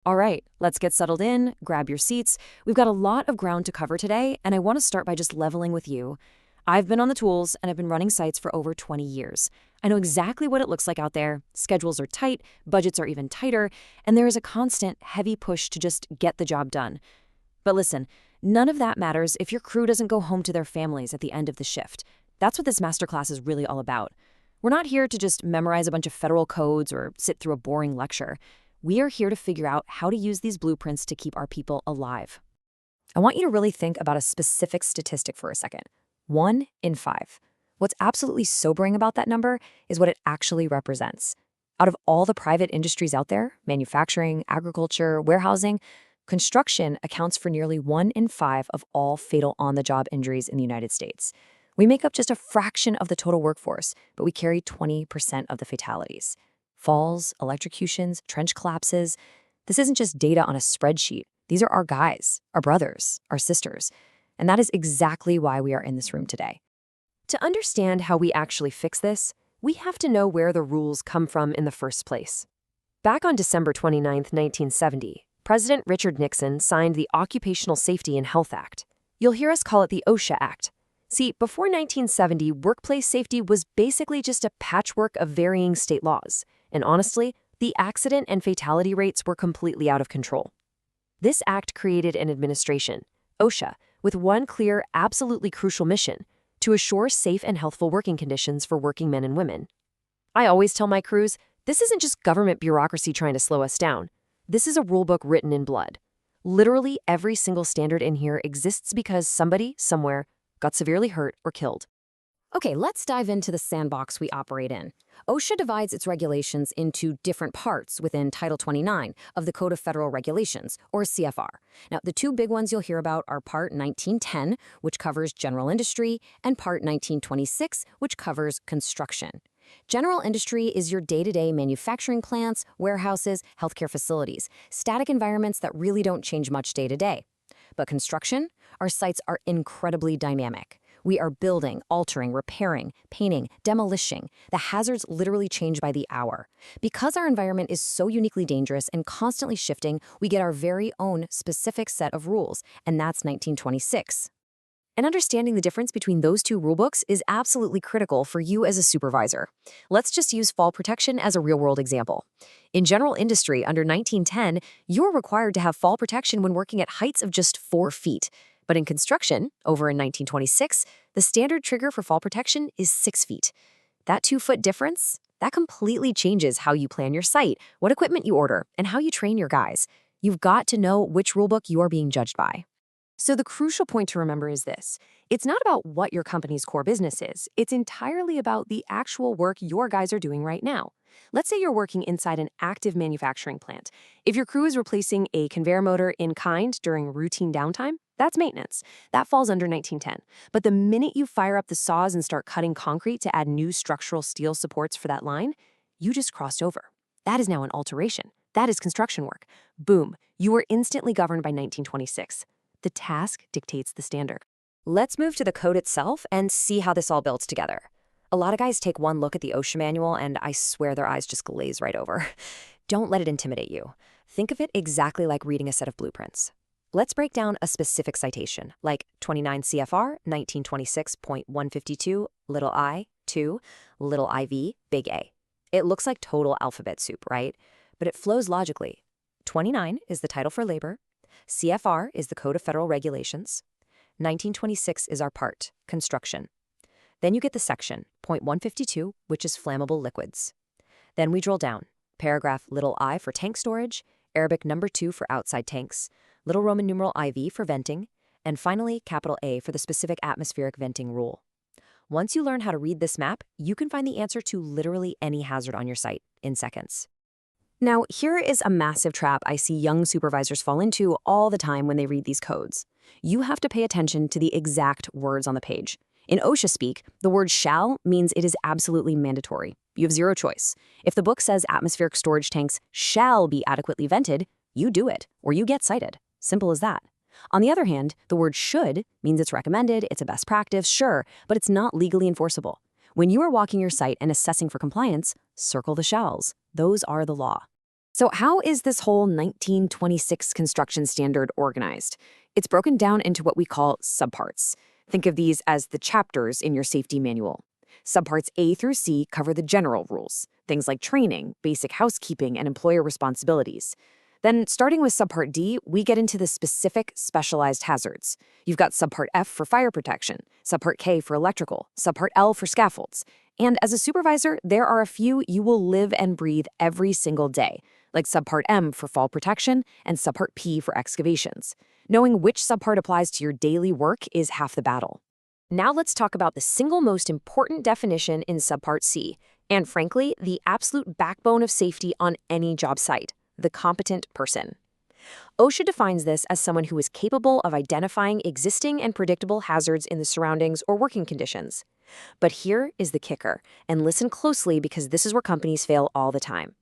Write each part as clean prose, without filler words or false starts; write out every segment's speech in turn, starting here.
All right, let's get settled in, grab your seats. We've got a lot of ground to cover today, and I want to start by just leveling with you. I've been on the tools and I've been running sites for over 20 years. I know exactly what it looks like out there. Schedules are tight, budgets are even tighter, and there is a constant, heavy push to just get the job done. But listen, none of that matters if your crew doesn't go home to their families at the end of the shift. That's what this masterclass is really all about. We're not here to just memorize a bunch of federal codes or sit through a boring lecture. We are here to figure out how to use these blueprints to keep our people alive. I want you to really think about a specific statistic for a second. 1 in 5. What's absolutely sobering about that number is what it actually represents. Out of all the private industries out there, manufacturing, agriculture, warehousing, construction accounts for nearly 1 in 5 of all fatal on-the-job injuries in the United States. We make up just a fraction of the total workforce, but we carry 20% of the fatalities. Falls, electrocutions, trench collapses. This isn't just data on a spreadsheet. These are our guys, our brothers, our sisters. And that is exactly why we are in this room today. To understand how we actually fix this, we have to know where the rules come from in the first place. Back on December 29, 1970, President Richard Nixon signed the Occupational Safety and Health Act. You'll hear us call it the OSHA Act. See, before 1970, workplace safety was basically just a patchwork of varying state laws. And honestly, the accident and fatality rates were completely out of control. This act created an administration, OSHA, with one clear, absolutely crucial mission: to assure safe and healthful working conditions for working men and women. I always tell my crews, this isn't just government bureaucracy trying to slow us down. This is a rulebook written in blood. Literally every single standard in here exists because somebody, somewhere, got severely hurt or killed. Okay, let's dive into the sandbox we operate in. OSHA divides its regulations into different parts within Title 29 of the Code of Federal Regulations, or CFR. Now, the two big ones you'll hear about are Part 1910, which covers general industry, and Part 1926, which covers construction. General industry is your day-to-day manufacturing plants, warehouses, healthcare facilities, static environments that really don't change much day-to-day. But construction, our sites are incredibly dynamic. We are building, altering, repairing, painting, demolishing. The hazards literally change by the hour. Because our environment is so uniquely dangerous and constantly shifting, we get our very own specific set of rules, and that's 1926. And understanding the difference between those two rulebooks is absolutely critical for you as a supervisor. Let's just use fall protection as a real-world example. In general industry, under 1910, you're required to have fall protection when working at heights of just 4 feet. But in construction, over in 1926, the standard trigger for fall protection is 6 feet. That 2-foot difference, that completely changes how you plan your site, what equipment you order, and how you train your guys. You've got to know which rulebook you are being judged by. So the crucial point to remember is this: it's not about what your company's core business is. It's entirely about the actual work your guys are doing right now. Let's say you're working inside an active manufacturing plant. If your crew is replacing a conveyor motor in kind during routine downtime, that's maintenance. That falls under 1910. But the minute you fire up the saws and start cutting concrete to add new structural steel supports for that line, you just crossed over. That is now an alteration. That is construction work. Boom, you are instantly governed by 1926. The task dictates the standard. Let's move to the code itself and see how this all builds together. A lot of guys take one look at the OSHA manual and I swear their eyes just glaze right over. Don't let it intimidate you. Think of it exactly like reading a set of blueprints. Let's break down a specific citation, like 29 CFR 1926.152 little I, 2, little IV, big A. It looks like total alphabet soup, right? But it flows logically. 29 is the title for labor. CFR is the Code of Federal Regulations. 1926 is our part, construction. Then you get the section, point 152, which is flammable liquids. Then we drill down. Paragraph little I for tank storage, Arabic number 2 for outside tanks, little Roman numeral IV for venting, and finally capital A for the specific atmospheric venting rule. Once you learn how to read this map, you can find the answer to literally any hazard on your site in seconds. Now, here is a massive trap I see young supervisors fall into all the time when they read these codes. You have to pay attention to the exact words on the page. In OSHA speak, the word shall means it is absolutely mandatory. You have zero choice. If the book says atmospheric storage tanks shall be adequately vented, you do it, or you get cited. Simple as that. On the other hand, the word should means it's recommended, it's a best practice, sure, but it's not legally enforceable. When you are walking your site and assessing for compliance, circle the shalls. Those are the law. So how is this whole 1926 construction standard organized? It's broken down into what we call subparts. Think of these as the chapters in your safety manual. Subparts A through C cover the general rules, things like training, basic housekeeping, and employer responsibilities. Then, starting with Subpart D, we get into the specific specialized hazards. You've got Subpart F for fire protection, Subpart K for electrical, Subpart L for scaffolds. And as a supervisor, there are a few you will live and breathe every single day, like Subpart M for fall protection and Subpart P for excavations. Knowing which subpart applies to your daily work is half the battle. Now let's talk about the single most important definition in Subpart C, and frankly, the absolute backbone of safety on any job site: the competent person. OSHA defines this as someone who is capable of identifying existing and predictable hazards in the surroundings or working conditions. But here is the kicker, and listen closely because this is where companies fail all the time.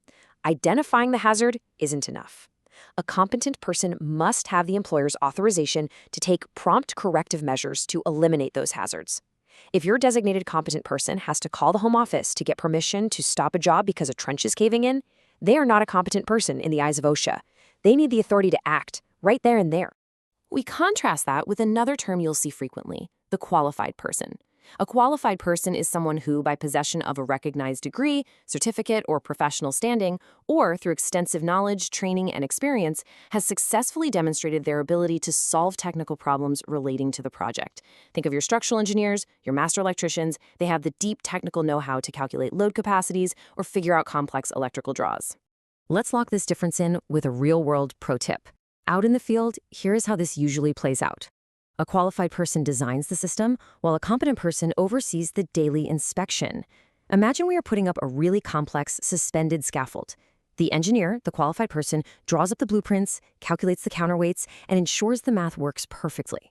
Identifying the hazard isn't enough. A competent person must have the employer's authorization to take prompt corrective measures to eliminate those hazards. If your designated competent person has to call the home office to get permission to stop a job because a trench is caving in, they are not a competent person in the eyes of OSHA. They need the authority to act right there and there. We contrast that with another term you'll see frequently: the qualified person. A qualified person is someone who, by possession of a recognized degree, certificate, or professional standing, or through extensive knowledge, training, and experience, has successfully demonstrated their ability to solve technical problems relating to the project. Think of your structural engineers, your master electricians. They have the deep technical know-how to calculate load capacities or figure out complex electrical draws. Let's lock this difference in with a real-world pro tip. Out in the field, here is how this usually plays out. A qualified person designs the system, while a competent person oversees the daily inspection. Imagine we are putting up a really complex suspended scaffold. The engineer, the qualified person, draws up the blueprints, calculates the counterweights, and ensures the math works perfectly.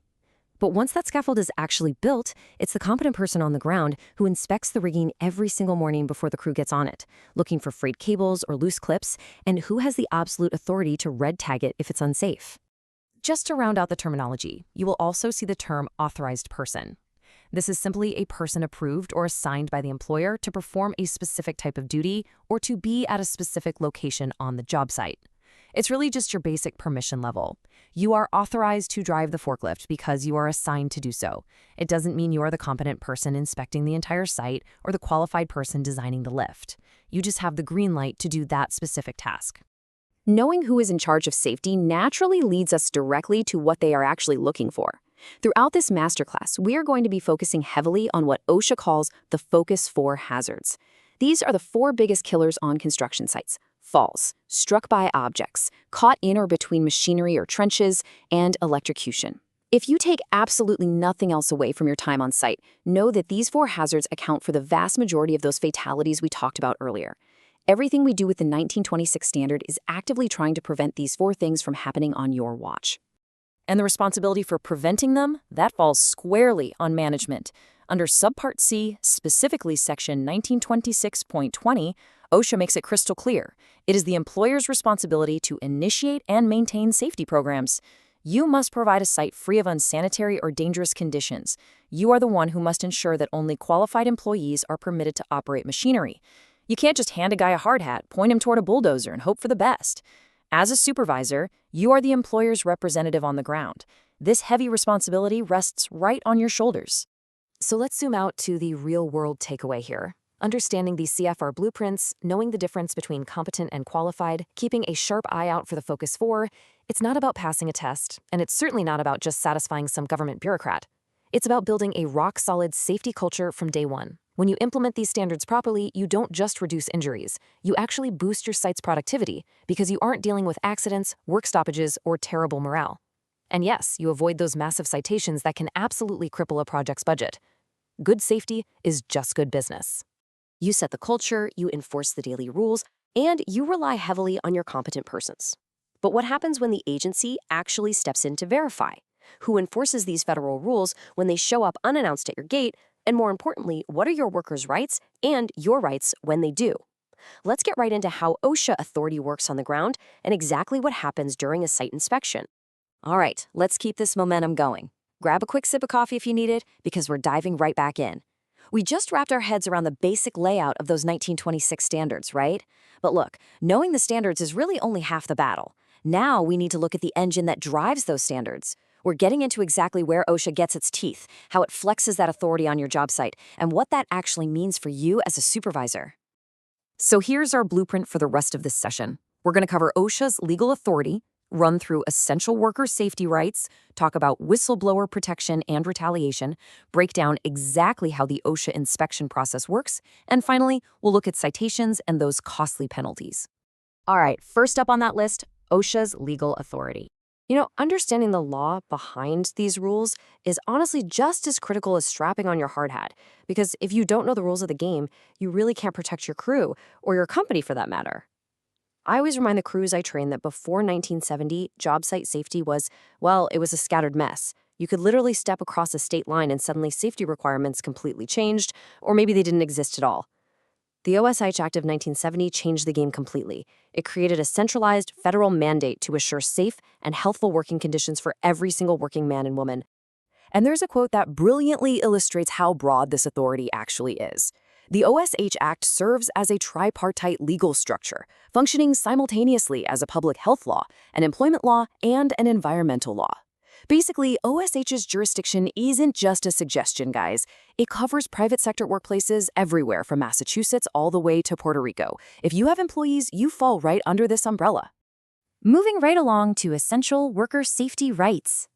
But once that scaffold is actually built, it's the competent person on the ground who inspects the rigging every single morning before the crew gets on it, looking for frayed cables or loose clips, and who has the absolute authority to red tag it if it's unsafe. Just to round out the terminology, you will also see the term authorized person. This is simply a person approved or assigned by the employer to perform a specific type of duty or to be at a specific location on the job site. It's really just your basic permission level. You are authorized to drive the forklift because you are assigned to do so. It doesn't mean you are the competent person inspecting the entire site or the qualified person designing the lift. You just have the green light to do that specific task. Knowing who is in charge of safety naturally leads us directly to what they are actually looking for. Throughout this masterclass, we are going to be focusing heavily on what OSHA calls the Focus 4 hazards. These are the 4 biggest killers on construction sites: falls, struck by objects, caught in or between machinery or trenches, and electrocution. If you take absolutely nothing else away from your time on site, know that these 4 hazards account for the vast majority of those fatalities we talked about earlier. Everything we do with the 1926 standard is actively trying to prevent these 4 things from happening on your watch. And the responsibility for preventing them, that falls squarely on management. Under Subpart C, specifically Section 1926.20, OSHA makes it crystal clear. It is the employer's responsibility to initiate and maintain safety programs. You must provide a site free of unsanitary or dangerous conditions. You are the one who must ensure that only qualified employees are permitted to operate machinery. You can't just hand a guy a hard hat, point him toward a bulldozer, and hope for the best. As a supervisor, you are the employer's representative on the ground. This heavy responsibility rests right on your shoulders. So let's zoom out to the real-world takeaway here. Understanding these CFR blueprints, knowing the difference between competent and qualified, keeping a sharp eye out for the Focus 4, it's not about passing a test, and it's certainly not about just satisfying some government bureaucrat. It's about building a rock-solid safety culture from day one. When you implement these standards properly, you don't just reduce injuries. You actually boost your site's productivity because you aren't dealing with accidents, work stoppages, or terrible morale. And yes, you avoid those massive citations that can absolutely cripple a project's budget. Good safety is just good business. You set the culture, you enforce the daily rules, and you rely heavily on your competent persons. But what happens when the agency actually steps in to verify? Who enforces these federal rules when they show up unannounced at your gate? And more importantly, what are your workers' rights and your rights when they do? Let's get right into how OSHA authority works on the ground and exactly what happens during a site inspection. All right, let's keep this momentum going. Grab a quick sip of coffee if you need it, because we're diving right back in. We just wrapped our heads around the basic layout of those 1926 standards, right? But look, knowing the standards is really only half the battle. Now we need to look at the engine that drives those standards. We're getting into exactly where OSHA gets its teeth, how it flexes that authority on your job site, and what that actually means for you as a supervisor. So here's our blueprint for the rest of this session. We're going to cover OSHA's legal authority, run through essential worker safety rights, talk about whistleblower protection and retaliation, break down exactly how the OSHA inspection process works, and finally, we'll look at citations and those costly penalties. All right, first up on that list, OSHA's legal authority. Understanding the law behind these rules is honestly just as critical as strapping on your hard hat, because if you don't know the rules of the game, you really can't protect your crew, or your company for that matter. I always remind the crews I train that before 1970, job site safety was, well, it was a scattered mess. You could literally step across a state line and suddenly safety requirements completely changed, or maybe they didn't exist at all. The OSH Act of 1970 changed the game completely. It created a centralized federal mandate to assure safe and healthful working conditions for every single working man and woman. And there's a quote that brilliantly illustrates how broad this authority actually is. The OSH Act serves as a tripartite legal structure, functioning simultaneously as a public health law, an employment law, and an environmental law. Basically, OSH's jurisdiction isn't just a suggestion, guys. It covers private sector workplaces everywhere from Massachusetts all the way to Puerto Rico. If you have employees, you fall right under this umbrella. Moving right along to essential worker safety rights.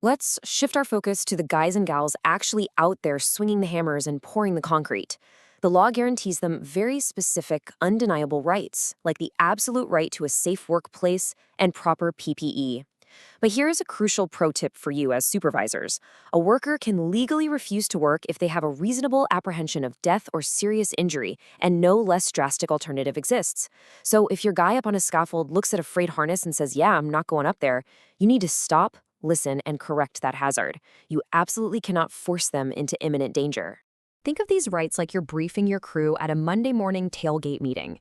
Let's shift our focus to the guys and gals actually out there swinging the hammers and pouring the concrete. The law guarantees them very specific, undeniable rights, like the absolute right to a safe workplace and proper PPE. But here's a crucial pro tip for you as supervisors. A worker can legally refuse to work if they have a reasonable apprehension of death or serious injury, and no less drastic alternative exists. So if your guy up on a scaffold looks at a frayed harness and says, "Yeah, I'm not going up there," you need to stop, listen, and correct that hazard. You absolutely cannot force them into imminent danger. Think of these rights like you're briefing your crew at a Monday morning tailgate meeting.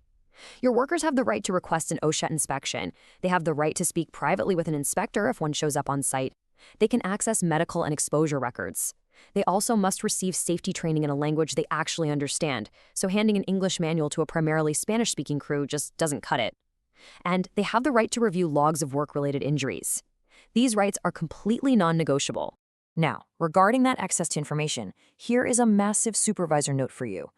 Your workers have the right to request an OSHA inspection. They have the right to speak privately with an inspector if one shows up on site. They can access medical and exposure records. They also must receive safety training in a language they actually understand, so handing an English manual to a primarily Spanish-speaking crew just doesn't cut it. And they have the right to review logs of work-related injuries. These rights are completely non-negotiable. Now, regarding that access to information, here is a massive supervisor note for you.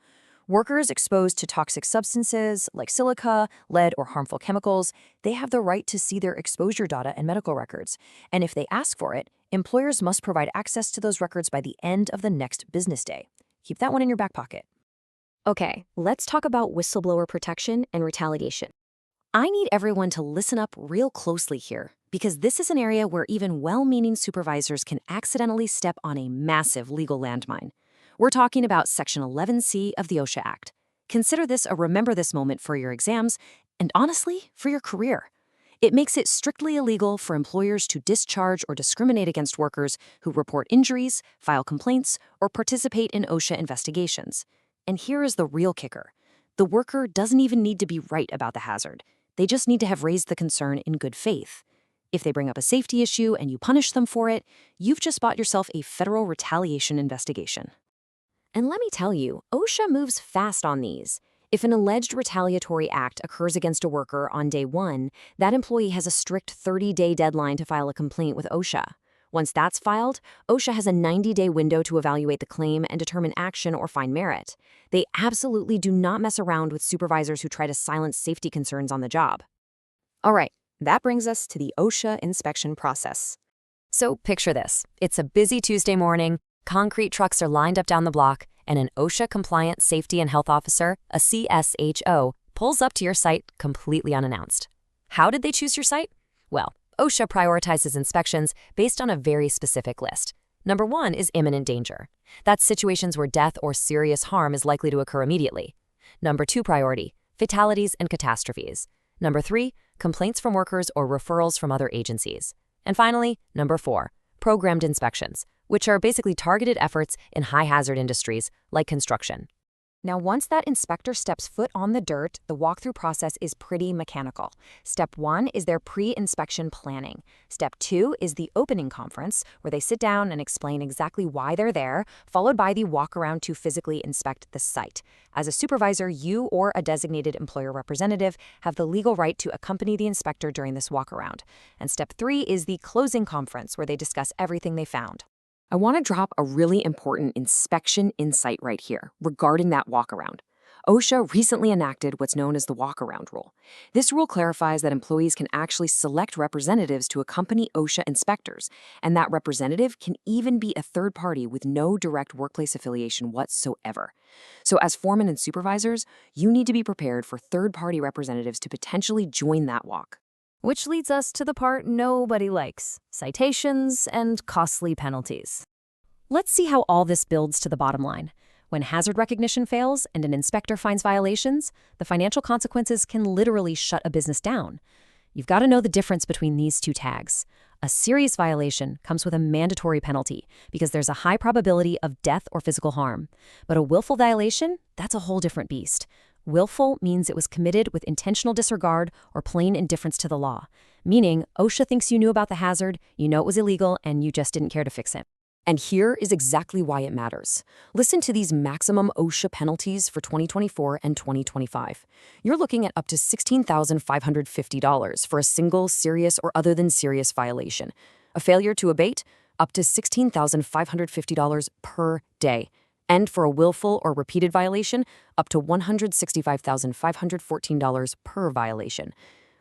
Workers exposed to toxic substances like silica, lead, or harmful chemicals, they have the right to see their exposure data and medical records. And if they ask for it, employers must provide access to those records by the end of the next business day. Keep that one in your back pocket. Okay, let's talk about whistleblower protection and retaliation. I need everyone to listen up real closely here, because this is an area where even well-meaning supervisors can accidentally step on a massive legal landmine. We're talking about Section 11C of the OSHA Act. Consider this a remember this moment for your exams, and honestly, for your career. It makes it strictly illegal for employers to discharge or discriminate against workers who report injuries, file complaints, or participate in OSHA investigations. And here is the real kicker. The worker doesn't even need to be right about the hazard. They just need to have raised the concern in good faith. If they bring up a safety issue and you punish them for it, you've just bought yourself a federal retaliation investigation. And let me tell you, OSHA moves fast on these. If an alleged retaliatory act occurs against a worker on day 1, that employee has a strict 30-day deadline to file a complaint with OSHA. Once that's filed, OSHA has a 90-day window to evaluate the claim and determine action or find merit. They absolutely do not mess around with supervisors who try to silence safety concerns on the job. All right, that brings us to the OSHA inspection process. So picture this. It's a busy Tuesday morning. Concrete trucks are lined up down the block, and an OSHA-compliant safety and health officer, a CSHO, pulls up to your site completely unannounced. How did they choose your site? Well, OSHA prioritizes inspections based on a very specific list. Number 1 is imminent danger. That's situations where death or serious harm is likely to occur immediately. Number 2 priority, fatalities and catastrophes. Number 3, complaints from workers or referrals from other agencies. And finally, number 4, programmed inspections, which are basically targeted efforts in high-hazard industries like construction. Now, once that inspector steps foot on the dirt, the walkthrough process is pretty mechanical. Step 1 is their pre-inspection planning. Step 2 is the opening conference, where they sit down and explain exactly why they're there, followed by the walk-around to physically inspect the site. As a supervisor, you or a designated employer representative have the legal right to accompany the inspector during this walk-around. And step 3 is the closing conference, where they discuss everything they found. I want to drop a really important inspection insight right here regarding that walk-around. OSHA recently enacted what's known as the walk-around rule. This rule clarifies that employees can actually select representatives to accompany OSHA inspectors, and that representative can even be a third party with no direct workplace affiliation whatsoever. So as foremen and supervisors, you need to be prepared for third-party representatives to potentially join that walk. Which leads us to the part nobody likes: citations and costly penalties. Let's see how all this builds to the bottom line. When hazard recognition fails and an inspector finds violations, the financial consequences can literally shut a business down. You've got to know the difference between these two tags. A serious violation comes with a mandatory penalty because there's a high probability of death or physical harm. But a willful violation, that's a whole different beast. Willful means it was committed with intentional disregard or plain indifference to the law, meaning OSHA thinks you knew about the hazard, you know it was illegal, and you just didn't care to fix it. And here is exactly why it matters. Listen to these maximum OSHA penalties for 2024 and 2025. You're looking at up to $16,550 for a single serious or other than serious violation. A failure to abate, up to $16,550 per day. And for a willful or repeated violation, up to $165,514 per violation.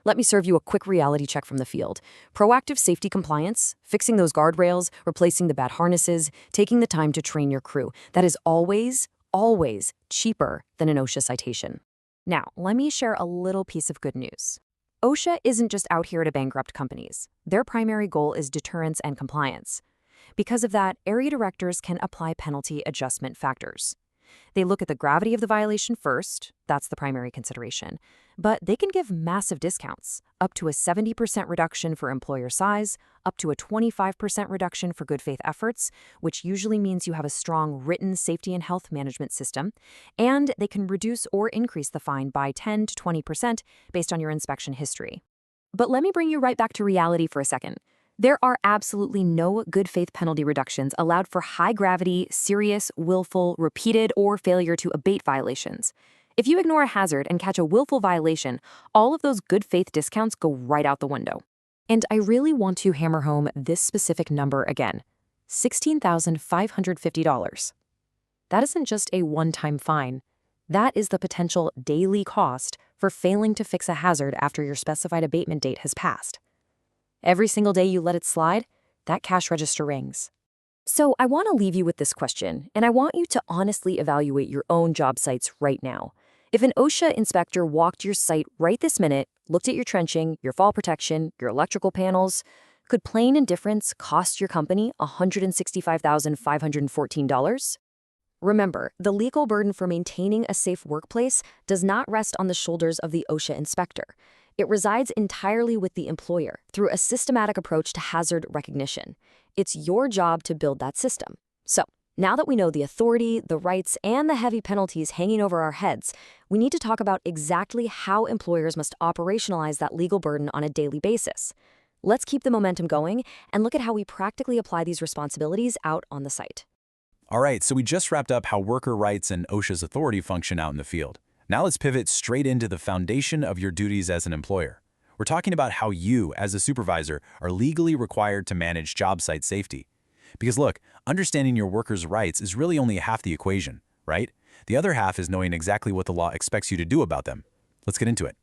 Let me serve you a quick reality check from the field. Proactive safety compliance, fixing those guardrails, replacing the bad harnesses, taking the time to train your crew, that is always, always cheaper than an OSHA citation. Now, let me share a little piece of good news. OSHA isn't just out here to bankrupt companies. Their primary goal is deterrence and compliance. Because of that, area directors can apply penalty adjustment factors. They look at the gravity of the violation first, that's the primary consideration, but they can give massive discounts, up to a 70% reduction for employer size, up to a 25% reduction for good faith efforts, which usually means you have a strong written safety and health management system, and they can reduce or increase the fine by 10 to 20% based on your inspection history. But let me bring you right back to reality for a second. There are absolutely no good faith penalty reductions allowed for high-gravity, serious, willful, repeated, or failure to abate violations. If you ignore a hazard and catch a willful violation, all of those good faith discounts go right out the window. And I really want to hammer home this specific number again: $16,550. That isn't just a one-time fine. That is the potential daily cost for failing to fix a hazard after your specified abatement date has passed. Every single day you let it slide, that cash register rings. So I want to leave you with this question, and I want you to honestly evaluate your own job sites right now. If an OSHA inspector walked your site right this minute, looked at your trenching, your fall protection, your electrical panels, could plain indifference cost your company $165,514? Remember, the legal burden for maintaining a safe workplace does not rest on the shoulders of the OSHA inspector. It resides entirely with the employer through a systematic approach to hazard recognition. It's your job to build that system. So, now that we know the authority, the rights, and the heavy penalties hanging over our heads, we need to talk about exactly how employers must operationalize that legal burden on a daily basis. Let's keep the momentum going and look at how we practically apply these responsibilities out on the site. All right, so we just wrapped up how worker rights and OSHA's authority function out in the field. Now let's pivot straight into the foundation of your duties as an employer. We're talking about how you, as a supervisor, are legally required to manage job site safety. Because look, understanding your workers' rights is really only half the equation, right? The other half is knowing exactly what the law expects you to do about them. Let's get into it.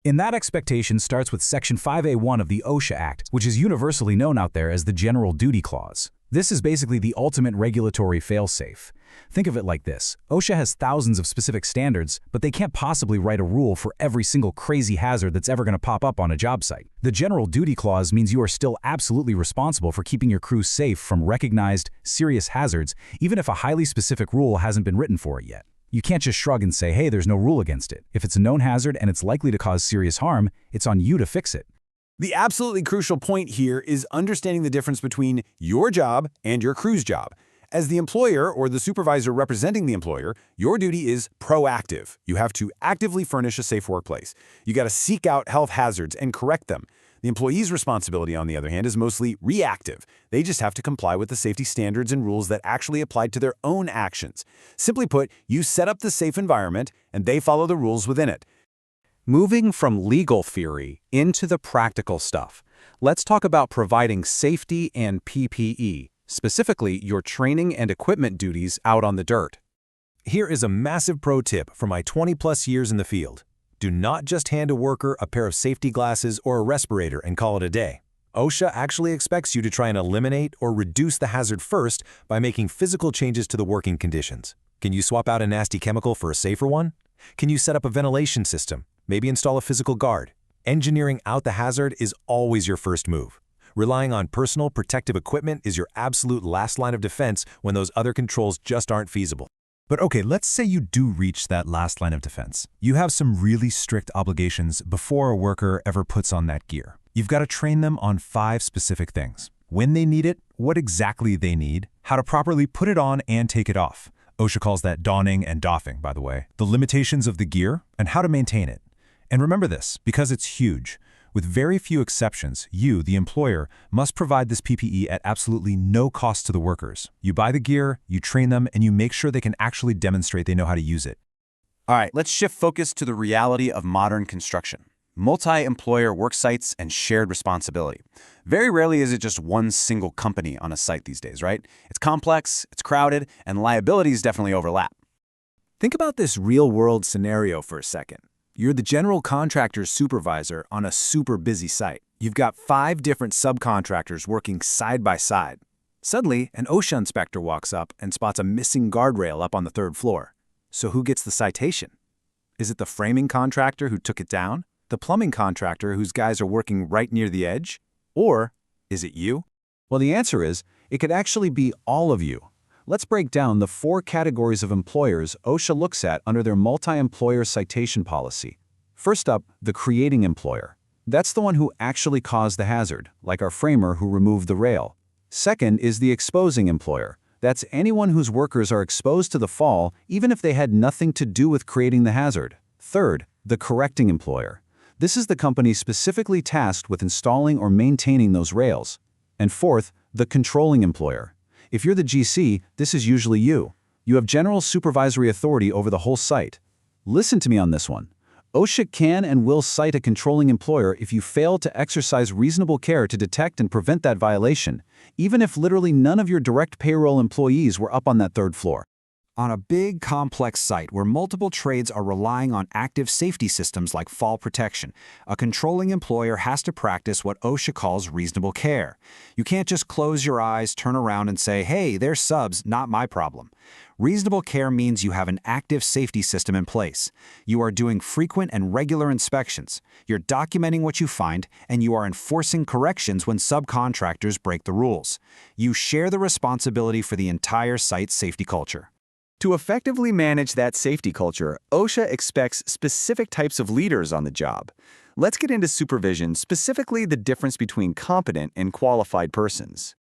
And that expectation starts with Section 5A1 of the OSHA Act, which is universally known out there as the General Duty Clause. This is basically the ultimate regulatory fail-safe. Think of it like this. OSHA has thousands of specific standards, but they can't possibly write a rule for every single crazy hazard that's ever going to pop up on a job site. The General Duty Clause means you are still absolutely responsible for keeping your crew safe from recognized, serious hazards, even if a highly specific rule hasn't been written for it yet. You can't just shrug and say, hey, there's no rule against it. If it's a known hazard and it's likely to cause serious harm, it's on you to fix it. The absolutely crucial point here is understanding the difference between your job and your crew's job. As the employer or the supervisor representing the employer, your duty is proactive. You have to actively furnish a safe workplace. You got to seek out health hazards and correct them. The employee's responsibility, on the other hand, is mostly reactive. They just have to comply with the safety standards and rules that actually apply to their own actions. Simply put, you set up the safe environment, and they follow the rules within it. Moving from legal theory into the practical stuff, let's talk about providing safety and PPE, specifically your training and equipment duties out on the dirt. Here is a massive pro tip from my 20-plus years in the field. Do not just hand a worker a pair of safety glasses or a respirator and call it a day. OSHA actually expects you to try and eliminate or reduce the hazard first by making physical changes to the working conditions. Can you swap out a nasty chemical for a safer one? Can you set up a ventilation system? Maybe install a physical guard? Engineering out the hazard is always your first move. Relying on personal protective equipment is your absolute last line of defense when those other controls just aren't feasible. But okay, let's say you do reach that last line of defense. You have some really strict obligations before a worker ever puts on that gear. You've got to train them on 5 specific things: when they need it, what exactly they need, how to properly put it on and take it off. OSHA calls that donning and doffing, by the way. The limitations of the gear and how to maintain it. And remember this, because it's huge. With very few exceptions, you, the employer, must provide this PPE at absolutely no cost to the workers. You buy the gear, you train them, and you make sure they can actually demonstrate they know how to use it. All right, let's shift focus to the reality of modern construction. Multi-employer work sites and shared responsibility. Very rarely is it just one single company on a site these days, right? It's complex, it's crowded, and liabilities definitely overlap. Think about this real-world scenario for a second. You're the general contractor's supervisor on a super busy site. You've got 5 different subcontractors working side by side. Suddenly, an OSHA inspector walks up and spots a missing guardrail up on the 3rd floor. So who gets the citation? Is it the framing contractor who took it down? The plumbing contractor whose guys are working right near the edge? Or is it you? Well, the answer is, it could actually be all of you. Let's break down the 4 categories of employers OSHA looks at under their multi-employer citation policy. First up, the creating employer. That's the one who actually caused the hazard, like our framer who removed the rail. Second is the exposing employer. That's anyone whose workers are exposed to the fall, even if they had nothing to do with creating the hazard. Third, the correcting employer. This is the company specifically tasked with installing or maintaining those rails. And fourth, the controlling employer. If you're the GC, this is usually you. You have general supervisory authority over the whole site. Listen to me on this one. OSHA can and will cite a controlling employer if you fail to exercise reasonable care to detect and prevent that violation, even if literally none of your direct payroll employees were up on that 3rd floor. On a big, complex site where multiple trades are relying on active safety systems like fall protection, a controlling employer has to practice what OSHA calls reasonable care. You can't just close your eyes, turn around, and say, hey, they're subs, not my problem. Reasonable care means you have an active safety system in place. You are doing frequent and regular inspections. You're documenting what you find, and you are enforcing corrections when subcontractors break the rules. You share the responsibility for the entire site's safety culture. To effectively manage that safety culture, OSHA expects specific types of leaders on the job. Let's get into supervision, specifically the difference between competent and qualified persons.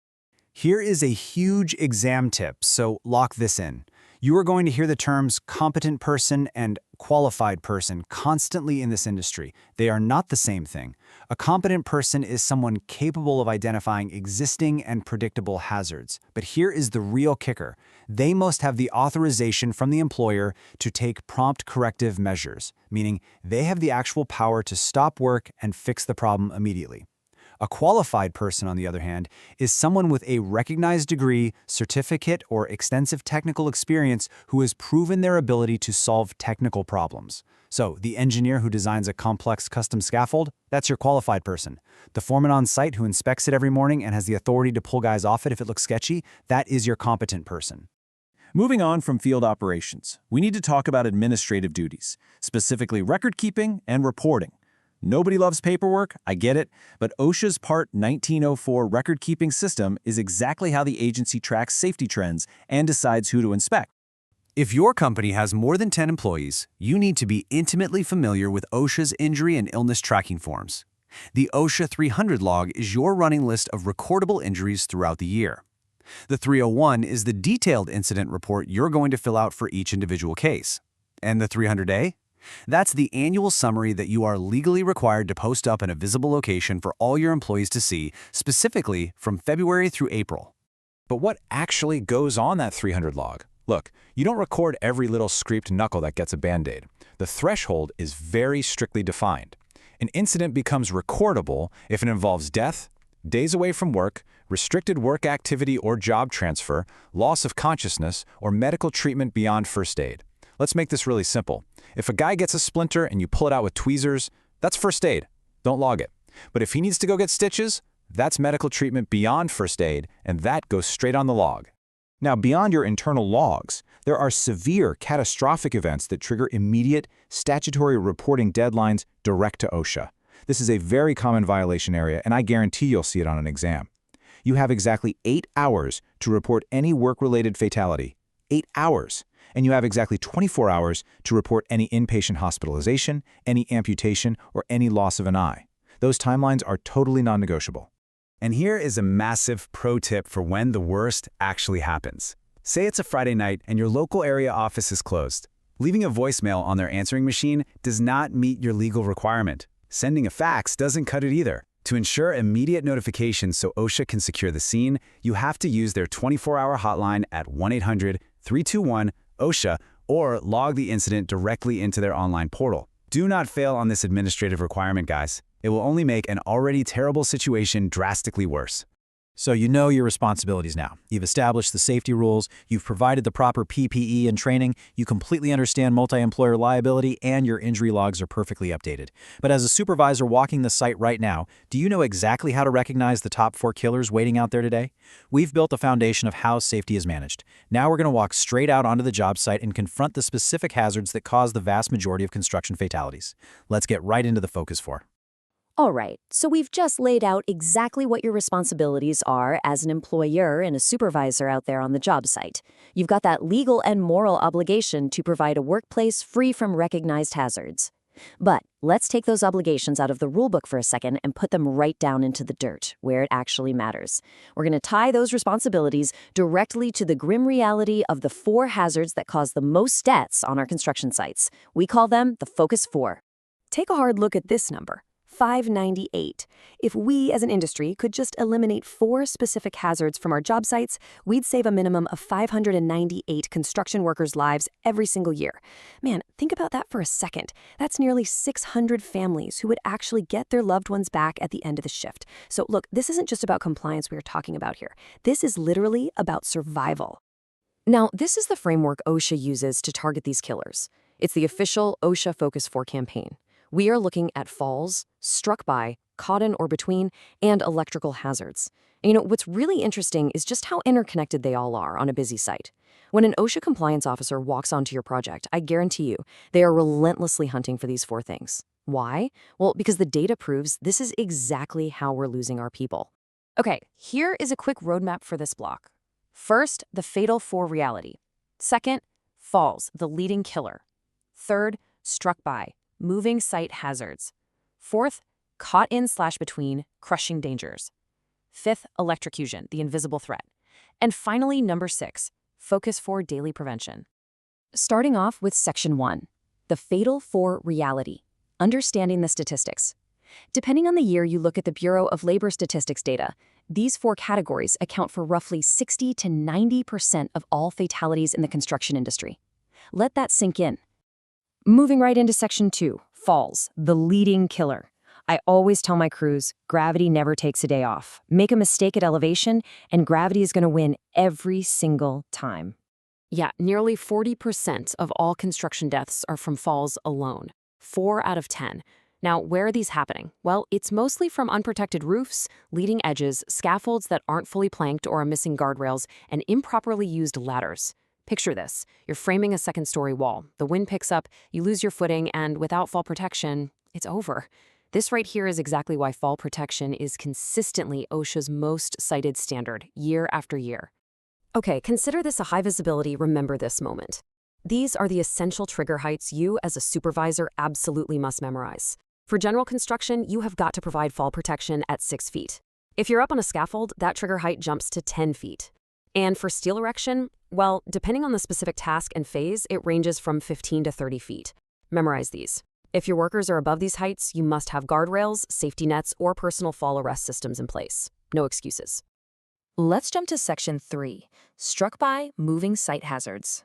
Here is a huge exam tip, so lock this in. You are going to hear the terms competent person and qualified person constantly in this industry. They are not the same thing. A competent person is someone capable of identifying existing and predictable hazards. But here is the real kicker. They must have the authorization from the employer to take prompt corrective measures, meaning they have the actual power to stop work and fix the problem immediately. A qualified person, on the other hand, is someone with a recognized degree, certificate, or extensive technical experience who has proven their ability to solve technical problems. So, the engineer who designs a complex custom scaffold, that's your qualified person. The foreman on site who inspects it every morning and has the authority to pull guys off it if it looks sketchy, that is your competent person. Moving on from field operations, we need to talk about administrative duties, specifically record keeping and reporting. Nobody loves paperwork, I get it, but OSHA's Part 1904 record-keeping system is exactly how the agency tracks safety trends and decides who to inspect. If your company has more than 10 employees, you need to be intimately familiar with OSHA's injury and illness tracking forms. The OSHA 300 log is your running list of recordable injuries throughout the year. The 301 is the detailed incident report you're going to fill out for each individual case. And the 300A? That's the annual summary that you are legally required to post up in a visible location for all your employees to see, specifically from February through April. But what actually goes on that 300 log? Look, you don't record every little scraped knuckle that gets a Band-Aid. The threshold is very strictly defined. An incident becomes recordable if it involves death, days away from work, restricted work activity or job transfer, loss of consciousness, or medical treatment beyond first aid. Let's make this really simple. If a guy gets a splinter and you pull it out with tweezers, that's first aid. Don't log it. But if he needs to go get stitches, that's medical treatment beyond first aid, and that goes straight on the log. Now, beyond your internal logs, there are severe catastrophic events that trigger immediate statutory reporting deadlines direct to OSHA. This is a very common violation area, and I guarantee you'll see it on an exam. You have exactly 8 hours to report any work-related fatality. 8 hours. And you have exactly 24 hours to report any inpatient hospitalization, any amputation, or any loss of an eye. Those timelines are totally non-negotiable. And here is a massive pro tip for when the worst actually happens. Say it's a Friday night and your local area office is closed. Leaving a voicemail on their answering machine does not meet your legal requirement. Sending a fax doesn't cut it either. To ensure immediate notification so OSHA can secure the scene, you have to use their 24-hour hotline at 1-800-321-OSHA or log the incident directly into their online portal. Do not fail on this administrative requirement, guys. It will only make an already terrible situation drastically worse. So you know your responsibilities now. You've established the safety rules, you've provided the proper PPE and training, you completely understand multi-employer liability, and your injury logs are perfectly updated. But as a supervisor walking the site right now, do you know exactly how to recognize the top 4 killers waiting out there today? We've built a foundation of how safety is managed. Now we're going to walk straight out onto the job site and confront the specific hazards that cause the vast majority of construction fatalities. Let's get right into the Focus 4. All right, so we've just laid out exactly what your responsibilities are as an employer and a supervisor out there on the job site. You've got that legal and moral obligation to provide a workplace free from recognized hazards. But let's take those obligations out of the rulebook for a second and put them right down into the dirt, where it actually matters. We're going to tie those responsibilities directly to the grim reality of the 4 hazards that cause the most deaths on our construction sites. We call them the Focus 4. Take a hard look at this number. 598. If we as an industry could just eliminate 4 specific hazards from our job sites, we'd save a minimum of 598 construction workers' lives every single year. Man, think about that for a second. That's nearly 600 families who would actually get their loved ones back at the end of the shift. So look, this isn't just about compliance we're talking about here. This is literally about survival. Now, this is the framework OSHA uses to target these killers. It's the official OSHA Focus 4 campaign. We are looking at falls, struck by, caught in or between, and electrical hazards. And what's really interesting is just how interconnected they all are on a busy site. When an OSHA compliance officer walks onto your project, I guarantee you, they are relentlessly hunting for these 4 things. Why? Well, because the data proves this is exactly how we're losing our people. Okay, here is a quick roadmap for this block. First, the fatal 4 reality. Second, falls, the leading killer. Third, struck by, moving site hazards. Fourth, caught in/between, crushing dangers. Fifth, electrocution, the invisible threat. And finally, number 6, Focus 4 daily prevention. Starting off with Section 1, the fatal 4 reality, understanding the statistics. Depending on the year you look at the Bureau of Labor Statistics data, these 4 categories account for roughly 60 to 90% of all fatalities in the construction industry. Let that sink in. Moving right into Section 2, falls, the leading killer. I always tell my crews, gravity never takes a day off. Make a mistake at elevation, and gravity is going to win every single time. Yeah, nearly 40% of all construction deaths are from falls alone. 4 out of 10. Now, where are these happening? Well, it's mostly from unprotected roofs, leading edges, scaffolds that aren't fully planked or are missing guardrails, and improperly used ladders. Picture this. You're framing a second-story wall. The wind picks up, you lose your footing, and without fall protection, it's over. This right here is exactly why fall protection is consistently OSHA's most cited standard, year after year. Okay, consider this a high-visibility remember this moment. These are the essential trigger heights you, as a supervisor, absolutely must memorize. For general construction, you have got to provide fall protection at 6 feet. If you're up on a scaffold, that trigger height jumps to 10 feet. And for steel erection, well, depending on the specific task and phase, it ranges from 15 to 30 feet. Memorize these. If your workers are above these heights, you must have guardrails, safety nets, or personal fall arrest systems in place. No excuses. Let's jump to Section 3, Struck by Moving Site Hazards.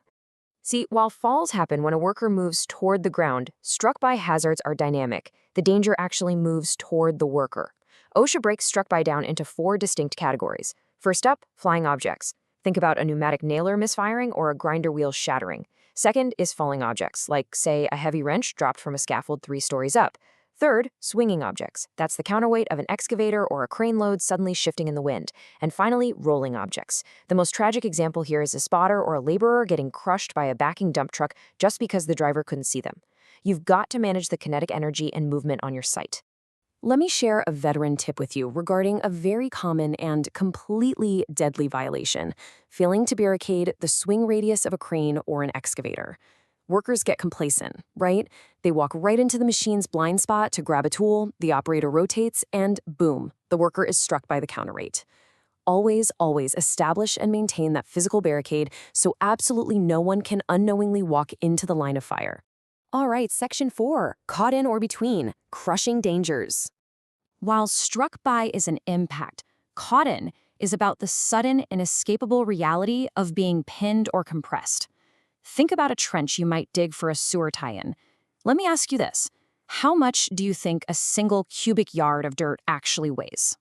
See, while falls happen when a worker moves toward the ground, struck by hazards are dynamic. The danger actually moves toward the worker. OSHA breaks struck by down into 4 distinct categories. First up, flying objects. Think about a pneumatic nailer misfiring or a grinder wheel shattering. Second is falling objects, like, say, a heavy wrench dropped from a scaffold 3 stories up. Third, swinging objects. That's the counterweight of an excavator or a crane load suddenly shifting in the wind. And finally, rolling objects. The most tragic example here is a spotter or a laborer getting crushed by a backing dump truck just because the driver couldn't see them. You've got to manage the kinetic energy and movement on your site. Let me share a veteran tip with you regarding a very common and completely deadly violation: failing to barricade the swing radius of a crane or an excavator. Workers get complacent, right? They walk right into the machine's blind spot to grab a tool, the operator rotates, and boom, the worker is struck by the counterweight. Always, always establish and maintain that physical barricade so absolutely no one can unknowingly walk into the line of fire. All right, Section 4, Caught in or Between, Crushing Dangers. While struck by is an impact, caught in is about the sudden, inescapable reality of being pinned or compressed. Think about a trench you might dig for a sewer tie-in. Let me ask you this. How much do you think a single cubic yard of dirt actually weighs?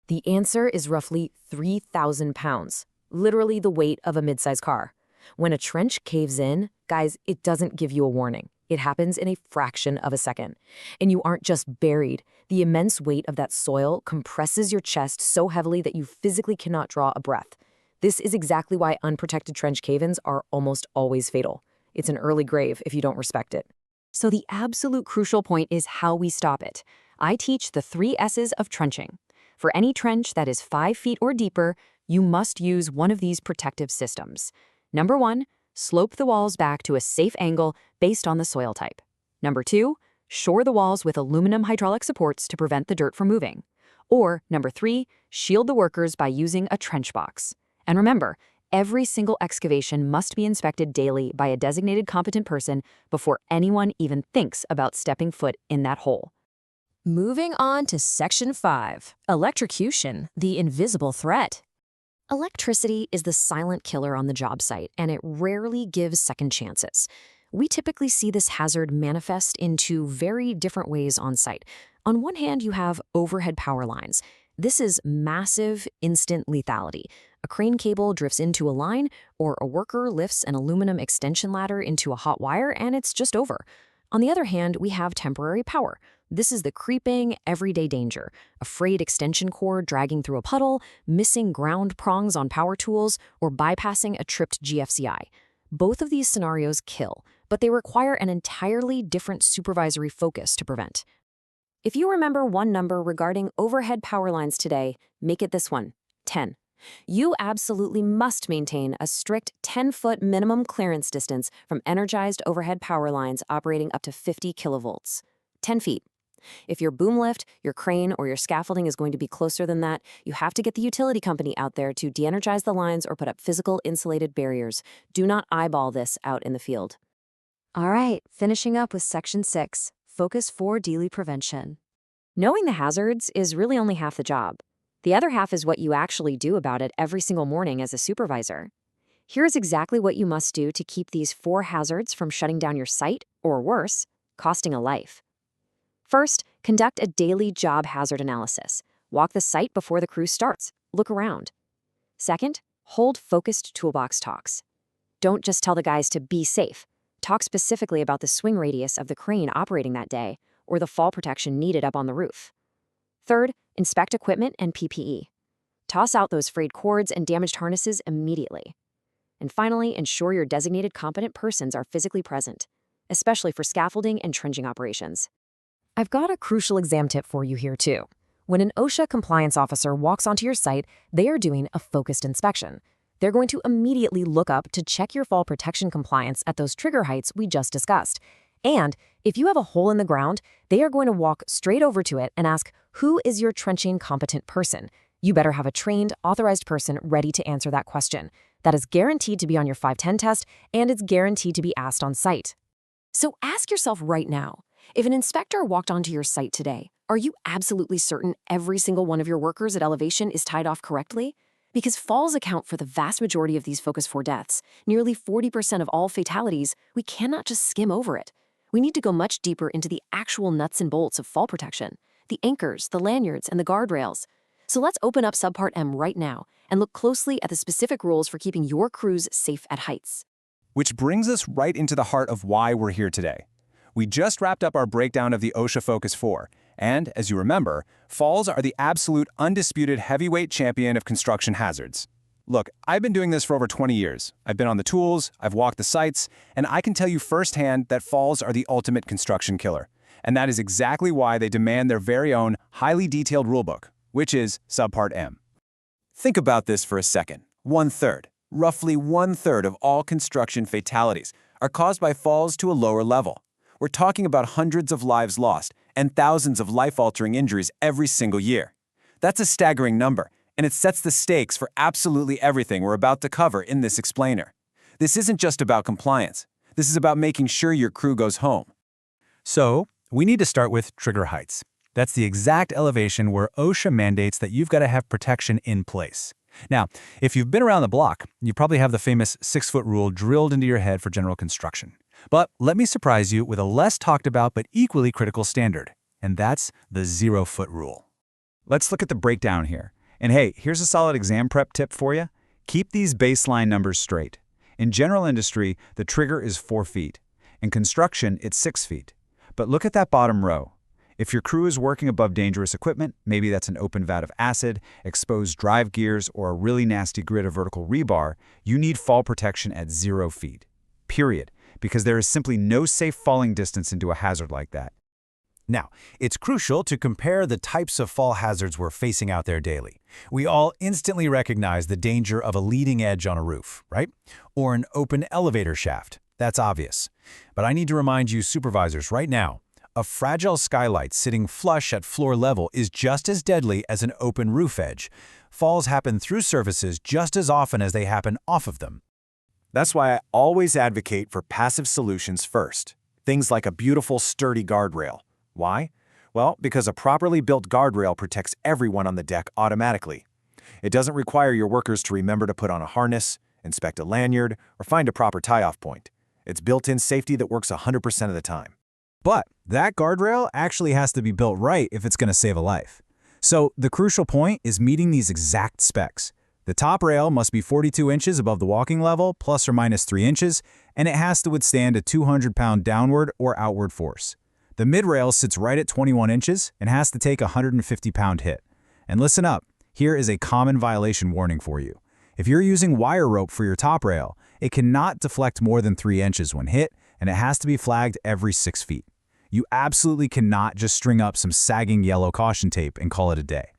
The answer is roughly 3,000 pounds, literally the weight of a mid-size car. When a trench caves in, guys, it doesn't give you a warning. It happens in a fraction of a second. And you aren't just buried. The immense weight of that soil compresses your chest so heavily that you physically cannot draw a breath. This is exactly why unprotected trench cave-ins are almost always fatal. It's an early grave if you don't respect it. So the absolute crucial point is how we stop it. I teach the 3 S's of trenching. For any trench that is 5 feet or deeper, you must use one of these protective systems. Number 1, slope the walls back to a safe angle based on the soil type. Number 2, shore the walls with aluminum hydraulic supports to prevent the dirt from moving. Or number 3, shield the workers by using a trench box. And remember, every single excavation must be inspected daily by a designated competent person before anyone even thinks about stepping foot in that hole. Moving on to Section 5, Electrocution, the Invisible Threat. Electricity is the silent killer on the job site, and it rarely gives second chances. We typically see this hazard manifest in 2 very different ways on site. On one hand, you have overhead power lines. This is massive, instant lethality. A crane cable drifts into a line, or a worker lifts an aluminum extension ladder into a hot wire, and it's just over. On the other hand, we have temporary power. This is the creeping, everyday danger. A frayed extension cord dragging through a puddle, missing ground prongs on power tools, or bypassing a tripped GFCI. Both of these scenarios kill, but they require an entirely different supervisory focus to prevent. If you remember one number regarding overhead power lines today, make it this one, 10. You absolutely must maintain a strict 10-foot minimum clearance distance from energized overhead power lines operating up to 50 kilovolts. 10 feet. If your boom lift, your crane, or your scaffolding is going to be closer than that, you have to get the utility company out there to de-energize the lines or put up physical insulated barriers. Do not eyeball this out in the field. All right, finishing up with Section 6, Focus for Daily Prevention. Knowing the hazards is really only half the job. The other half is what you actually do about it every single morning as a supervisor. Here's exactly what you must do to keep these 4 hazards from shutting down your site, or worse, costing a life. First, conduct a daily job hazard analysis. Walk the site before the crew starts. Look around. Second, hold focused toolbox talks. Don't just tell the guys to be safe. Talk specifically about the swing radius of the crane operating that day, or the fall protection needed up on the roof. Third, inspect equipment and PPE. Toss out those frayed cords and damaged harnesses immediately. And finally, ensure your designated competent persons are physically present, especially for scaffolding and trenching operations. I've got a crucial exam tip for you here too. When an OSHA compliance officer walks onto your site, they are doing a focused inspection. They're going to immediately look up to check your fall protection compliance at those trigger heights we just discussed. And if you have a hole in the ground, they are going to walk straight over to it and ask, who is your trenching competent person? You better have a trained, authorized person ready to answer that question. That is guaranteed to be on your 510 test, and it's guaranteed to be asked on site. So ask yourself right now, if an inspector walked onto your site today, are you absolutely certain every single one of your workers at elevation is tied off correctly? Because falls account for the vast majority of these Focus 4 deaths, nearly 40% of all fatalities. We cannot just skim over it. We need to go much deeper into the actual nuts and bolts of fall protection, the anchors, the lanyards, and the guardrails. So let's open up Subpart M right now and look closely at the specific rules for keeping your crews safe at heights. Which brings us right into the heart of why we're here today. We just wrapped up our breakdown of the OSHA Focus 4, and, as you remember, falls are the absolute undisputed heavyweight champion of construction hazards. Look, I've been doing this for over 20 years. I've been on the tools, I've walked the sites, and I can tell you firsthand that falls are the ultimate construction killer. And that is exactly why they demand their very own highly detailed rulebook, which is Subpart M. Think about this for a second. Roughly one-third of all construction fatalities are caused by falls to a lower level. We're talking about hundreds of lives lost and thousands of life-altering injuries every single year. That's a staggering number, and it sets the stakes for absolutely everything we're about to cover in this explainer. This isn't just about compliance. This is about making sure your crew goes home. So, we need to start with trigger heights. That's the exact elevation where OSHA mandates that you've got to have protection in place. Now, if you've been around the block, you probably have the famous 6-foot rule drilled into your head for general construction. But let me surprise you with a less talked about but equally critical standard, and that's the 0-foot rule. Let's look at the breakdown here. And hey, here's a solid exam prep tip for you. Keep these baseline numbers straight. In general industry, the trigger is 4 feet. In construction, it's 6 feet. But look at that bottom row. If your crew is working above dangerous equipment, maybe that's an open vat of acid, exposed drive gears, or a really nasty grid of vertical rebar, you need fall protection at 0 feet. Period. Because there is simply no safe falling distance into a hazard like that. Now, it's crucial to compare the types of fall hazards we're facing out there daily. We all instantly recognize the danger of a leading edge on a roof, right? Or an open elevator shaft. That's obvious. But I need to remind you supervisors right now, a fragile skylight sitting flush at floor level is just as deadly as an open roof edge. Falls happen through surfaces just as often as they happen off of them. That's why I always advocate for passive solutions first. Things like a beautiful, sturdy guardrail. Why? Well, because a properly built guardrail protects everyone on the deck automatically. It doesn't require your workers to remember to put on a harness, inspect a lanyard, or find a proper tie-off point. It's built-in safety that works 100% of the time. But that guardrail actually has to be built right if it's going to save a life. So the crucial point is meeting these exact specs. The top rail must be 42 inches above the walking level, plus or minus 3 inches, and it has to withstand a 200-pound downward or outward force. The mid-rail sits right at 21 inches and has to take a 150-pound hit. And listen up, here is a common violation warning for you. If you're using wire rope for your top rail, it cannot deflect more than 3 inches when hit, and it has to be flagged every 6 feet. You absolutely cannot just string up some sagging yellow caution tape and call it a day.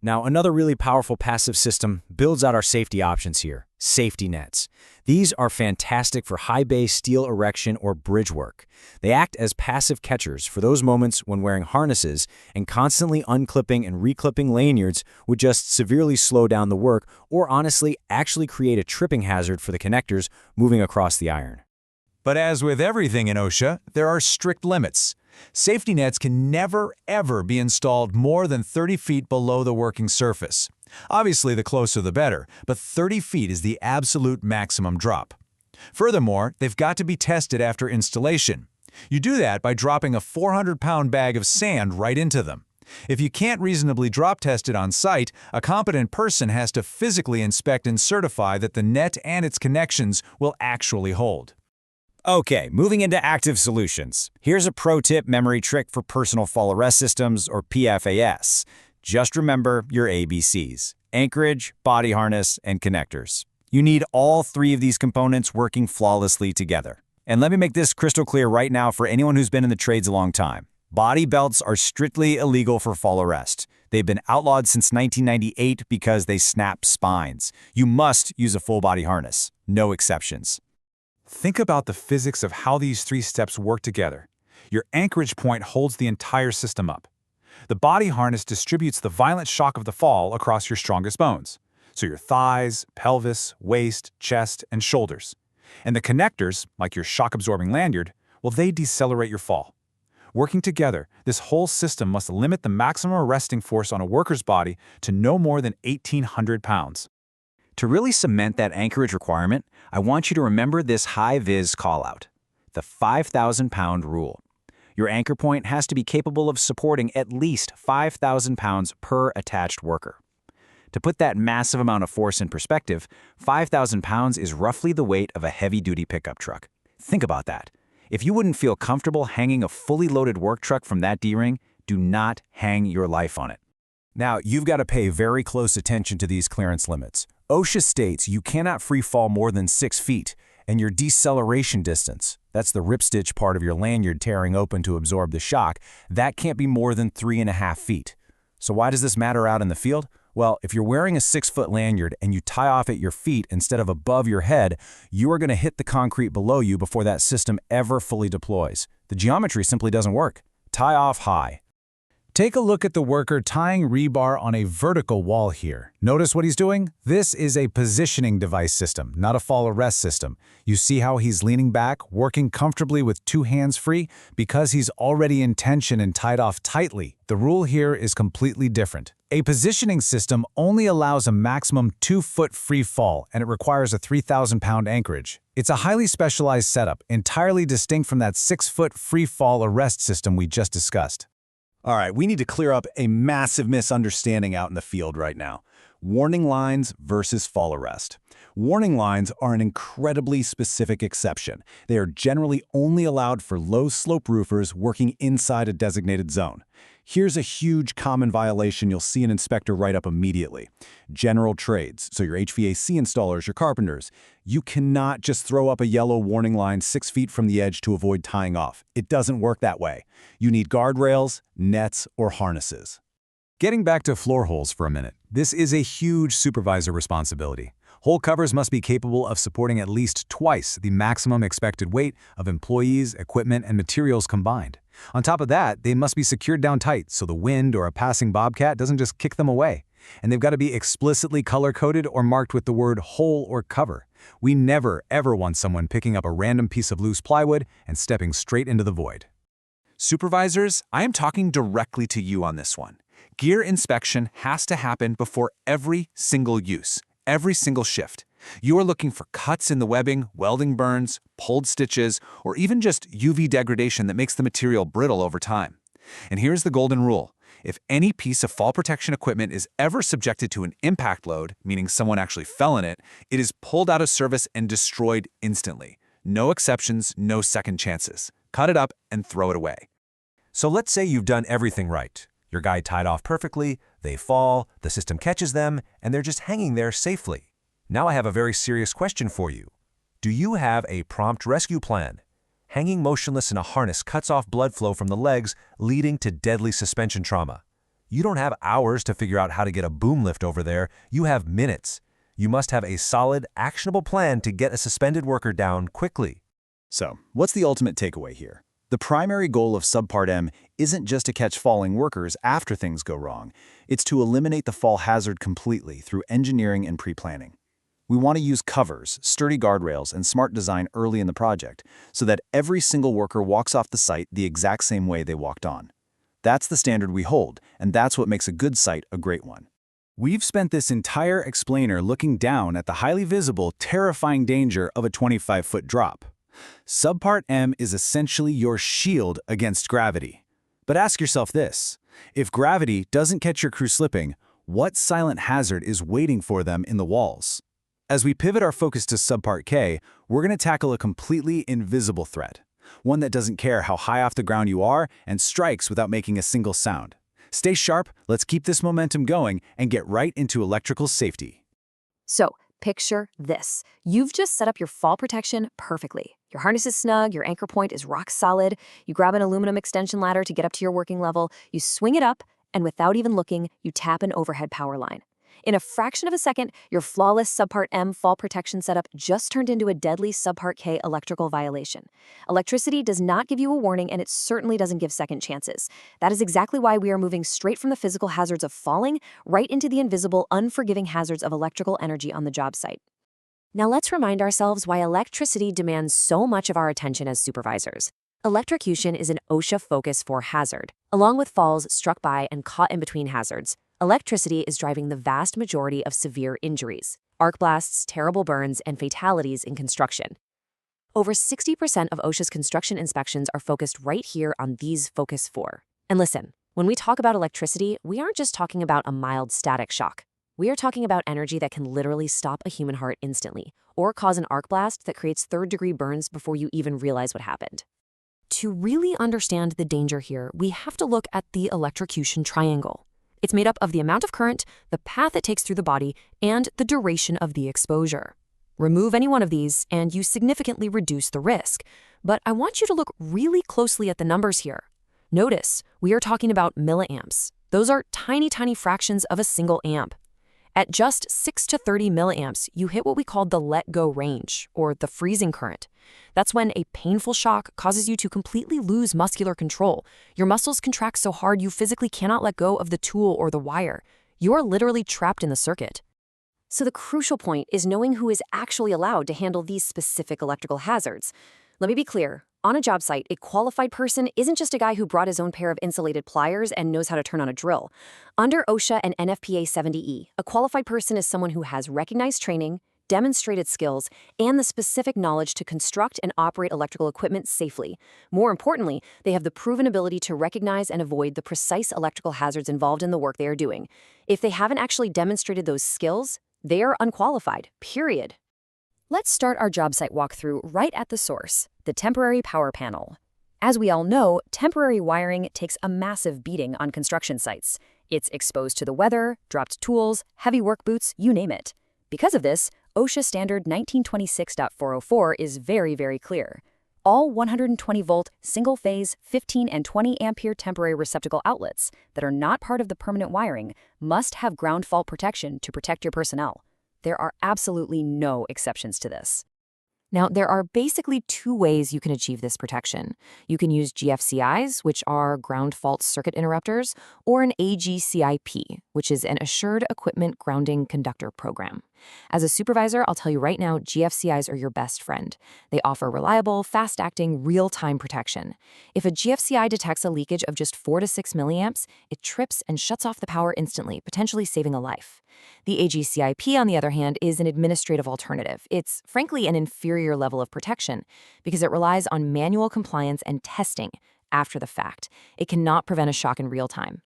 Now, another really powerful passive system builds out our safety options here, safety nets. These are fantastic for high-bay steel erection or bridge work. They act as passive catchers for those moments when wearing harnesses and constantly unclipping and reclipping lanyards would just severely slow down the work or honestly actually create a tripping hazard for the connectors moving across the iron. But as with everything in OSHA, there are strict limits. Safety nets can never, ever be installed more than 30 feet below the working surface. Obviously, the closer the better, but 30 feet is the absolute maximum drop. Furthermore, they've got to be tested after installation. You do that by dropping a 400-pound bag of sand right into them. If you can't reasonably drop test it on site, a competent person has to physically inspect and certify that the net and its connections will actually hold. Okay, moving into active solutions. Here's a pro tip memory trick for personal fall arrest systems, or PFAS. Just remember your ABCs: anchorage, body harness, and connectors. You need all 3 of these components working flawlessly together. And let me make this crystal clear right now for anyone who's been in the trades a long time. Body belts are strictly illegal for fall arrest. They've been outlawed since 1998 because they snap spines. You must use a full body harness. No exceptions. Think about the physics of how these 3 steps work together. Your anchorage point holds the entire system up. The body harness distributes the violent shock of the fall across your strongest bones, so your thighs, pelvis, waist, chest, and shoulders. And the connectors, like your shock-absorbing lanyard, well, they decelerate your fall. Working together, this whole system must limit the maximum arresting force on a worker's body to no more than 1,800 pounds. To really cement that anchorage requirement, I want you to remember this high-vis callout, the 5,000-pound rule. Your anchor point has to be capable of supporting at least 5,000 pounds per attached worker. To put that massive amount of force in perspective, 5,000 pounds is roughly the weight of a heavy-duty pickup truck. Think about that. If you wouldn't feel comfortable hanging a fully loaded work truck from that D-ring, do not hang your life on it. Now, you've got to pay very close attention to these clearance limits. OSHA states you cannot free fall more than 6 feet, and your deceleration distance, that's the ripstitch part of your lanyard tearing open to absorb the shock, that can't be more than 3.5 feet. So why does this matter out in the field? Well, if you're wearing a 6-foot lanyard and you tie off at your feet instead of above your head, you are going to hit the concrete below you before that system ever fully deploys. The geometry simply doesn't work. Tie off high. Take a look at the worker tying rebar on a vertical wall here. Notice what he's doing? This is a positioning device system, not a fall arrest system. You see how he's leaning back, working comfortably with 2 hands free? Because he's already in tension and tied off tightly. The rule here is completely different. A positioning system only allows a maximum 2-foot free fall, and it requires a 3,000-pound anchorage. It's a highly specialized setup, entirely distinct from that 6-foot free fall arrest system we just discussed. All right, we need to clear up a massive misunderstanding out in the field right now. Warning lines versus fall arrest. Warning lines are an incredibly specific exception. They are generally only allowed for low-slope roofers working inside a designated zone. Here's a huge common violation you'll see an inspector write up immediately. General trades, so your HVAC installers, your carpenters. You cannot just throw up a yellow warning line 6 feet from the edge to avoid tying off. It doesn't work that way. You need guardrails, nets, or harnesses. Getting back to floor holes for a minute, this is a huge supervisor responsibility. Hole covers must be capable of supporting at least twice the maximum expected weight of employees, equipment, and materials combined. On top of that, they must be secured down tight so the wind or a passing bobcat doesn't just kick them away. And they've got to be explicitly color-coded or marked with the word hole or cover. We never, ever want someone picking up a random piece of loose plywood and stepping straight into the void. Supervisors, I am talking directly to you on this one. Gear inspection has to happen before every single use, every single shift. You are looking for cuts in the webbing, welding burns, pulled stitches, or even just UV degradation that makes the material brittle over time. And here's the golden rule. If any piece of fall protection equipment is ever subjected to an impact load, meaning someone actually fell in it, it is pulled out of service and destroyed instantly. No exceptions, no second chances. Cut it up and throw it away. So let's say you've done everything right. Your guy tied off perfectly, they fall, the system catches them, and they're just hanging there safely. Now I have a very serious question for you. Do you have a prompt rescue plan? Hanging motionless in a harness cuts off blood flow from the legs, leading to deadly suspension trauma. You don't have hours to figure out how to get a boom lift over there, you have minutes. You must have a solid, actionable plan to get a suspended worker down quickly. So, what's the ultimate takeaway here? The primary goal of Subpart M isn't just to catch falling workers after things go wrong. It's to eliminate the fall hazard completely through engineering and pre-planning. We want to use covers, sturdy guardrails, and smart design early in the project so that every single worker walks off the site the exact same way they walked on. That's the standard we hold, and that's what makes a good site a great one. We've spent this entire explainer looking down at the highly visible, terrifying danger of a 25-foot drop. Subpart M is essentially your shield against gravity. But ask yourself this: if gravity doesn't catch your crew slipping, what silent hazard is waiting for them in the walls? As we pivot our focus to Subpart K, we're going to tackle a completely invisible threat, one that doesn't care how high off the ground you are and strikes without making a single sound. Stay sharp, let's keep this momentum going and get right into electrical safety. So, picture this. You've just set up your fall protection perfectly. Your harness is snug, your anchor point is rock solid, you grab an aluminum extension ladder to get up to your working level, you swing it up, and without even looking, you tap an overhead power line. In a fraction of a second, your flawless Subpart M fall protection setup just turned into a deadly Subpart K electrical violation. Electricity does not give you a warning, and it certainly doesn't give second chances. That is exactly why we are moving straight from the physical hazards of falling right into the invisible, unforgiving hazards of electrical energy on the job site. Now let's remind ourselves why electricity demands so much of our attention as supervisors. Electrocution is an OSHA Focus 4 hazard. Along with falls struck by and caught in between hazards, electricity is driving the vast majority of severe injuries, arc blasts, terrible burns, and fatalities in construction. Over 60% of OSHA's construction inspections are focused right here on these Focus 4. And listen, when we talk about electricity, we aren't just talking about a mild static shock. We are talking about energy that can literally stop a human heart instantly, or cause an arc blast that creates third-degree burns before you even realize what happened. To really understand the danger here, we have to look at the electrocution triangle. It's made up of the amount of current, the path it takes through the body, and the duration of the exposure. Remove any one of these, and you significantly reduce the risk. But I want you to look really closely at the numbers here. Notice, we are talking about milliamps. Those are tiny, tiny fractions of a single amp. At just 6 to 30 milliamps, you hit what we call the let-go range, or the freezing current. That's when a painful shock causes you to completely lose muscular control. Your muscles contract so hard you physically cannot let go of the tool or the wire. You are literally trapped in the circuit. So the crucial point is knowing who is actually allowed to handle these specific electrical hazards. Let me be clear. On a job site, a qualified person isn't just a guy who brought his own pair of insulated pliers and knows how to turn on a drill. Under OSHA and NFPA 70E, a qualified person is someone who has recognized training, demonstrated skills, and the specific knowledge to construct and operate electrical equipment safely. More importantly, they have the proven ability to recognize and avoid the precise electrical hazards involved in the work they are doing. If they haven't actually demonstrated those skills, they are unqualified, period. Let's start our job site walkthrough right at the source, the temporary power panel. As we all know, temporary wiring takes a massive beating on construction sites. It's exposed to the weather, dropped tools, heavy work boots, you name it. Because of this, OSHA Standard 1926.404 is very, very clear. All 120-volt, single-phase, 15 and 20 ampere temporary receptacle outlets that are not part of the permanent wiring must have ground fault protection to protect your personnel. There are absolutely no exceptions to this. Now, there are basically two ways you can achieve this protection. You can use GFCIs, which are ground fault circuit interrupters, or an AGCIP, which is an Assured Equipment Grounding Conductor program. As a supervisor, I'll tell you right now, GFCIs are your best friend. They offer reliable, fast-acting, real-time protection. If a GFCI detects a leakage of just 4 to 6 milliamps, it trips and shuts off the power instantly, potentially saving a life. The AGCIP, on the other hand, is an administrative alternative. It's, frankly, an inferior level of protection because it relies on manual compliance and testing after the fact. It cannot prevent a shock in real time.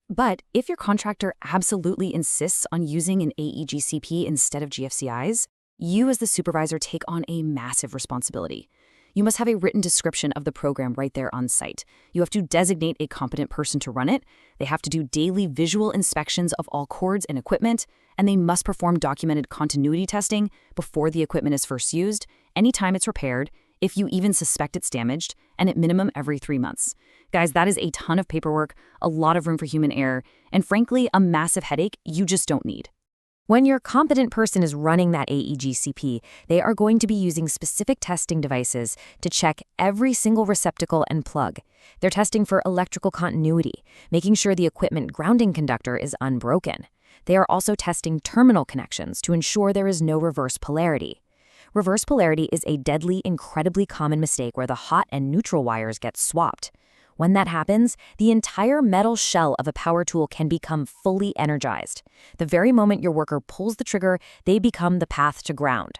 But if your contractor absolutely insists on using an AEGCP instead of GFCIs, you as the supervisor take on a massive responsibility. You must have a written description of the program right there on site. You have to designate a competent person to run it. They have to do daily visual inspections of all cords and equipment, and they must perform documented continuity testing before the equipment is first used, anytime it's repaired, if you even suspect it's damaged, and at minimum every 3 months. Guys, that is a ton of paperwork, a lot of room for human error, and frankly, a massive headache you just don't need. When your competent person is running that AEGCP, they are going to be using specific testing devices to check every single receptacle and plug. They're testing for electrical continuity, making sure the equipment grounding conductor is unbroken. They are also testing terminal connections to ensure there is no reverse polarity. Reverse polarity is a deadly, incredibly common mistake where the hot and neutral wires get swapped. When that happens, the entire metal shell of a power tool can become fully energized. The very moment your worker pulls the trigger, they become the path to ground.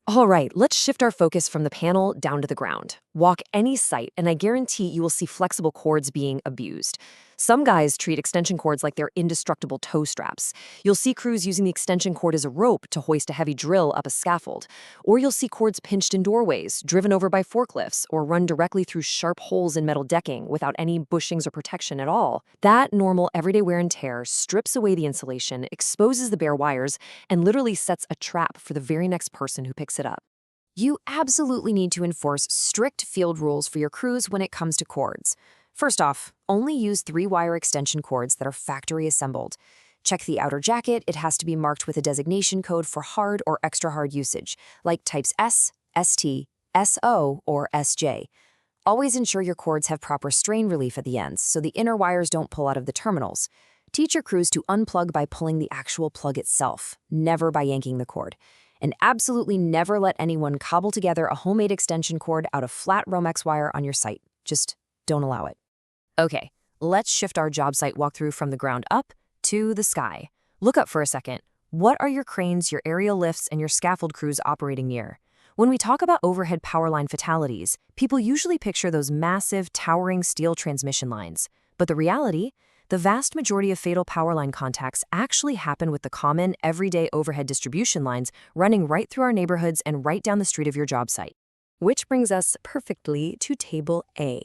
All right, let's shift our focus from the panel down to the ground. Walk any site, and I guarantee you will see flexible cords being abused. Some guys treat extension cords like they're indestructible toe straps. You'll see crews using the extension cord as a rope to hoist a heavy drill up a scaffold. Or you'll see cords pinched in doorways, driven over by forklifts, or run directly through sharp holes in metal decking without any bushings or protection at all. That normal everyday wear and tear strips away the insulation, exposes the bare wires, and literally sets a trap for the very next person who picks it up. You absolutely need to enforce strict field rules for your crews when it comes to cords. First off, only use 3-wire extension cords that are factory assembled. Check the outer jacket. It has to be marked with a designation code for hard or extra hard usage, like types S, ST, SO, or SJ. Always ensure your cords have proper strain relief at the ends so the inner wires don't pull out of the terminals. Teach your crews to unplug by pulling the actual plug itself, never by yanking the cord. And absolutely never let anyone cobble together a homemade extension cord out of flat Romex wire on your site. Just don't allow it. Okay, let's shift our job site walkthrough from the ground up to the sky. Look up for a second. What are your cranes, your aerial lifts, and your scaffold crews operating near? When we talk about overhead power line fatalities, people usually picture those massive, towering steel transmission lines. But the reality? The vast majority of fatal power line contacts actually happen with the common, everyday overhead distribution lines running right through our neighborhoods and right down the street of your job site. Which brings us perfectly to Table A.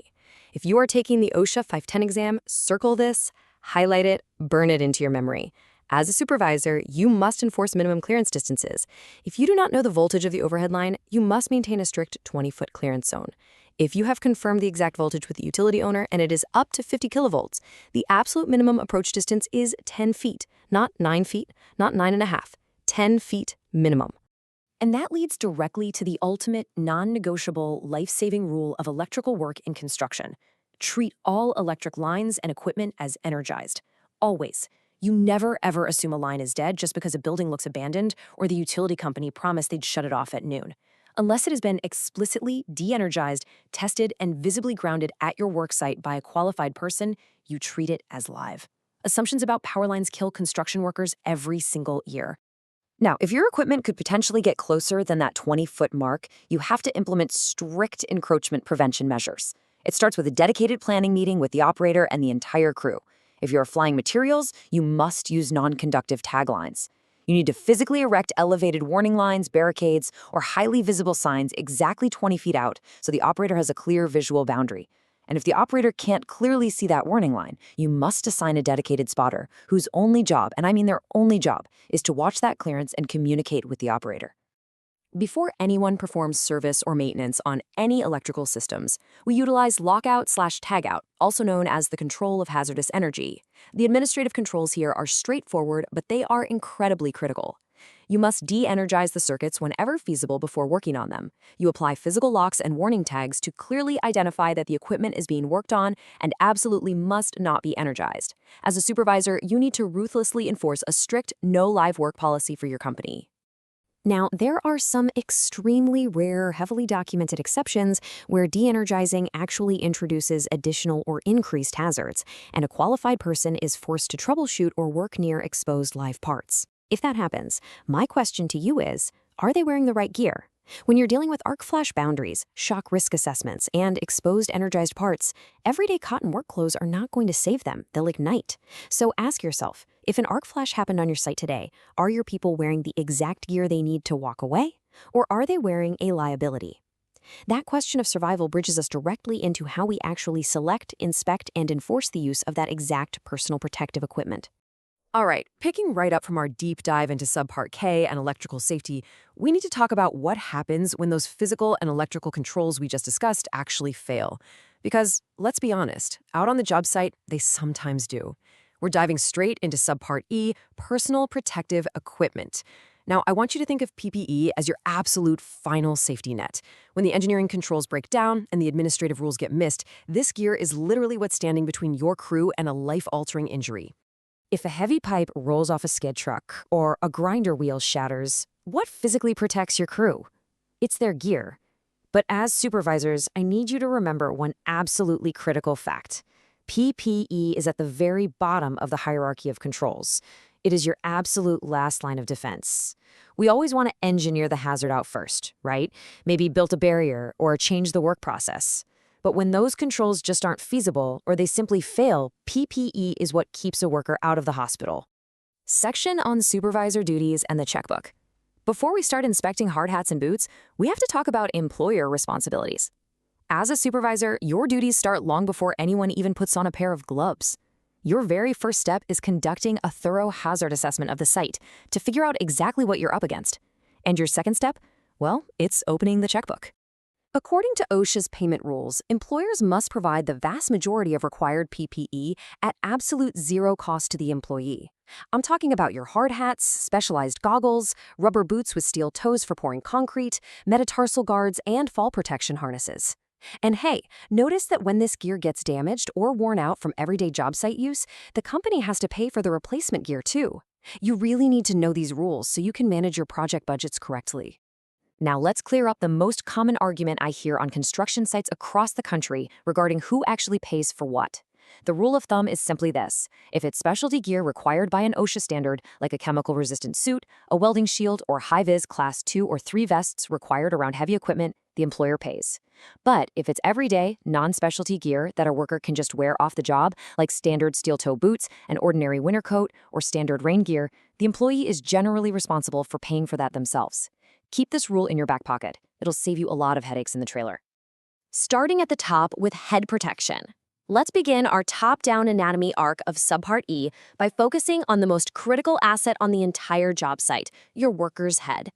If you are taking the OSHA 510 exam, circle this, highlight it, burn it into your memory. As a supervisor, you must enforce minimum clearance distances. If you do not know the voltage of the overhead line, you must maintain a strict 20-foot clearance zone. If you have confirmed the exact voltage with the utility owner and it is up to 50 kilovolts, the absolute minimum approach distance is 10 feet, not 9 feet, not 9.5, 10 feet minimum. And that leads directly to the ultimate non-negotiable life-saving rule of electrical work in construction. Treat all electric lines and equipment as energized. Always. You never ever assume a line is dead just because a building looks abandoned or the utility company promised they'd shut it off at noon. Unless it has been explicitly de-energized, tested, and visibly grounded at your work site by a qualified person, you treat it as live. Assumptions about power lines kill construction workers every single year. Now, if your equipment could potentially get closer than that 20-foot mark, you have to implement strict encroachment prevention measures. It starts with a dedicated planning meeting with the operator and the entire crew. If you're flying materials, you must use non-conductive taglines. You need to physically erect elevated warning lines, barricades, or highly visible signs exactly 20 feet out so the operator has a clear visual boundary. And if the operator can't clearly see that warning line, you must assign a dedicated spotter whose only job, and I mean their only job, is to watch that clearance and communicate with the operator. Before anyone performs service or maintenance on any electrical systems, we utilize lockout/tagout, also known as the control of hazardous energy. The administrative controls here are straightforward, but they are incredibly critical. You must de-energize the circuits whenever feasible before working on them. You apply physical locks and warning tags to clearly identify that the equipment is being worked on and absolutely must not be energized. As a supervisor, you need to ruthlessly enforce a strict no live work policy for your company. Now, there are some extremely rare, heavily documented exceptions where de-energizing actually introduces additional or increased hazards, and a qualified person is forced to troubleshoot or work near exposed live parts. If that happens, my question to you is, are they wearing the right gear? When you're dealing with arc flash boundaries, shock risk assessments, and exposed energized parts, everyday cotton work clothes are not going to save them. They'll ignite. So ask yourself, if an arc flash happened on your site today, are your people wearing the exact gear they need to walk away? Or are they wearing a liability? That question of survival bridges us directly into how we actually select, inspect, and enforce the use of that exact personal protective equipment. All right, picking right up from our deep dive into Subpart K and electrical safety, we need to talk about what happens when those physical and electrical controls we just discussed actually fail. Because, let's be honest, out on the job site, they sometimes do. We're diving straight into Subpart E, personal protective equipment. Now, I want you to think of PPE as your absolute final safety net. When the engineering controls break down and the administrative rules get missed, this gear is literally what's standing between your crew and a life-altering injury. If a heavy pipe rolls off a skid truck or a grinder wheel shatters, what physically protects your crew? It's their gear. But as supervisors, I need you to remember one absolutely critical fact. PPE is at the very bottom of the hierarchy of controls. It is your absolute last line of defense. We always want to engineer the hazard out first, right? Maybe build a barrier or change the work process. But when those controls just aren't feasible or they simply fail, PPE is what keeps a worker out of the hospital. Section on supervisor duties and the checkbook. Before we start inspecting hard hats and boots, we have to talk about employer responsibilities. As a supervisor, your duties start long before anyone even puts on a pair of gloves. Your very first step is conducting a thorough hazard assessment of the site to figure out exactly what you're up against. And your second step? Well, it's opening the checkbook. According to OSHA's payment rules, employers must provide the vast majority of required PPE at absolute zero cost to the employee. I'm talking about your hard hats, specialized goggles, rubber boots with steel toes for pouring concrete, metatarsal guards, and fall protection harnesses. And hey, notice that when this gear gets damaged or worn out from everyday job site use, the company has to pay for the replacement gear too. You really need to know these rules so you can manage your project budgets correctly. Now let's clear up the most common argument I hear on construction sites across the country regarding who actually pays for what. The rule of thumb is simply this: if it's specialty gear required by an OSHA standard, like a chemical-resistant suit, a welding shield, or high-vis Class 2 or 3 vests required around heavy equipment, the employer pays. But if it's everyday, non-specialty gear that a worker can just wear off the job, like standard steel-toe boots, an ordinary winter coat, or standard rain gear, the employee is generally responsible for paying for that themselves. Keep this rule in your back pocket. It'll save you a lot of headaches in the trailer. Starting at the top with head protection. Let's begin our top-down anatomy arc of Subpart E by focusing on the most critical asset on the entire job site, your worker's head.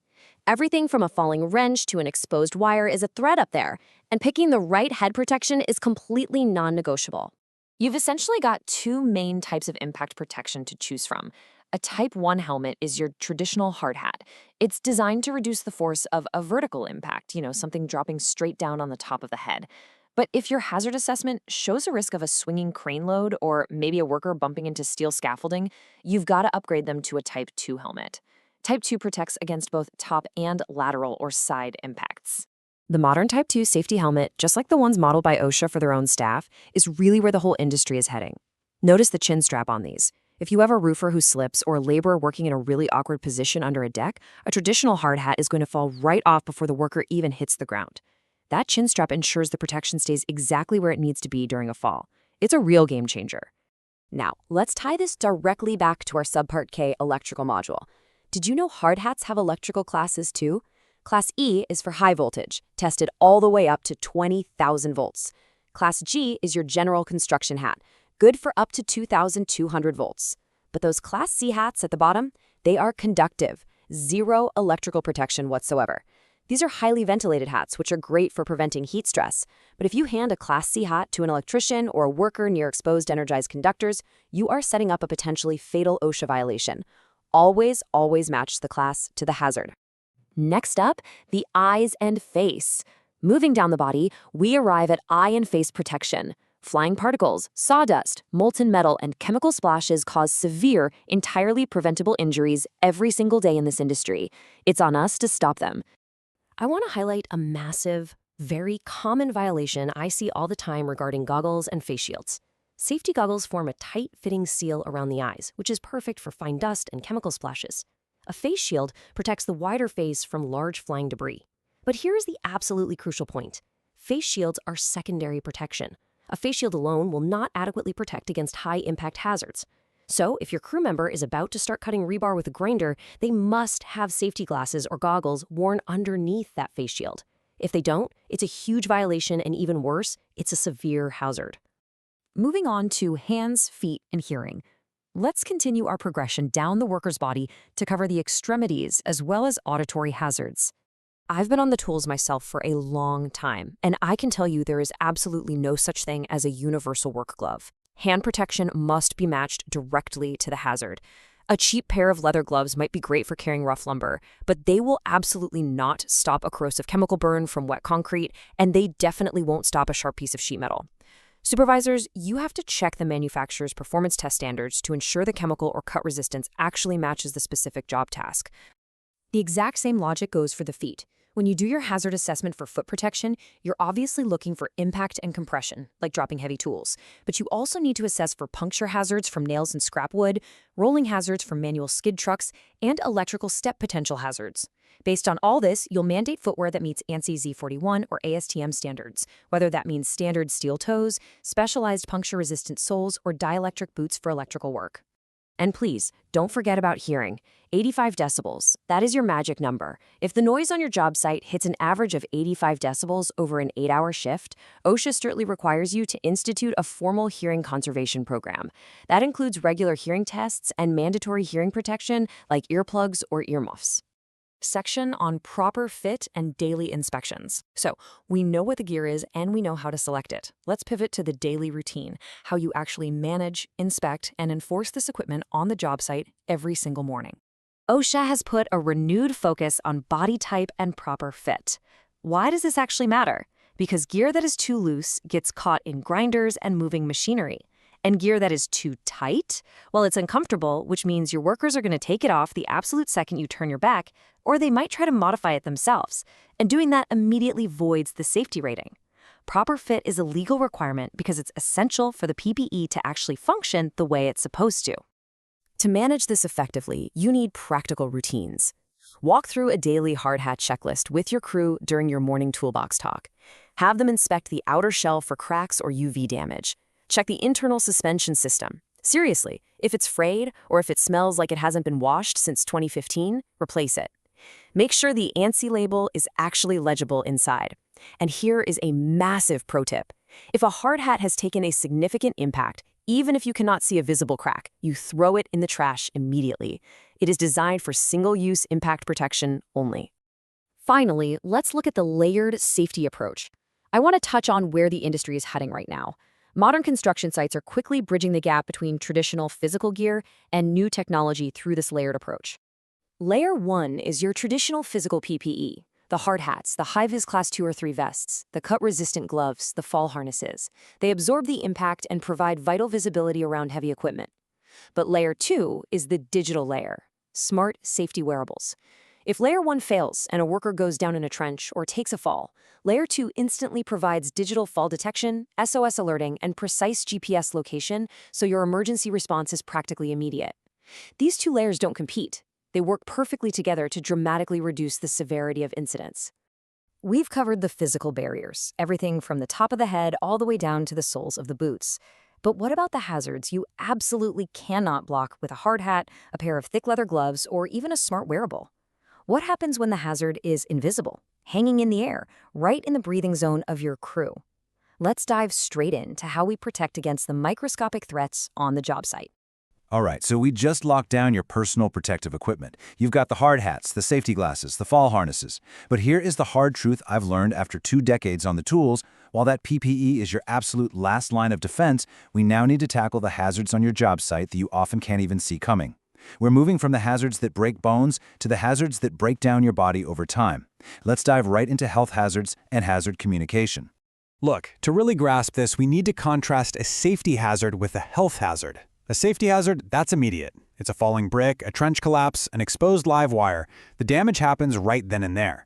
Everything from a falling wrench to an exposed wire is a threat up there, and picking the right head protection is completely non-negotiable. You've essentially got two main types of impact protection to choose from. A Type 1 helmet is your traditional hard hat. It's designed to reduce the force of a vertical impact, something dropping straight down on the top of the head. But if your hazard assessment shows a risk of a swinging crane load or maybe a worker bumping into steel scaffolding, you've got to upgrade them to a Type 2 helmet. Type 2 protects against both top and lateral or side impacts. The modern Type 2 safety helmet, just like the ones modeled by OSHA for their own staff, is really where the whole industry is heading. Notice the chin strap on these. If you have a roofer who slips or a laborer working in a really awkward position under a deck, a traditional hard hat is going to fall right off before the worker even hits the ground. That chin strap ensures the protection stays exactly where it needs to be during a fall. It's a real game changer. Now, let's tie this directly back to our Subpart K electrical module. Did you know hard hats have electrical classes too? Class E is for high voltage, tested all the way up to 20,000 volts. Class G is your general construction hat, good for up to 2,200 volts. But those Class C hats at the bottom, they are conductive, zero electrical protection whatsoever. These are highly ventilated hats, which are great for preventing heat stress. But if you hand a Class C hat to an electrician or a worker near exposed energized conductors, you are setting up a potentially fatal OSHA violation. Always, always match the class to the hazard. Next up, the eyes and face. Moving down the body, we arrive at eye and face protection. Flying particles, sawdust, molten metal, and chemical splashes cause severe, entirely preventable injuries every single day in this industry. It's on us to stop them. I want to highlight a massive, very common violation I see all the time regarding goggles and face shields. Safety goggles form a tight-fitting seal around the eyes, which is perfect for fine dust and chemical splashes. A face shield protects the wider face from large flying debris. But here's the absolutely crucial point. Face shields are secondary protection. A face shield alone will not adequately protect against high-impact hazards. So, if your crew member is about to start cutting rebar with a grinder, they must have safety glasses or goggles worn underneath that face shield. If they don't, it's a huge violation, and even worse, it's a severe hazard. Moving on to hands, feet, and hearing. Let's continue our progression down the worker's body to cover the extremities as well as auditory hazards. I've been on the tools myself for a long time, and I can tell you there is absolutely no such thing as a universal work glove. Hand protection must be matched directly to the hazard. A cheap pair of leather gloves might be great for carrying rough lumber, but they will absolutely not stop a corrosive chemical burn from wet concrete, and they definitely won't stop a sharp piece of sheet metal. Supervisors, you have to check the manufacturer's performance test standards to ensure the chemical or cut resistance actually matches the specific job task. The exact same logic goes for the feet. When you do your hazard assessment for foot protection, you're obviously looking for impact and compression, like dropping heavy tools. But you also need to assess for puncture hazards from nails and scrap wood, rolling hazards from manual skid trucks, and electrical step potential hazards. Based on all this, you'll mandate footwear that meets ANSI Z41 or ASTM standards, whether that means standard steel toes, specialized puncture-resistant soles, or dielectric boots for electrical work. And please, don't forget about hearing. 85 decibels, that is your magic number. If the noise on your job site hits an average of 85 decibels over an 8-hour shift, OSHA strictly requires you to institute a formal hearing conservation program. That includes regular hearing tests and mandatory hearing protection like earplugs or earmuffs. section on proper fit and daily inspections. So we know what the gear is and we know how to select it. Let's pivot to the daily routine, how you actually manage, inspect, and enforce this equipment on the job site every single morning. OSHA has put a renewed focus on body type and proper fit. Why does this actually matter? Because gear that is too loose gets caught in grinders and moving machinery. And gear that is too tight, well, it's uncomfortable, which means your workers are going to take it off the absolute second you turn your back, or they might try to modify it themselves. And doing that immediately voids the safety rating. Proper fit is a legal requirement because it's essential for the PPE to actually function the way it's supposed to. To manage this effectively, you need practical routines. Walk through a daily hard hat checklist with your crew during your morning toolbox talk. Have them inspect the outer shell for cracks or UV damage. Check the internal suspension system. Seriously, if it's frayed or if it smells like it hasn't been washed since 2015, replace it. Make sure the ANSI label is actually legible inside. And here is a massive pro tip. If a hard hat has taken a significant impact, even if you cannot see a visible crack, you throw it in the trash immediately. It is designed for single-use impact protection only. Finally, let's look at the layered safety approach. I want to touch on where the industry is heading right now. Modern construction sites are quickly bridging the gap between traditional physical gear and new technology through this layered approach. Layer 1 is your traditional physical PPE, the hard hats, the high-vis class 2 or 3 vests, the cut-resistant gloves, the fall harnesses. They absorb the impact and provide vital visibility around heavy equipment. But Layer 2 is the digital layer, smart safety wearables. If Layer 1 fails and a worker goes down in a trench or takes a fall, Layer 2 instantly provides digital fall detection, SOS alerting, and precise GPS location, so your emergency response is practically immediate. These two layers don't compete. They work perfectly together to dramatically reduce the severity of incidents. We've covered the physical barriers, everything from the top of the head all the way down to the soles of the boots. But what about the hazards you absolutely cannot block with a hard hat, a pair of thick leather gloves, or even a smart wearable? What happens when the hazard is invisible, hanging in the air, right in the breathing zone of your crew? Let's dive straight into how we protect against the microscopic threats on the job site. All right, so we just locked down your personal protective equipment. You've got the hard hats, the safety glasses, the fall harnesses. But here is the hard truth I've learned after 2 decades on the tools. While that PPE is your absolute last line of defense, we now need to tackle the hazards on your job site that you often can't even see coming. We're moving from the hazards that break bones to the hazards that break down your body over time. Let's dive right into health hazards and hazard communication. Look, to really grasp this, we need to contrast a safety hazard with a health hazard. A safety hazard, that's immediate. It's a falling brick, a trench collapse, an exposed live wire. The damage happens right then and there.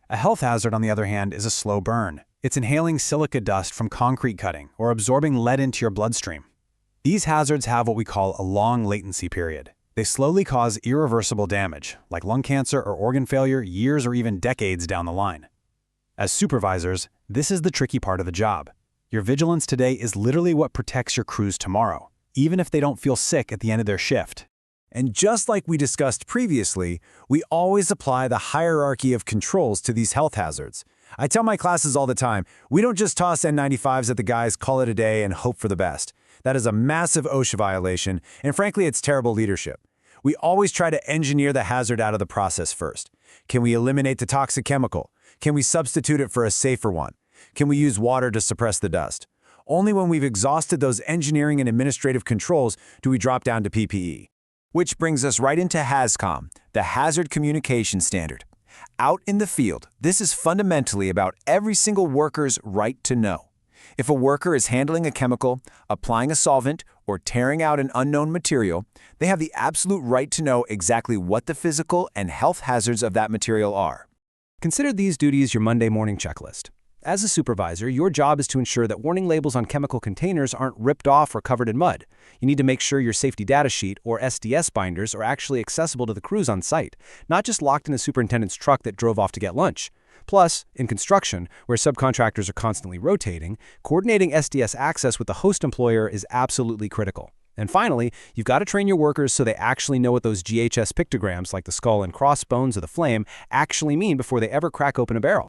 A health hazard, on the other hand, is a slow burn. It's inhaling silica dust from concrete cutting or absorbing lead into your bloodstream. These hazards have what we call a long latency period. They slowly cause irreversible damage, like lung cancer or organ failure years or even decades down the line. As supervisors, this is the tricky part of the job. Your vigilance today is literally what protects your crews tomorrow, even if they don't feel sick at the end of their shift. And just like we discussed previously, we always apply the hierarchy of controls to these health hazards. I tell my classes all the time, we don't just toss N95s at the guys, call it a day, and hope for the best. That is a massive OSHA violation, and frankly, it's terrible leadership. We always try to engineer the hazard out of the process first. Can we eliminate the toxic chemical? Can we substitute it for a safer one? Can we use water to suppress the dust? Only when we've exhausted those engineering and administrative controls do we drop down to PPE. Which brings us right into HAZCOM, the Hazard Communication Standard. Out in the field, this is fundamentally about every single worker's right to know. If a worker is handling a chemical, applying a solvent, or tearing out an unknown material, they have the absolute right to know exactly what the physical and health hazards of that material are. Consider these duties your Monday morning checklist. As a supervisor, your job is to ensure that warning labels on chemical containers aren't ripped off or covered in mud. You need to make sure your safety data sheet, or SDS binders, are actually accessible to the crews on site, not just locked in the superintendent's truck that drove off to get lunch. Plus, in construction, where subcontractors are constantly rotating, coordinating SDS access with the host employer is absolutely critical. And finally, you've got to train your workers so they actually know what those GHS pictograms, like the skull and crossbones or the flame, actually mean before they ever crack open a barrel.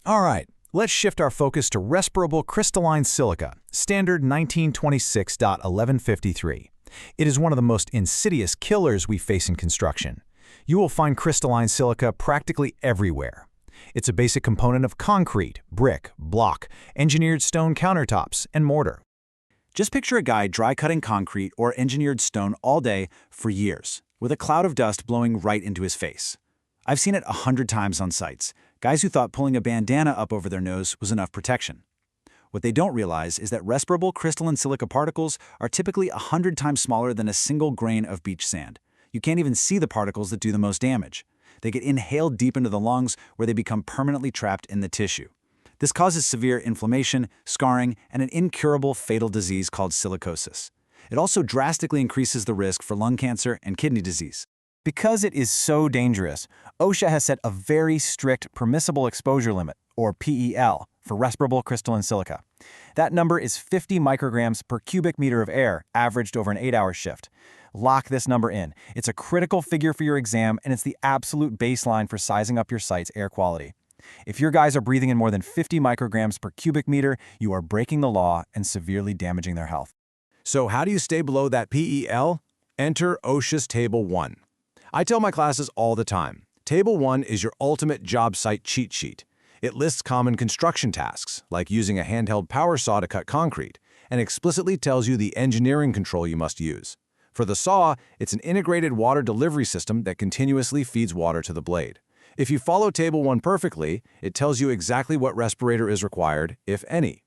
All right, let's shift our focus to respirable crystalline silica, standard 1926.1153. It is one of the most insidious killers we face in construction. You will find crystalline silica practically everywhere. It's a basic component of concrete, brick, block, engineered stone countertops, and mortar. Just picture a guy dry cutting concrete or engineered stone all day for years, with a cloud of dust blowing right into his face. I've seen it 100 times on sites, guys who thought pulling a bandana up over their nose was enough protection. What they don't realize is that respirable crystalline silica particles are typically 100 times smaller than a single grain of beach sand. You can't even see the particles that do the most damage. They get inhaled deep into the lungs where they become permanently trapped in the tissue. This causes severe inflammation, scarring, and an incurable fatal disease called silicosis. It also drastically increases the risk for lung cancer and kidney disease. Because it is so dangerous, OSHA has set a very strict permissible exposure limit, or PEL, for respirable crystalline silica. That number is 50 micrograms per cubic meter of air, averaged over an 8-hour shift. Lock this number in. It's a critical figure for your exam, and it's the absolute baseline for sizing up your site's air quality. If your guys are breathing in more than 50 micrograms per cubic meter, you are breaking the law and severely damaging their health. So how do you stay below that PEL? Enter OSHA's Table 1. I tell my classes all the time, Table 1 is your ultimate job site cheat sheet. It lists common construction tasks, like using a handheld power saw to cut concrete, and explicitly tells you the engineering control you must use. For the saw, it's an integrated water delivery system that continuously feeds water to the blade. If you follow Table 1 perfectly, it tells you exactly what respirator is required, if any.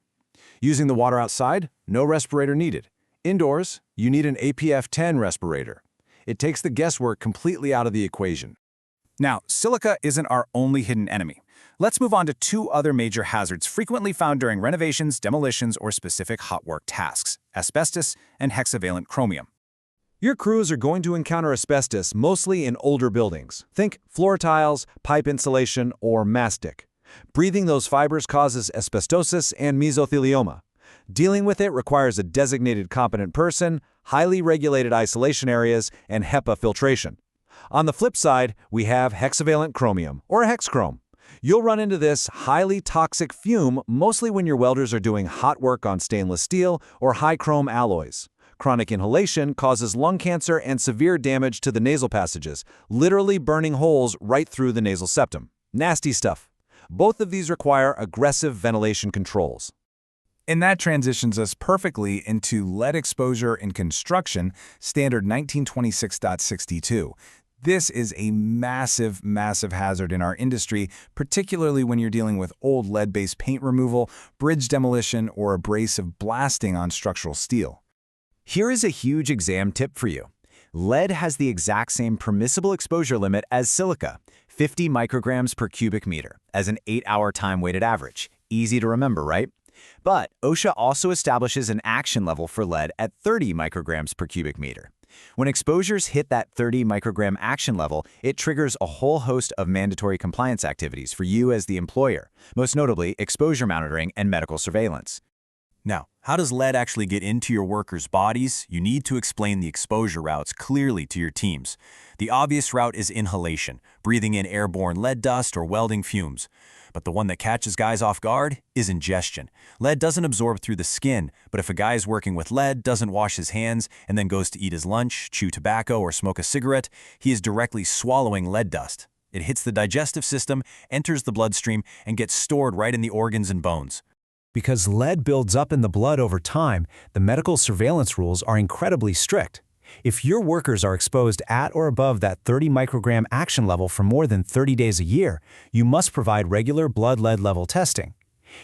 Using the water outside, no respirator needed. Indoors, you need an APF 10 respirator. It takes the guesswork completely out of the equation. Now, silica isn't our only hidden enemy. Let's move on to two other major hazards frequently found during renovations, demolitions, or specific hot work tasks: asbestos and hexavalent chromium. Your crews are going to encounter asbestos mostly in older buildings. Think floor tiles, pipe insulation, or mastic. Breathing those fibers causes asbestosis and mesothelioma. Dealing with it requires a designated competent person, highly regulated isolation areas, and HEPA filtration. On the flip side, we have hexavalent chromium, or hexchrome. You'll run into this highly toxic fume mostly when your welders are doing hot work on stainless steel or high chrome alloys. Chronic inhalation causes lung cancer and severe damage to the nasal passages, literally burning holes right through the nasal septum. Nasty stuff. Both of these require aggressive ventilation controls. And that transitions us perfectly into lead exposure in construction, standard 1926.62. This is a massive, massive hazard in our industry, particularly when you're dealing with old lead-based paint removal, bridge demolition, or abrasive blasting on structural steel. Here is a huge exam tip for you. Lead has the exact same permissible exposure limit as silica, 50 micrograms per cubic meter, as an 8-hour time-weighted average. Easy to remember, right? But OSHA also establishes an action level for lead at 30 micrograms per cubic meter. When exposures hit that 30 microgram action level, it triggers a whole host of mandatory compliance activities for you as the employer, most notably exposure monitoring and medical surveillance. Now, how does lead actually get into your workers' bodies? You need to explain the exposure routes clearly to your teams. The obvious route is inhalation, breathing in airborne lead dust or welding fumes. But the one that catches guys off guard is ingestion. Lead doesn't absorb through the skin, but if a guy is working with lead, doesn't wash his hands, and then goes to eat his lunch, chew tobacco, or smoke a cigarette, he is directly swallowing lead dust. It hits the digestive system, enters the bloodstream, and gets stored right in the organs and bones. Because lead builds up in the blood over time, the medical surveillance rules are incredibly strict. If your workers are exposed at or above that 30 microgram action level for more than 30 days a year, you must provide regular blood lead level testing.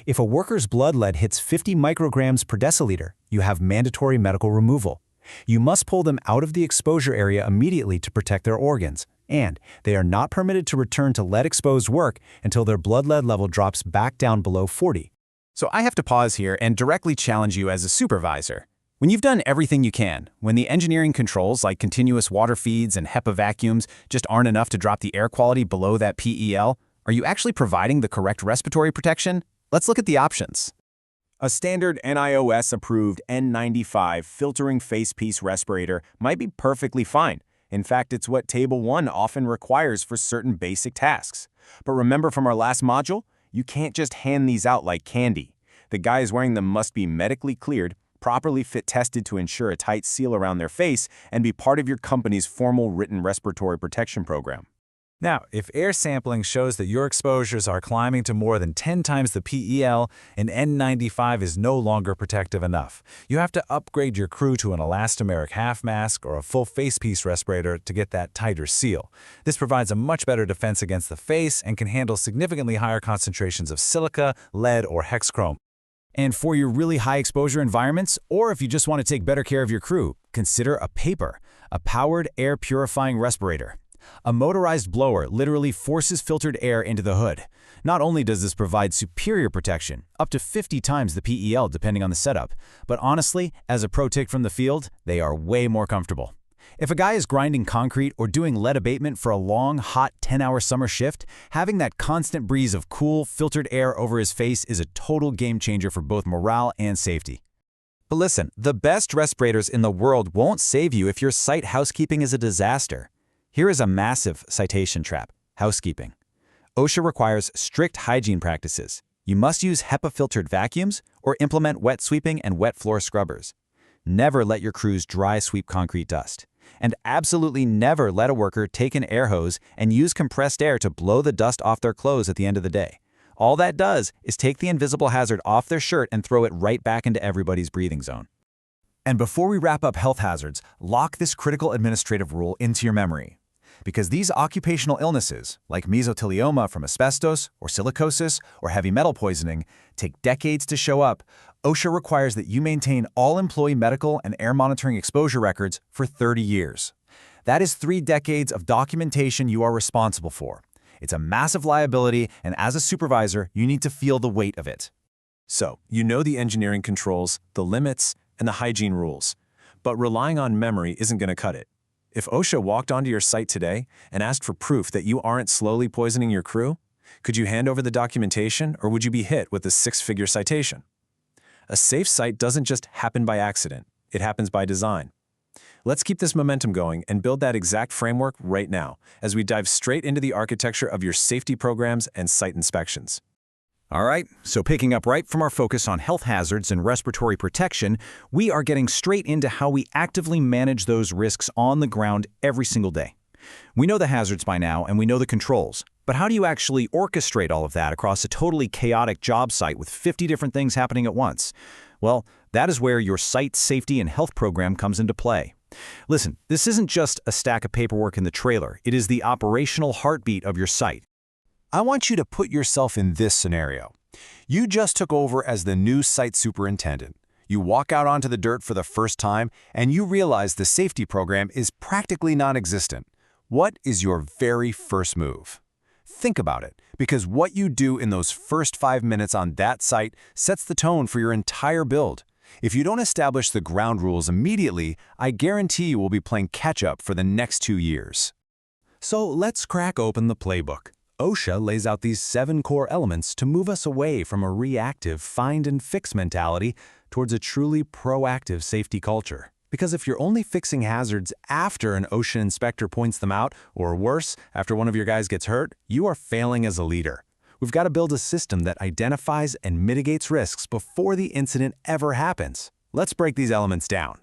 If a worker's blood lead hits 50 micrograms per deciliter, you have mandatory medical removal. You must pull them out of the exposure area immediately to protect their organs, and they are not permitted to return to lead-exposed work until their blood lead level drops back down below 40. So I have to pause here and directly challenge you as a supervisor. When you've done everything you can, when the engineering controls like continuous water feeds and HEPA vacuums just aren't enough to drop the air quality below that PEL, are you actually providing the correct respiratory protection? Let's look at the options. A standard NIOS-approved N95 filtering facepiece respirator might be perfectly fine. In fact, it's what Table 1 often requires for certain basic tasks. But remember from our last module, you can't just hand these out like candy. The guys wearing them must be medically cleared, properly fit tested to ensure a tight seal around their face, and be part of your company's formal written respiratory protection program. Now, if air sampling shows that your exposures are climbing to more than 10 times the PEL, an N95 is no longer protective enough. You have to upgrade your crew to an elastomeric half mask or a full face piece respirator to get that tighter seal. This provides a much better defense against the face and can handle significantly higher concentrations of silica, lead, or hexchrome. And for your really high exposure environments, or if you just want to take better care of your crew, consider a PAPR, a powered air purifying respirator. A motorized blower literally forces filtered air into the hood. Not only does this provide superior protection, up to 50 times the PEL depending on the setup, but honestly, as a pro tip from the field, they are way more comfortable. If a guy is grinding concrete or doing lead abatement for a long, hot 10-hour summer shift, having that constant breeze of cool, filtered air over his face is a total game changer for both morale and safety. But listen, the best respirators in the world won't save you if your site housekeeping is a disaster. Here is a massive citation trap: housekeeping. OSHA requires strict hygiene practices. You must use HEPA-filtered vacuums or implement wet sweeping and wet floor scrubbers. Never let your crews dry sweep concrete dust. And absolutely never let a worker take an air hose and use compressed air to blow the dust off their clothes at the end of the day. All that does is take the invisible hazard off their shirt and throw it right back into everybody's breathing zone. And before we wrap up health hazards, lock this critical administrative rule into your memory. Because these occupational illnesses, like mesothelioma from asbestos, or silicosis, or heavy metal poisoning, take decades to show up, OSHA requires that you maintain all employee medical and air monitoring exposure records for 30 years. That is 3 decades of documentation you are responsible for. It's a massive liability, and as a supervisor, you need to feel the weight of it. So, you know the engineering controls, the limits, and the hygiene rules. But relying on memory isn't going to cut it. If OSHA walked onto your site today and asked for proof that you aren't slowly poisoning your crew, could you hand over the documentation, or would you be hit with a 6-figure citation? A safe site doesn't just happen by accident, it happens by design. Let's keep this momentum going and build that exact framework right now as we dive straight into the architecture of your safety programs and site inspections. All right, so picking up right from our focus on health hazards and respiratory protection, we are getting straight into how we actively manage those risks on the ground every single day. We know the hazards by now, and we know the controls, but how do you actually orchestrate all of that across a totally chaotic job site with 50 different things happening at once? Well, that is where your site safety and health program comes into play. Listen, this isn't just a stack of paperwork in the trailer. It is the operational heartbeat of your site. I want you to put yourself in this scenario. You just took over as the new site superintendent. You walk out onto the dirt for the first time, and you realize the safety program is practically non-existent. What is your very first move? Think about it, because what you do in those first 5 minutes on that site sets the tone for your entire build. If you don't establish the ground rules immediately, I guarantee you will be playing catch-up for the next 2 years. So let's crack open the playbook. OSHA lays out these 7 core elements to move us away from a reactive find-and-fix mentality towards a truly proactive safety culture. Because if you're only fixing hazards after an OSHA inspector points them out, or worse, after one of your guys gets hurt, you are failing as a leader. We've got to build a system that identifies and mitigates risks before the incident ever happens. Let's break these elements down.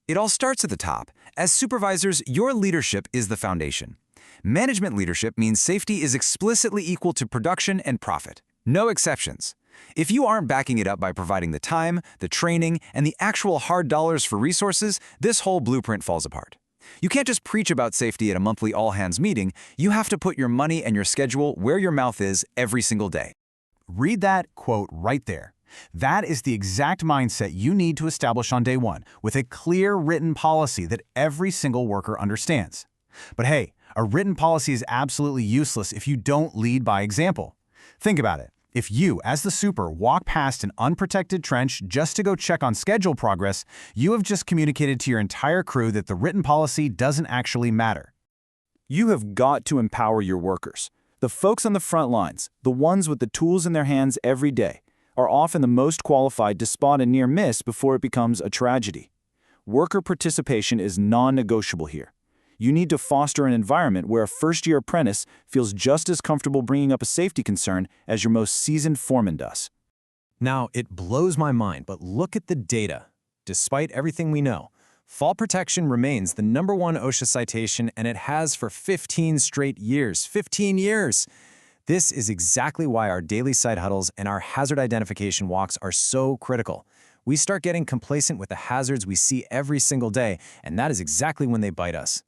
It all starts at the top. As supervisors, your leadership is the foundation. Management leadership means safety is explicitly equal to production and profit. No exceptions. If you aren't backing it up by providing the time, the training, and the actual hard dollars for resources, this whole blueprint falls apart. You can't just preach about safety at a monthly all-hands meeting. You have to put your money and your schedule where your mouth is every single day. Read that quote right there. That is the exact mindset you need to establish on day one, with a clear written policy that every single worker understands. But hey, a written policy is absolutely useless if you don't lead by example. Think about it. If you, as the super, walk past an unprotected trench just to go check on schedule progress, you have just communicated to your entire crew that the written policy doesn't actually matter. You have got to empower your workers. The folks on the front lines, the ones with the tools in their hands every day, are often the most qualified to spot a near miss before it becomes a tragedy. Worker participation is non-negotiable here. You need to foster an environment where a first-year apprentice feels just as comfortable bringing up a safety concern as your most seasoned foreman does. Now, it blows my mind, but look at the data. Despite everything we know, fall protection remains the #1 OSHA citation, and it has for 15 straight years. 15 years! This is exactly why our daily site huddles and our hazard identification walks are so critical. We start getting complacent with the hazards we see every single day, and that is exactly when they bite us.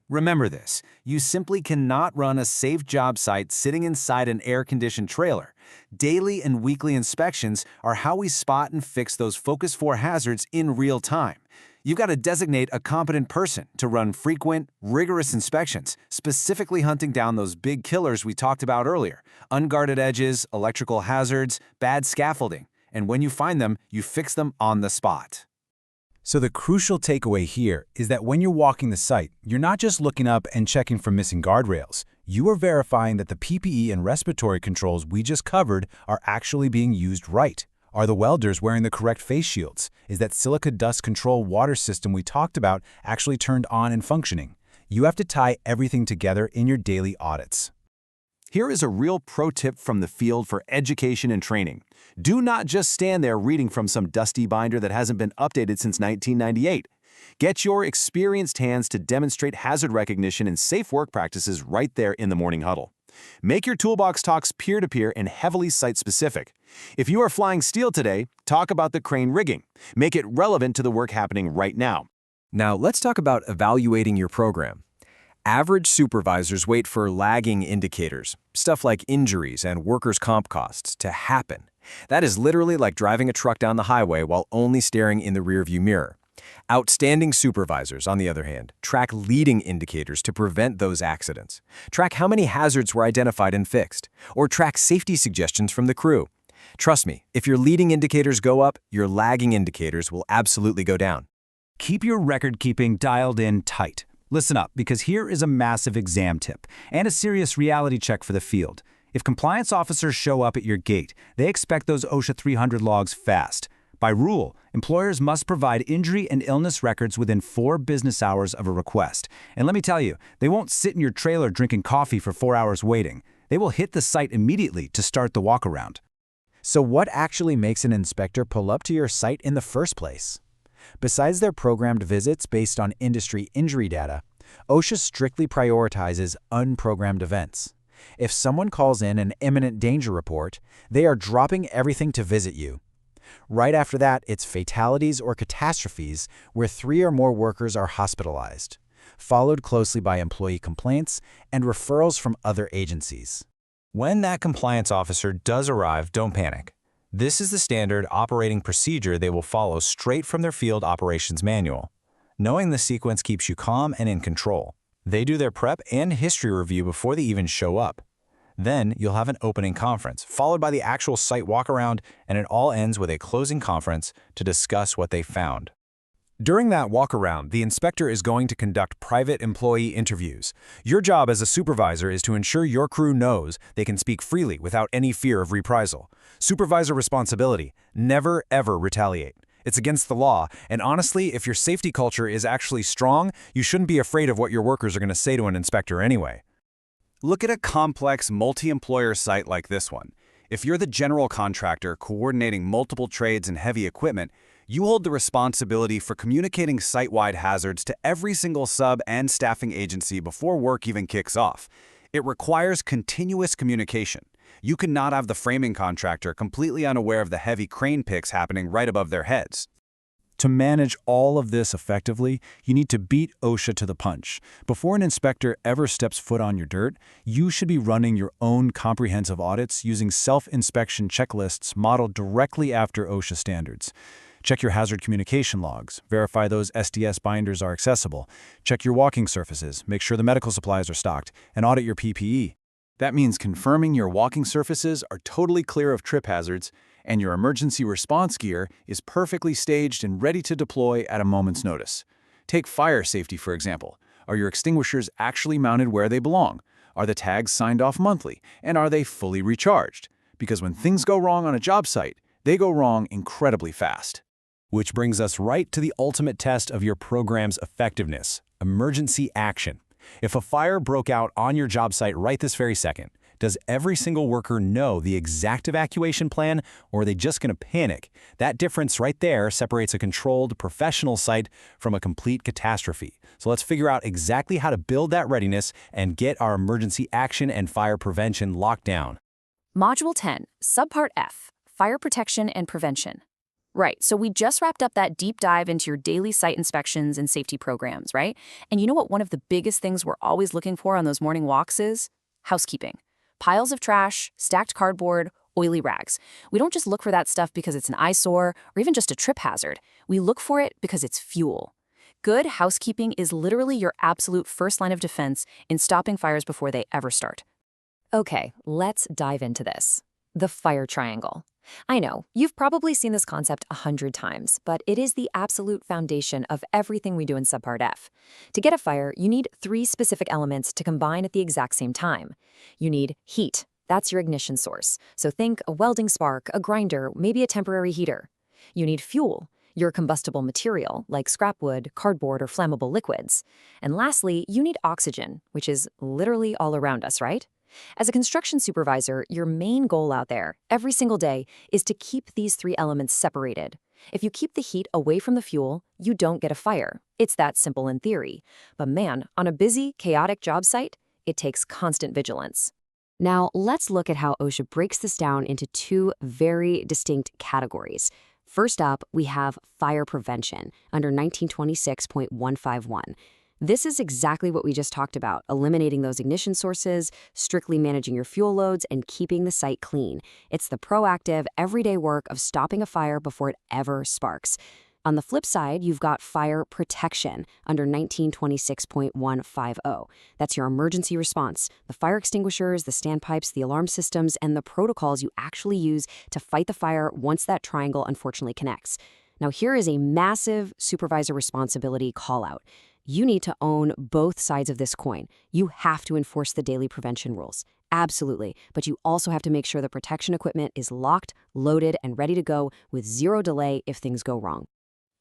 Remember this, you simply cannot run a safe job site sitting inside an air-conditioned trailer. Daily and weekly inspections are how we spot and fix those Focus 4 hazards in real time. You've got to designate a competent person to run frequent, rigorous inspections, specifically hunting down those big killers we talked about earlier: unguarded edges, electrical hazards, bad scaffolding. And when you find them, you fix them on the spot. So the crucial takeaway here is that when you're walking the site, you're not just looking up and checking for missing guardrails. You are verifying that the PPE and respiratory controls we just covered are actually being used right. Are the welders wearing the correct face shields? Is that Silica dust control water system we talked about actually turned on and functioning? You have to tie everything together in your daily audits. Here is a real pro tip from the field for education and training. Do not just stand there reading from some dusty binder that hasn't been updated since 1998. Get your experienced hands to demonstrate hazard recognition and safe work practices right there in the morning huddle. Make your toolbox talks peer-to-peer and heavily site-specific. If you are flying steel today, talk about the crane rigging. Make it relevant to the work happening right now. Now, let's talk about evaluating your program. Average supervisors wait for lagging indicators, stuff like injuries and workers' comp costs, to happen. That is literally like driving a truck down the highway while only staring in the rearview mirror. Outstanding supervisors, on the other hand, track leading indicators to prevent those accidents. Track how many hazards were identified and fixed, or track safety suggestions from the crew. Trust me, if your leading indicators go up, your lagging indicators will absolutely go down. Keep your record-keeping dialed in tight. Listen up, because here is a massive exam tip and a serious reality check for the field. If compliance officers show up at your gate, they expect those OSHA 300 logs fast. By rule, employers must provide injury and illness records within 4 business hours of a request. And let me tell you, they won't sit in your trailer drinking coffee for 4 hours waiting. They will hit the site immediately to start the walkaround. So what actually makes an inspector pull up to your site in the first place? Besides their programmed visits based on industry injury data, OSHA strictly prioritizes unprogrammed events. If someone calls in an imminent danger report, they are dropping everything to visit you. Right after that, it's fatalities or catastrophes where 3 or more workers are hospitalized, followed closely by employee complaints and referrals from other agencies. When that compliance officer does arrive, don't panic. This is the standard operating procedure they will follow straight from their field operations manual. Knowing the sequence keeps you calm and in control. They do their prep and history review before they even show up. Then you'll have an opening conference, followed by the actual site walkaround, and it all ends with a closing conference to discuss what they found. During that walkaround, the inspector is going to conduct private employee interviews. Your job as a supervisor is to ensure your crew knows they can speak freely without any fear of reprisal. Supervisor responsibility: never ever retaliate. It's against the law, and honestly, if your safety culture is actually strong, you shouldn't be afraid of what your workers are going to say to an inspector anyway. Look at a complex multi-employer site like this one. If you're the general contractor coordinating multiple trades and heavy equipment, you hold the responsibility for communicating site-wide hazards to every single sub and staffing agency before work even kicks off. It requires continuous communication. You cannot have the framing contractor completely unaware of the heavy crane picks happening right above their heads. To manage all of this effectively, you need to beat OSHA to the punch. Before an inspector ever steps foot on your dirt, you should be running your own comprehensive audits using self-inspection checklists modeled directly after OSHA standards. Check your hazard communication logs, verify those SDS binders are accessible, check your walking surfaces, make sure the medical supplies are stocked, and audit your PPE. That means confirming your walking surfaces are totally clear of trip hazards, and your emergency response gear is perfectly staged and ready to deploy at a moment's notice. Take fire safety, for example. Are your extinguishers actually mounted where they belong? Are the tags signed off monthly? And are they fully recharged? Because when things go wrong on a job site, they go wrong incredibly fast. Which brings us right to the ultimate test of your program's effectiveness: emergency action. If a fire broke out on your job site right this very second, Does every single worker know the exact evacuation plan, or are they just going to panic? That difference right there separates a controlled, professional site from a complete catastrophe. So let's figure out exactly how to build that readiness and get our emergency action and fire prevention locked down. Module 10, Subpart F, Fire Protection and Prevention. Right, so we just wrapped up that deep dive into your daily site inspections and safety programs, right? And you know what one of the biggest things we're always looking for on those morning walks is? Housekeeping. Piles of trash, stacked cardboard, oily rags. We don't just look for that stuff because it's an eyesore or even just a trip hazard. We look for it because it's fuel. Good housekeeping is literally your absolute first line of defense in stopping fires before they ever start. Okay, let's dive into this. The fire triangle. I know, you've probably seen this concept 100 times, but it is the absolute foundation of everything we do in Subpart F. To get a fire, you need 3 specific elements to combine at the exact same time. You need heat. That's your ignition source. So think a welding spark, a grinder, maybe a temporary heater. You need fuel, your combustible material, like scrap wood, cardboard, or flammable liquids. And lastly, you need oxygen, which is literally all around us, right? As a construction supervisor, your main goal out there, every single day, is to keep these 3 elements separated. If you keep the heat away from the fuel, you don't get a fire. It's that simple in theory. But man, on a busy, chaotic job site, it takes constant vigilance. Now, let's look at how OSHA breaks this down into 2 very distinct categories. First up, we have fire prevention under 1926.151. This is exactly what we just talked about, eliminating those ignition sources, strictly managing your fuel loads, and keeping the site clean. It's the proactive, everyday work of stopping a fire before it ever sparks. On the flip side, you've got fire protection under 1926.150. That's your emergency response, the fire extinguishers, the standpipes, the alarm systems, and the protocols you actually use to fight the fire once that triangle unfortunately connects. Now, here is a massive supervisor responsibility call-out. You need to own both sides of this coin. You have to enforce the daily prevention rules. Absolutely. But you also have to make sure the protection equipment is locked, loaded, and ready to go with 0 delay if things go wrong.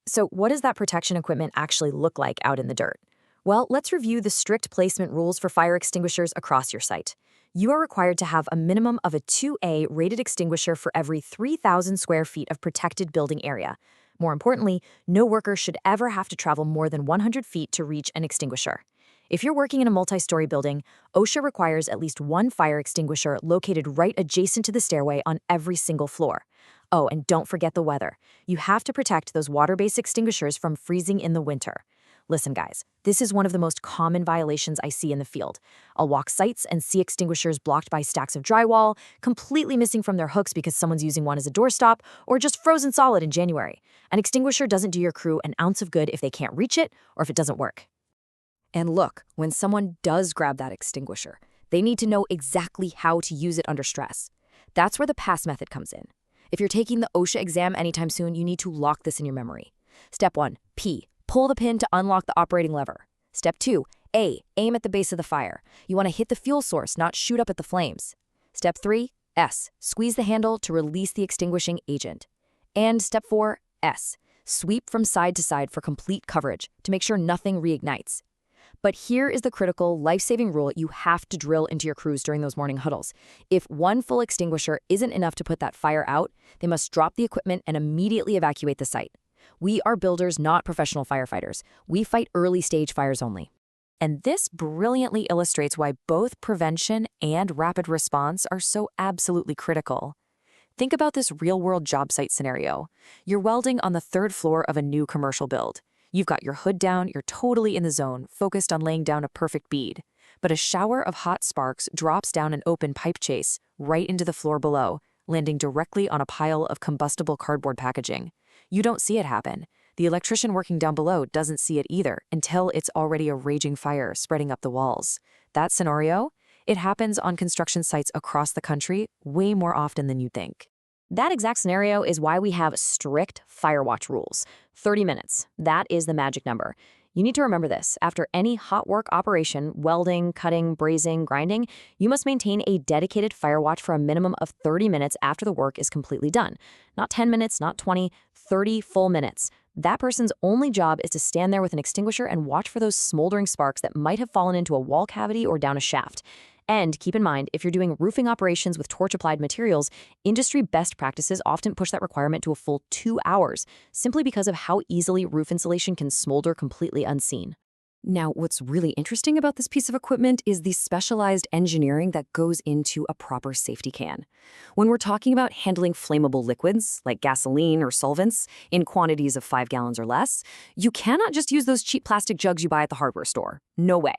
So what does that protection equipment actually look like out in the dirt? Well, let's review the strict placement rules for fire extinguishers across your site. You are required to have a minimum of a 2A rated extinguisher for every 3,000 square feet of protected building area. More importantly, no worker should ever have to travel more than 100 feet to reach an extinguisher. If you're working in a multi-story building, OSHA requires at least 1 fire extinguisher located right adjacent to the stairway on every single floor. Oh, and don't forget the weather. You have to protect those water-based extinguishers from freezing in the winter. Listen, guys, this is one of the most common violations I see in the field. I'll walk sites and see extinguishers blocked by stacks of drywall, completely missing from their hooks because someone's using one as a doorstop, or just frozen solid in January. An extinguisher doesn't do your crew an ounce of good if they can't reach it or if it doesn't work. And look, when someone does grab that extinguisher, they need to know exactly how to use it under stress. That's where the PASS method comes in. If you're taking the OSHA exam anytime soon, you need to lock this in your memory. Step 1, P. Pull the pin to unlock the operating lever. Step 2, A. Aim at the base of the fire. You want to hit the fuel source, not shoot up at the flames. Step 3, S. Squeeze the handle to release the extinguishing agent. And Step 4, S. Sweep from side to side for complete coverage to make sure nothing reignites. But here is the critical, life-saving rule you have to drill into your crews during those morning huddles. If 1 full extinguisher isn't enough to put that fire out, they must drop the equipment and immediately evacuate the site. We are builders, not professional firefighters. We fight early-stage fires only. And this brilliantly illustrates why both prevention and rapid response are so absolutely critical. Think about this real-world job site scenario. You're welding on the 3rd floor of a new commercial build. You've got your hood down, you're totally in the zone, focused on laying down a perfect bead. But a shower of hot sparks drops down an open pipe chase right into the floor below, landing directly on a pile of combustible cardboard packaging. You don't see it happen. The electrician working down below doesn't see it either until it's already a raging fire spreading up the walls. That scenario? It happens on construction sites across the country way more often than you'd think. That exact scenario is why we have strict fire watch rules. 30 minutes. That is the magic number. You need to remember this. After any hot work operation, welding, cutting, brazing, grinding, you must maintain a dedicated fire watch for a minimum of 30 minutes after the work is completely done. Not 10 minutes, not 20, 30 full minutes. That person's only job is to stand there with an extinguisher and watch for those smoldering sparks that might have fallen into a wall cavity or down a shaft. And keep in mind, if you're doing roofing operations with torch-applied materials, industry best practices often push that requirement to a full 2 hours, simply because of how easily roof insulation can smolder completely unseen. Now, what's really interesting about this piece of equipment is the specialized engineering that goes into a proper safety can. When we're talking about handling flammable liquids, like gasoline or solvents, in quantities of 5 gallons or less, you cannot just use those cheap plastic jugs you buy at the hardware store. No way.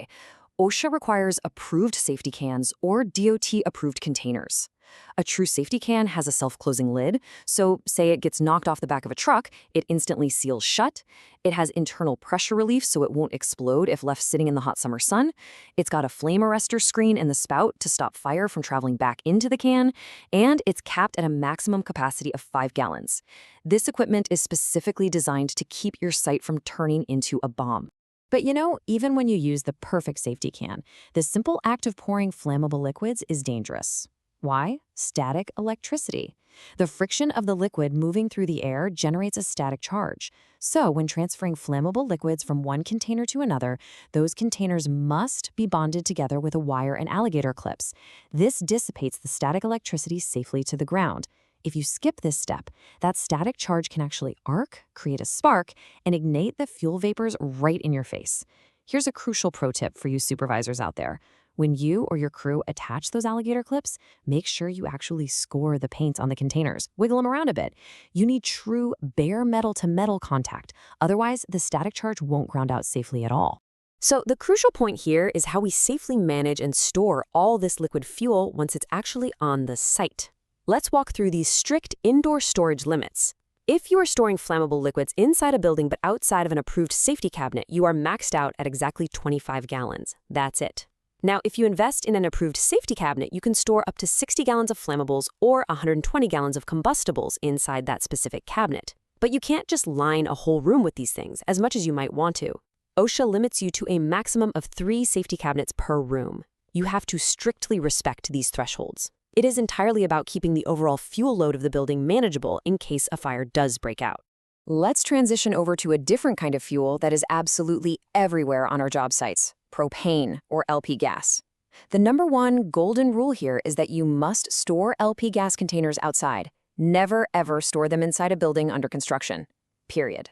OSHA requires approved safety cans or DOT-approved containers. A true safety can has a self-closing lid, so say it gets knocked off the back of a truck, it instantly seals shut. It has internal pressure relief so it won't explode if left sitting in the hot summer sun. It's got a flame arrestor screen in the spout to stop fire from traveling back into the can, and it's capped at a maximum capacity of 5 gallons. This equipment is specifically designed to keep your site from turning into a bomb. But even when you use the perfect safety can, the simple act of pouring flammable liquids is dangerous. Why? Static electricity. The friction of the liquid moving through the air generates a static charge. So when transferring flammable liquids from one container to another, those containers must be bonded together with a wire and alligator clips. This dissipates the static electricity safely to the ground. If you skip this step, that static charge can actually arc, create a spark, and ignite the fuel vapors right in your face. Here's a crucial pro tip for you supervisors out there. When you or your crew attach those alligator clips, make sure you actually score the paint on the containers. Wiggle them around a bit. You need true bare metal-to-metal contact. Otherwise, the static charge won't ground out safely at all. So the crucial point here is how we safely manage and store all this liquid fuel once it's actually on the site. Let's walk through these strict indoor storage limits. If you are storing flammable liquids inside a building but outside of an approved safety cabinet, you are maxed out at exactly 25 gallons. That's it. Now, if you invest in an approved safety cabinet, you can store up to 60 gallons of flammables or 120 gallons of combustibles inside that specific cabinet. But you can't just line a whole room with these things, as much as you might want to. OSHA limits you to a maximum of 3 safety cabinets per room. You have to strictly respect these thresholds. It is entirely about keeping the overall fuel load of the building manageable in case a fire does break out. Let's transition over to a different kind of fuel that is absolutely everywhere on our job sites. Propane, or LP gas. The number one golden rule here is that you must store LP gas containers outside. Never, ever store them inside a building under construction. Period.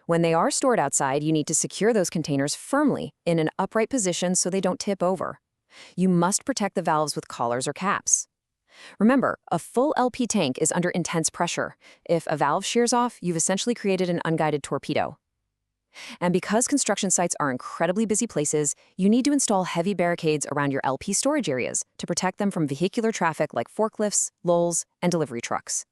When they are stored outside, you need to secure those containers firmly in an upright position so they don't tip over. You must protect the valves with collars or caps. Remember, a full LP tank is under intense pressure. If a valve shears off, you've essentially created an unguided torpedo. And because construction sites are incredibly busy places, you need to install heavy barricades around your LP storage areas to protect them from vehicular traffic like forklifts, lulls, and delivery trucks.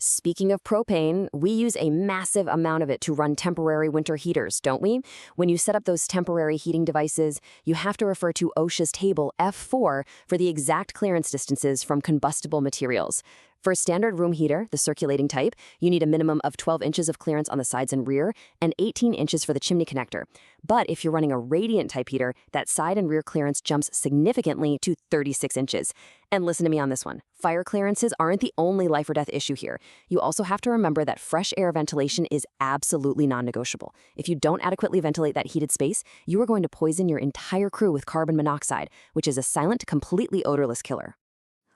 Speaking of propane, we use a massive amount of it to run temporary winter heaters, don't we? When you set up those temporary heating devices, you have to refer to OSHA's table F4 for the exact clearance distances from combustible materials. For a standard room heater, the circulating type, you need a minimum of 12 inches of clearance on the sides and rear, and 18 inches for the chimney connector. But if you're running a radiant type heater, that side and rear clearance jumps significantly to 36 inches. And listen to me on this one. Fire clearances aren't the only life or death issue here. You also have to remember that fresh air ventilation is absolutely non-negotiable. If you don't adequately ventilate that heated space, you are going to poison your entire crew with carbon monoxide, which is a silent, completely odorless killer.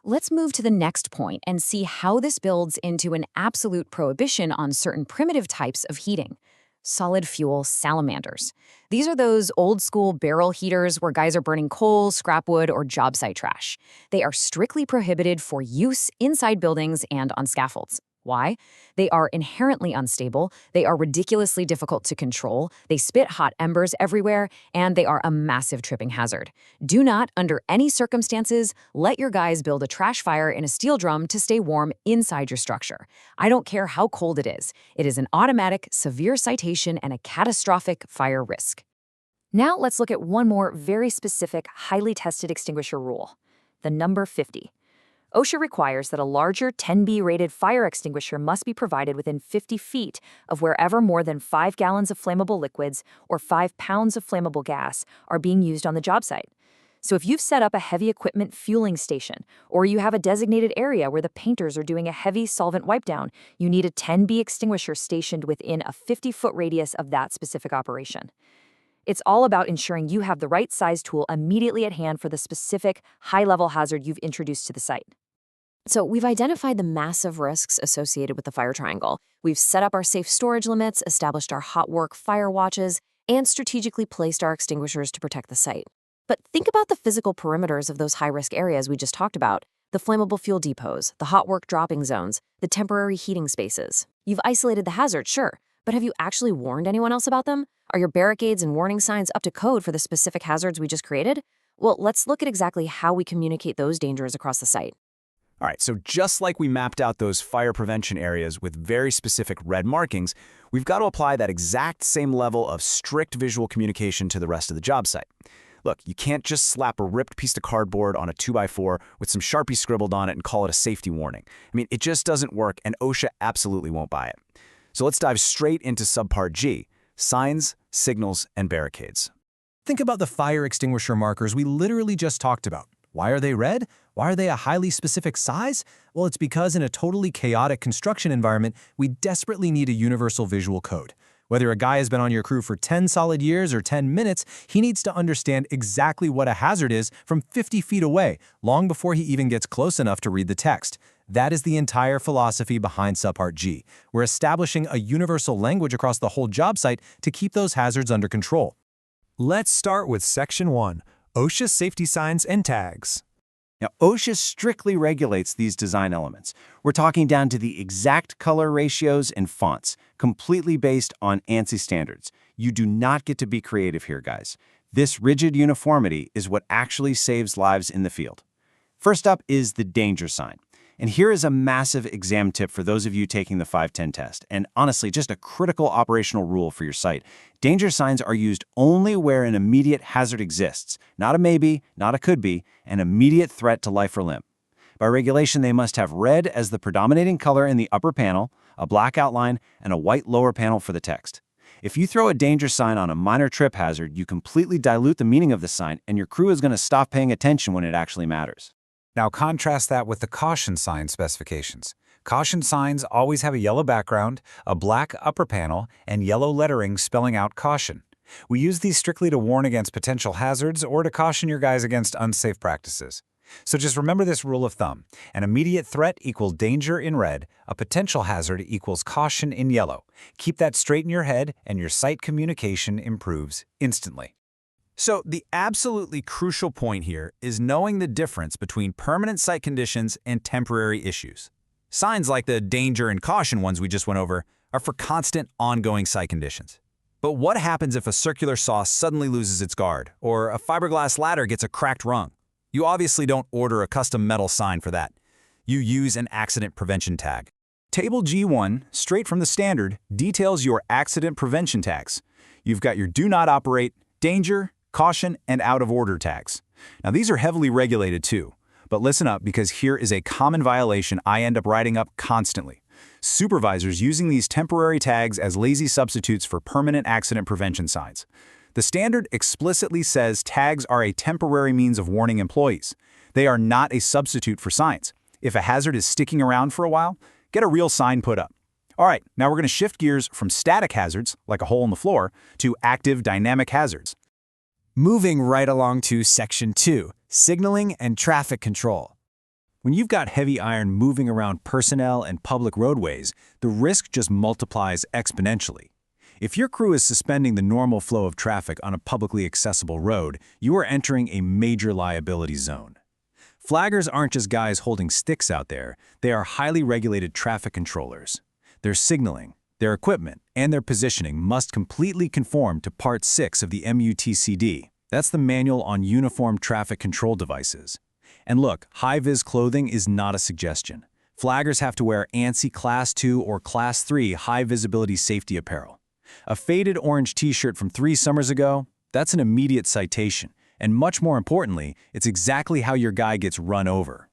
Let's move to the next point and see how this builds into an absolute prohibition on certain primitive types of heating. Solid fuel salamanders. These are those old-school barrel heaters where guys are burning coal, scrap wood, or job site trash. They are strictly prohibited for use inside buildings and on scaffolds. Why? They are inherently unstable, they are ridiculously difficult to control, they spit hot embers everywhere, and they are a massive tripping hazard. Do not, under any circumstances, let your guys build a trash fire in a steel drum to stay warm inside your structure. I don't care how cold it is. It is an automatic, severe citation and a catastrophic fire risk. Now let's look at one more very specific, highly tested extinguisher rule. The number 50. OSHA requires that a larger 10B rated fire extinguisher must be provided within 50 feet of wherever more than 5 gallons of flammable liquids or 5 pounds of flammable gas are being used on the job site. So if you've set up a heavy equipment fueling station, or you have a designated area where the painters are doing a heavy solvent wipe down, you need a 10B extinguisher stationed within a 50-foot radius of that specific operation. It's all about ensuring you have the right size tool immediately at hand for the specific high-level hazard you've introduced to the site. So we've identified the massive risks associated with the fire triangle. We've set up our safe storage limits, established our hot work fire watches, and strategically placed our extinguishers to protect the site. But think about the physical perimeters of those high-risk areas we just talked about: the flammable fuel depots, the hot work dropping zones, the temporary heating spaces. You've isolated the hazard, sure, but have you actually warned anyone else about them? Are your barricades and warning signs up to code for the specific hazards we just created? Well, let's look at exactly how we communicate those dangers across the site. All right, so just like we mapped out those fire prevention areas with very specific red markings, we've got to apply that exact same level of strict visual communication to the rest of the job site. Look, you can't just slap a ripped piece of cardboard on a 2x4 with some Sharpie scribbled on it and call it a safety warning. I mean, it just doesn't work, and OSHA absolutely won't buy it. So let's dive straight into Subpart G: signs, signals, and barricades. Think about the fire extinguisher markers we literally just talked about. Why are they red? Why are they a highly specific size? Well, it's because in a totally chaotic construction environment, we desperately need a universal visual code. Whether a guy has been on your crew for 10 solid years or 10 minutes, he needs to understand exactly what a hazard is from 50 feet away, long before he even gets close enough to read the text. That is the entire philosophy behind Subpart G. We're establishing a universal language across the whole job site to keep those hazards under control. Let's start with Section 1, OSHA Safety Signs and Tags. Now, OSHA strictly regulates these design elements. We're talking down to the exact color ratios and fonts, completely based on ANSI standards. You do not get to be creative here, guys. This rigid uniformity is what actually saves lives in the field. First up is the danger sign. And here is a massive exam tip for those of you taking the 510 test, and honestly, just a critical operational rule for your site. Danger signs are used only where an immediate hazard exists, not a maybe, not a could be, an immediate threat to life or limb. By regulation, they must have red as the predominating color in the upper panel, a black outline, and a white lower panel for the text. If you throw a danger sign on a minor trip hazard, you completely dilute the meaning of the sign, and your crew is going to stop paying attention when it actually matters. Now contrast that with the caution sign specifications. Caution signs always have a yellow background, a black upper panel, and yellow lettering spelling out caution. We use these strictly to warn against potential hazards or to caution your guys against unsafe practices. So just remember this rule of thumb. An immediate threat equals danger in red, a potential hazard equals caution in yellow. Keep that straight in your head and your site communication improves instantly. So the absolutely crucial point here is knowing the difference between permanent site conditions and temporary issues. Signs like the danger and caution ones we just went over are for constant, ongoing site conditions. But what happens if a circular saw suddenly loses its guard, or a fiberglass ladder gets a cracked rung? You obviously don't order a custom metal sign for that. You use an accident prevention tag. Table G1, straight from the standard, details your accident prevention tags. You've got your do not operate, danger, caution, and out of order tags. Now these are heavily regulated too, but listen up because here is a common violation I end up writing up constantly. Supervisors using these temporary tags as lazy substitutes for permanent accident prevention signs. The standard explicitly says tags are a temporary means of warning employees. They are not a substitute for signs. If a hazard is sticking around for a while, get a real sign put up. All right, now we're going to shift gears from static hazards, like a hole in the floor, to active dynamic hazards. Moving right along to Section 2, signaling and traffic control. When you've got heavy iron moving around personnel and public roadways, the risk just multiplies exponentially. If your crew is suspending the normal flow of traffic on a publicly accessible road, you are entering a major liability zone. Flaggers aren't just guys holding sticks out there, they are highly regulated traffic controllers. Their signaling, their equipment, and their positioning must completely conform to Part 6 of the MUTCD. That's the Manual on Uniform Traffic Control Devices. And look, high-vis clothing is not a suggestion. Flaggers have to wear ANSI Class 2 or Class 3 high-visibility safety apparel. A faded orange t-shirt from 3 summers ago, that's an immediate citation. And much more importantly, it's exactly how your guy gets run over.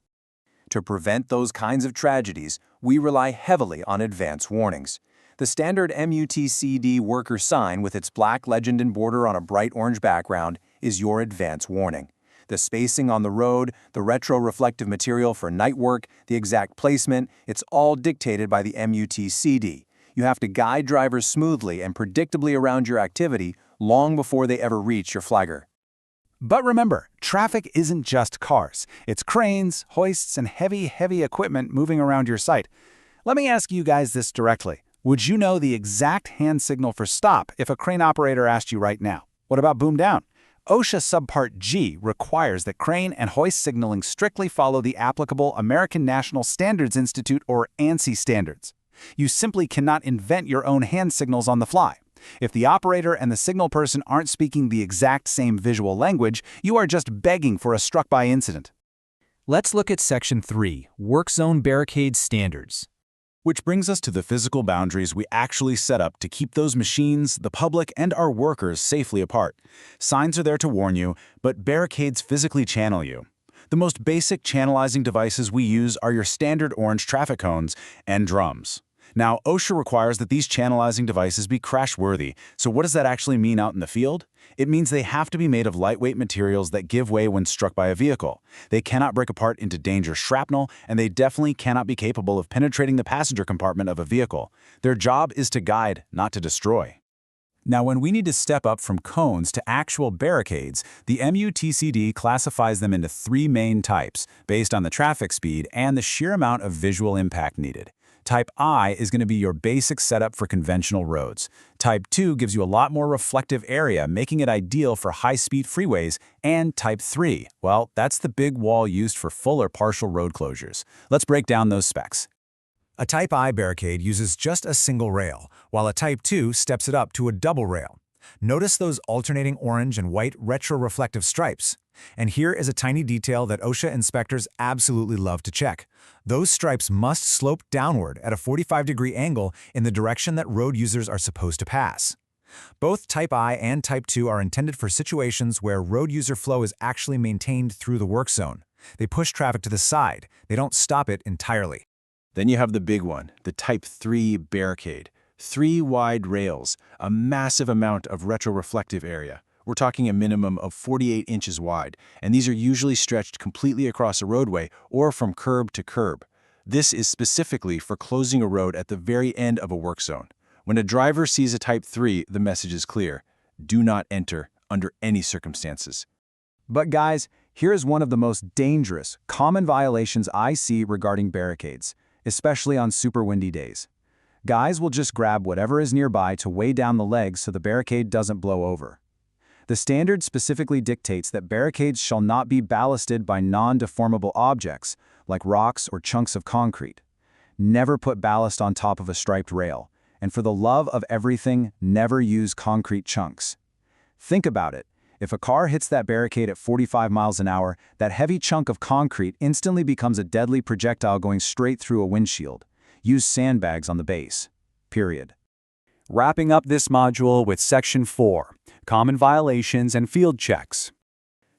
To prevent those kinds of tragedies, we rely heavily on advance warnings. The standard MUTCD worker sign with its black legend and border on a bright orange background is your advance warning. The spacing on the road, the retro-reflective material for night work, the exact placement, it's all dictated by the MUTCD. You have to guide drivers smoothly and predictably around your activity long before they ever reach your flagger. But remember, traffic isn't just cars. It's cranes, hoists, and heavy equipment moving around your site. Let me ask you guys this directly. Would you know the exact hand signal for stop if a crane operator asked you right now? What about boom down? OSHA Subpart G requires that crane and hoist signaling strictly follow the applicable American National Standards Institute or ANSI standards. You simply cannot invent your own hand signals on the fly. If the operator and the signal person aren't speaking the exact same visual language, you are just begging for a struck-by incident. Let's look at Section 3, Work Zone Barricade Standards. Which brings us to the physical boundaries we actually set up to keep those machines, the public, and our workers safely apart. Signs are there to warn you, but barricades physically channel you. The most basic channelizing devices we use are your standard orange traffic cones and drums. Now, OSHA requires that these channelizing devices be crash-worthy, so what does that actually mean out in the field? It means they have to be made of lightweight materials that give way when struck by a vehicle. They cannot break apart into dangerous shrapnel, and they definitely cannot be capable of penetrating the passenger compartment of a vehicle. Their job is to guide, not to destroy. Now, when we need to step up from cones to actual barricades, the MUTCD classifies them into 3 main types, based on the traffic speed and the sheer amount of visual impact needed. Type I is going to be your basic setup for conventional roads. Type 2 gives you a lot more reflective area, making it ideal for high-speed freeways. And Type 3, well, that's the big wall used for full or partial road closures. Let's break down those specs. A Type I barricade uses just a single rail, while a Type 2 steps it up to a double rail. Notice those alternating orange and white retroreflective stripes. And here is a tiny detail that OSHA inspectors absolutely love to check. Those stripes must slope downward at a 45-degree angle in the direction that road users are supposed to pass. Both Type I and Type 2 are intended for situations where road user flow is actually maintained through the work zone. They push traffic to the side. They don't stop it entirely. Then you have the big one, the Type 3 barricade. 3 wide rails, a massive amount of retroreflective area. We're talking a minimum of 48 inches wide, and these are usually stretched completely across a roadway or from curb to curb. This is specifically for closing a road at the very end of a work zone. When a driver sees a Type 3, the message is clear. Do not enter under any circumstances. But guys, here is one of the most dangerous, common violations I see regarding barricades, especially on super windy days. Guys will just grab whatever is nearby to weigh down the legs so the barricade doesn't blow over. The standard specifically dictates that barricades shall not be ballasted by non-deformable objects, like rocks or chunks of concrete. Never put ballast on top of a striped rail, and for the love of everything, never use concrete chunks. Think about it. If a car hits that barricade at 45 miles an hour, that heavy chunk of concrete instantly becomes a deadly projectile going straight through a windshield. Use sandbags on the base. Period. Wrapping up this module with Section 4, Common Violations and Field Checks.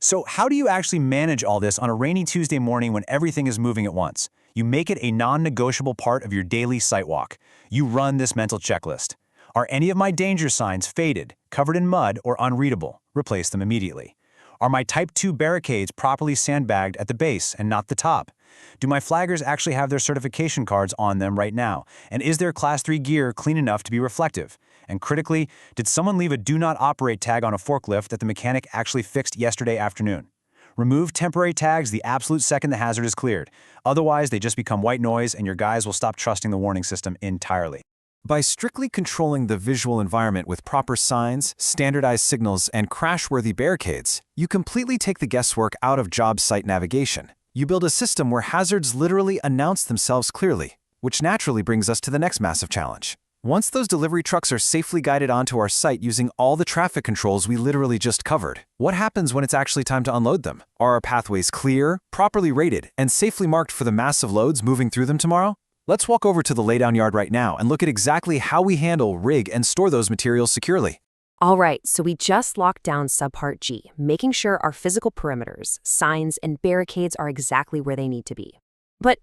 So how do you actually manage all this on a rainy Tuesday morning when everything is moving at once? You make it a non-negotiable part of your daily site walk. You run this mental checklist. Are any of my danger signs faded, covered in mud, or unreadable? Replace them immediately. Are my Type 2 barricades properly sandbagged at the base and not the top? Do my flaggers actually have their certification cards on them right now? And is their Class 3 gear clean enough to be reflective? And critically, did someone leave a Do Not Operate tag on a forklift that the mechanic actually fixed yesterday afternoon? Remove temporary tags the absolute second the hazard is cleared. Otherwise, they just become white noise and your guys will stop trusting the warning system entirely. By strictly controlling the visual environment with proper signs, standardized signals, and crash-worthy barricades, you completely take the guesswork out of job site navigation. You build a system where hazards literally announce themselves clearly, which naturally brings us to the next massive challenge. Once those delivery trucks are safely guided onto our site using all the traffic controls we literally just covered, what happens when it's actually time to unload them? Are our pathways clear, properly rated, and safely marked for the massive loads moving through them tomorrow? Let's walk over to the laydown yard right now and look at exactly how we handle, rig, and store those materials securely. All right, so we just locked down Subpart G, making sure our physical perimeters, signs, and barricades are exactly where they need to be. But,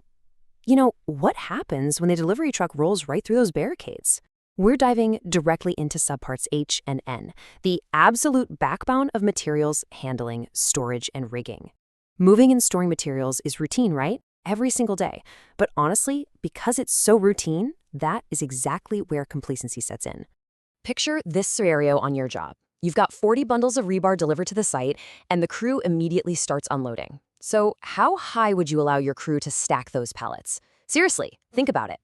what happens when the delivery truck rolls right through those barricades? We're diving directly into Subparts H and N, the absolute backbone of materials handling, storage, and rigging. Moving and storing materials is routine, right? Every single day. But honestly, because it's so routine, that is exactly where complacency sets in. Picture this scenario on your job. You've got 40 bundles of rebar delivered to the site, and the crew immediately starts unloading. So how high would you allow your crew to stack those pallets? Seriously, think about it.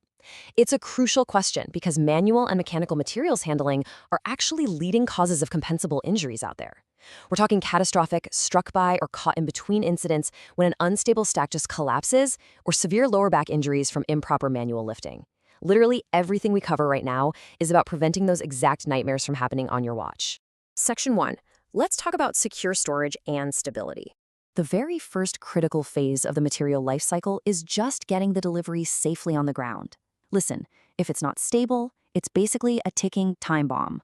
It's a crucial question because manual and mechanical materials handling are actually leading causes of compensable injuries out there. We're talking catastrophic, struck by, or caught in between incidents when an unstable stack just collapses, or severe lower back injuries from improper manual lifting. Literally everything we cover right now is about preventing those exact nightmares from happening on your watch. Section 1. Let's talk about secure storage and stability. The very first critical phase of the material life cycle is just getting the delivery safely on the ground. Listen, if it's not stable, it's basically a ticking time bomb.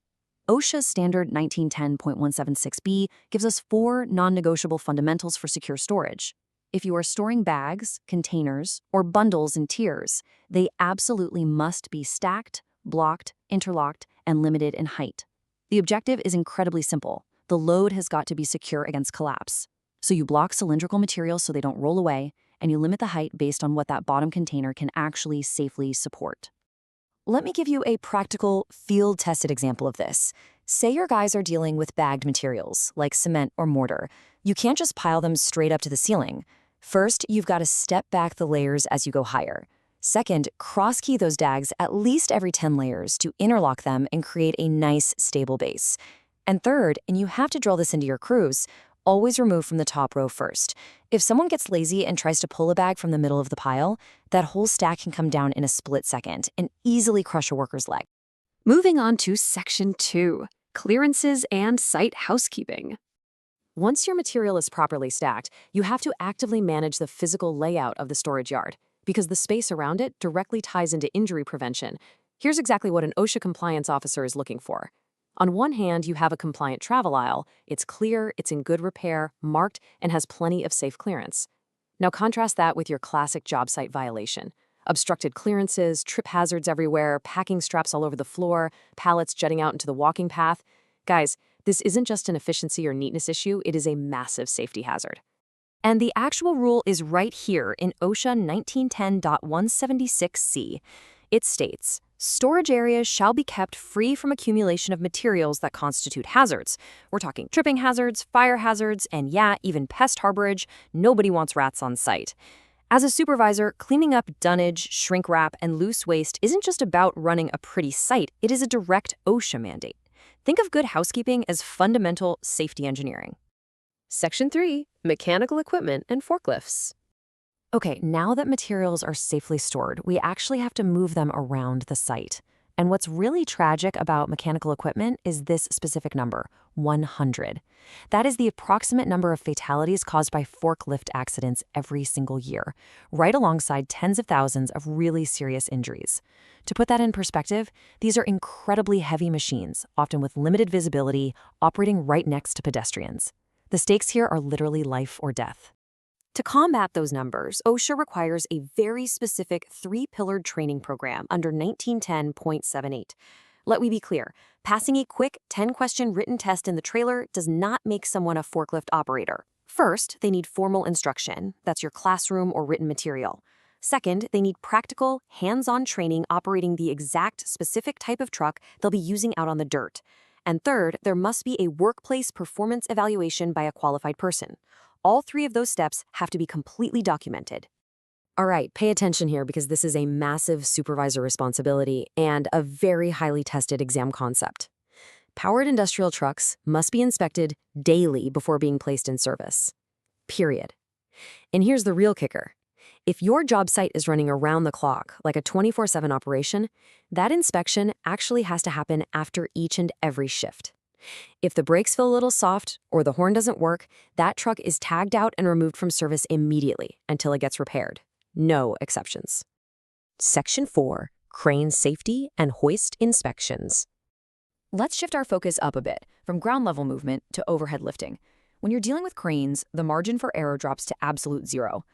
OSHA's standard 1910.176b gives us 4 non-negotiable fundamentals for secure storage. If you are storing bags, containers, or bundles in tiers, they absolutely must be stacked, blocked, interlocked, and limited in height. The objective is incredibly simple. The load has got to be secure against collapse. So you block cylindrical materials so they don't roll away, and you limit the height based on what that bottom container can actually safely support. Let me give you a practical, field-tested example of this. Say your guys are dealing with bagged materials, like cement or mortar. You can't just pile them straight up to the ceiling. First, you've got to step back the layers as you go higher. Second, cross-key those dags at least every 10 layers to interlock them and create a nice, stable base. And third, and you have to drill this into your crews, always remove from the top row first. If someone gets lazy and tries to pull a bag from the middle of the pile, that whole stack can come down in a split second and easily crush a worker's leg. Moving on to Section 2, clearances and site housekeeping. Once your material is properly stacked, you have to actively manage the physical layout of the storage yard, because the space around it directly ties into injury prevention. Here's exactly what an OSHA compliance officer is looking for. On one hand, you have a compliant travel aisle. It's clear, it's in good repair, marked, and has plenty of safe clearance. Now contrast that with your classic job site violation. Obstructed clearances, trip hazards everywhere, packing straps all over the floor, pallets jutting out into the walking path. Guys, this isn't just an efficiency or neatness issue, it is a massive safety hazard. And the actual rule is right here in OSHA 1910.176c. It states, storage areas shall be kept free from accumulation of materials that constitute hazards. We're talking tripping hazards, fire hazards, and yeah, even pest harborage. Nobody wants rats on site. As a supervisor, cleaning up dunnage, shrink wrap, and loose waste isn't just about running a pretty site, it is a direct OSHA mandate. Think of good housekeeping as fundamental safety engineering. Section 3, mechanical equipment and forklifts. Okay, now that materials are safely stored, we actually have to move them around the site. And what's really tragic about mechanical equipment is this specific number, 100. That is the approximate number of fatalities caused by forklift accidents every single year, right alongside tens of thousands of really serious injuries. To put that in perspective, these are incredibly heavy machines, often with limited visibility, operating right next to pedestrians. The stakes here are literally life or death. To combat those numbers, OSHA requires a very specific 3-pillared training program under 1910.78. Let me be clear, passing a quick 10-question written test in the trailer does not make someone a forklift operator. First, they need formal instruction. That's your classroom or written material. Second, they need practical, hands-on training operating the exact specific type of truck they'll be using out on the dirt. And third, there must be a workplace performance evaluation by a qualified person. All 3 of those steps have to be completely documented. All right, pay attention here because this is a massive supervisor responsibility and a very highly tested exam concept. Powered industrial trucks must be inspected daily before being placed in service. Period. And here's the real kicker. If your job site is running around the clock, like a 24/7 operation, that inspection actually has to happen after each and every shift. If the brakes feel a little soft or the horn doesn't work, that truck is tagged out and removed from service immediately until it gets repaired. No exceptions. Section 4, Crane Safety and Hoist Inspections. Let's shift our focus up a bit, from ground level movement to overhead lifting. When you're dealing with cranes, the margin for error drops to absolute zero.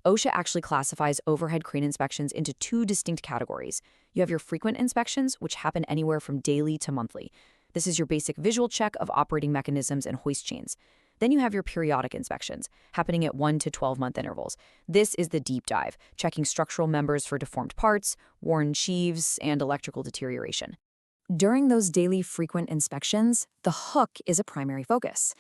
OSHA actually classifies overhead crane inspections into 2 distinct categories. You have your frequent inspections, which happen anywhere from daily to monthly. This is your basic visual check of operating mechanisms and hoist chains. Then you have your periodic inspections, happening at 1 to 12-month intervals. This is the deep dive, checking structural members for deformed parts, worn sheaves, and electrical deterioration. During those daily frequent inspections, the hook is a primary focus.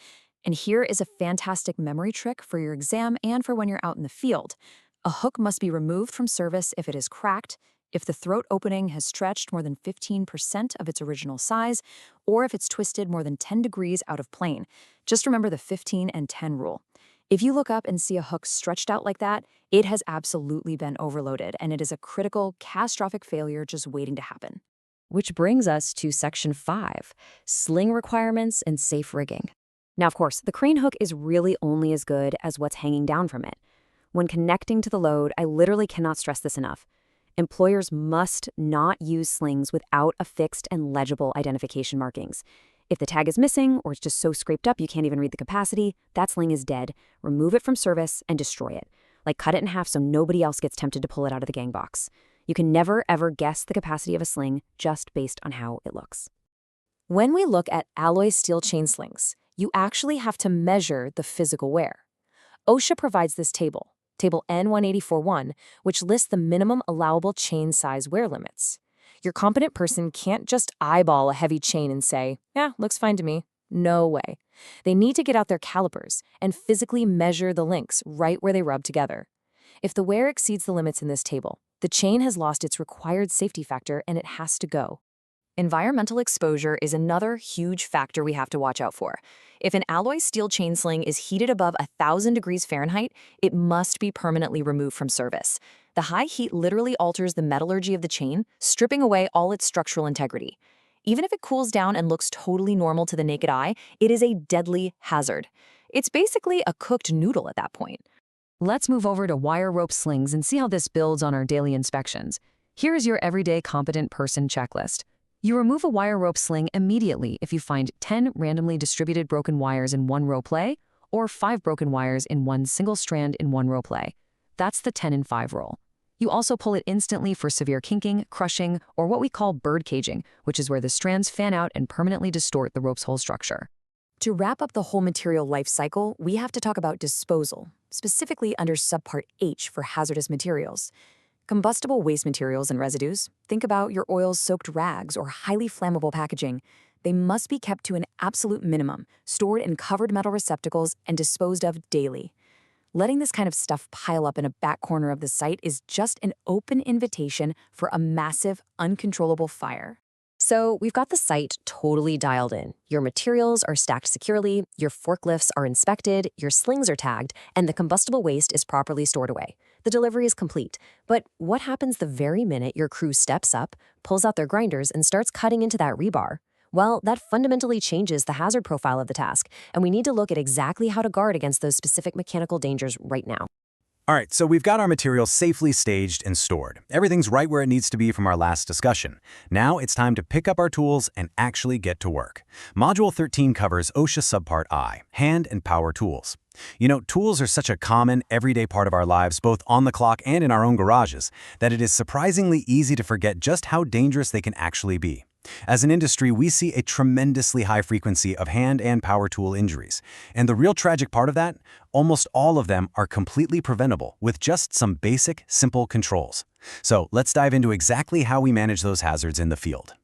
And here is a fantastic memory trick for your exam and for when you're out in the field. A hook must be removed from service if it is cracked, if the throat opening has stretched more than 15% of its original size, or if it's twisted more than 10 degrees out of plane. Just remember the 15 and 10 rule. If you look up and see a hook stretched out like that, it has absolutely been overloaded, and it is a critical, catastrophic failure just waiting to happen. Which brings us to Section 5, sling requirements and safe rigging. Now, of course, the crane hook is really only as good as what's hanging down from it. When connecting to the load, I literally cannot stress this enough. Employers must not use slings without a fixed and legible identification markings. If the tag is missing or it's just so scraped up you can't even read the capacity, that sling is dead. Remove it from service and destroy it. Like cut it in half so nobody else gets tempted to pull it out of the gang box. You can never, ever guess the capacity of a sling just based on how it looks. When we look at alloy steel chain slings, you actually have to measure the physical wear. OSHA provides this table, Table N1841, which lists the minimum allowable chain size wear limits. Your competent person can't just eyeball a heavy chain and say, yeah, looks fine to me. No way. They need to get out their calipers and physically measure the links right where they rub together. If the wear exceeds the limits in this table, the chain has lost its required safety factor and it has to go. Environmental exposure is another huge factor we have to watch out for. If an alloy steel chain sling is heated above 1,000 degrees Fahrenheit, it must be permanently removed from service. The high heat literally alters the metallurgy of the chain, stripping away all its structural integrity. Even if it cools down and looks totally normal to the naked eye, it is a deadly hazard. It's basically a cooked noodle at that point. Let's move over to wire rope slings and see how this builds on our daily inspections. Here is your everyday competent person checklist. You remove a wire rope sling immediately if you find 10 randomly distributed broken wires in one row play, or 5 broken wires in one single strand in one row play. That's the 10 and 5 rule. You also pull it instantly for severe kinking, crushing, or what we call bird caging, which is where the strands fan out and permanently distort the rope's whole structure. To wrap up the whole material life cycle, we have to talk about disposal, specifically under Subpart H for hazardous materials. Combustible waste materials and residues, think about your oil-soaked rags or highly flammable packaging. They must be kept to an absolute minimum, stored in covered metal receptacles and disposed of daily. Letting this kind of stuff pile up in a back corner of the site is just an open invitation for a massive, uncontrollable fire. So we've got the site totally dialed in. Your materials are stacked securely, your forklifts are inspected, your slings are tagged, and the combustible waste is properly stored away. The delivery is complete. But what happens the very minute your crew steps up, pulls out their grinders, and starts cutting into that rebar? Well, that fundamentally changes the hazard profile of the task, and we need to look at exactly how to guard against those specific mechanical dangers right now. All right, so we've got our materials safely staged and stored. Everything's right where it needs to be from our last discussion. Now it's time to pick up our tools and actually get to work. Module 13 covers OSHA Subpart I, hand and power tools. You know, tools are such a common, everyday part of our lives, both on the clock and in our own garages, that it is surprisingly easy to forget just how dangerous they can actually be. As an industry, we see a tremendously high frequency of hand and power tool injuries. And the real tragic part of that, almost all of them are completely preventable with just some basic, simple controls. So let's dive into exactly how we manage those hazards in the field.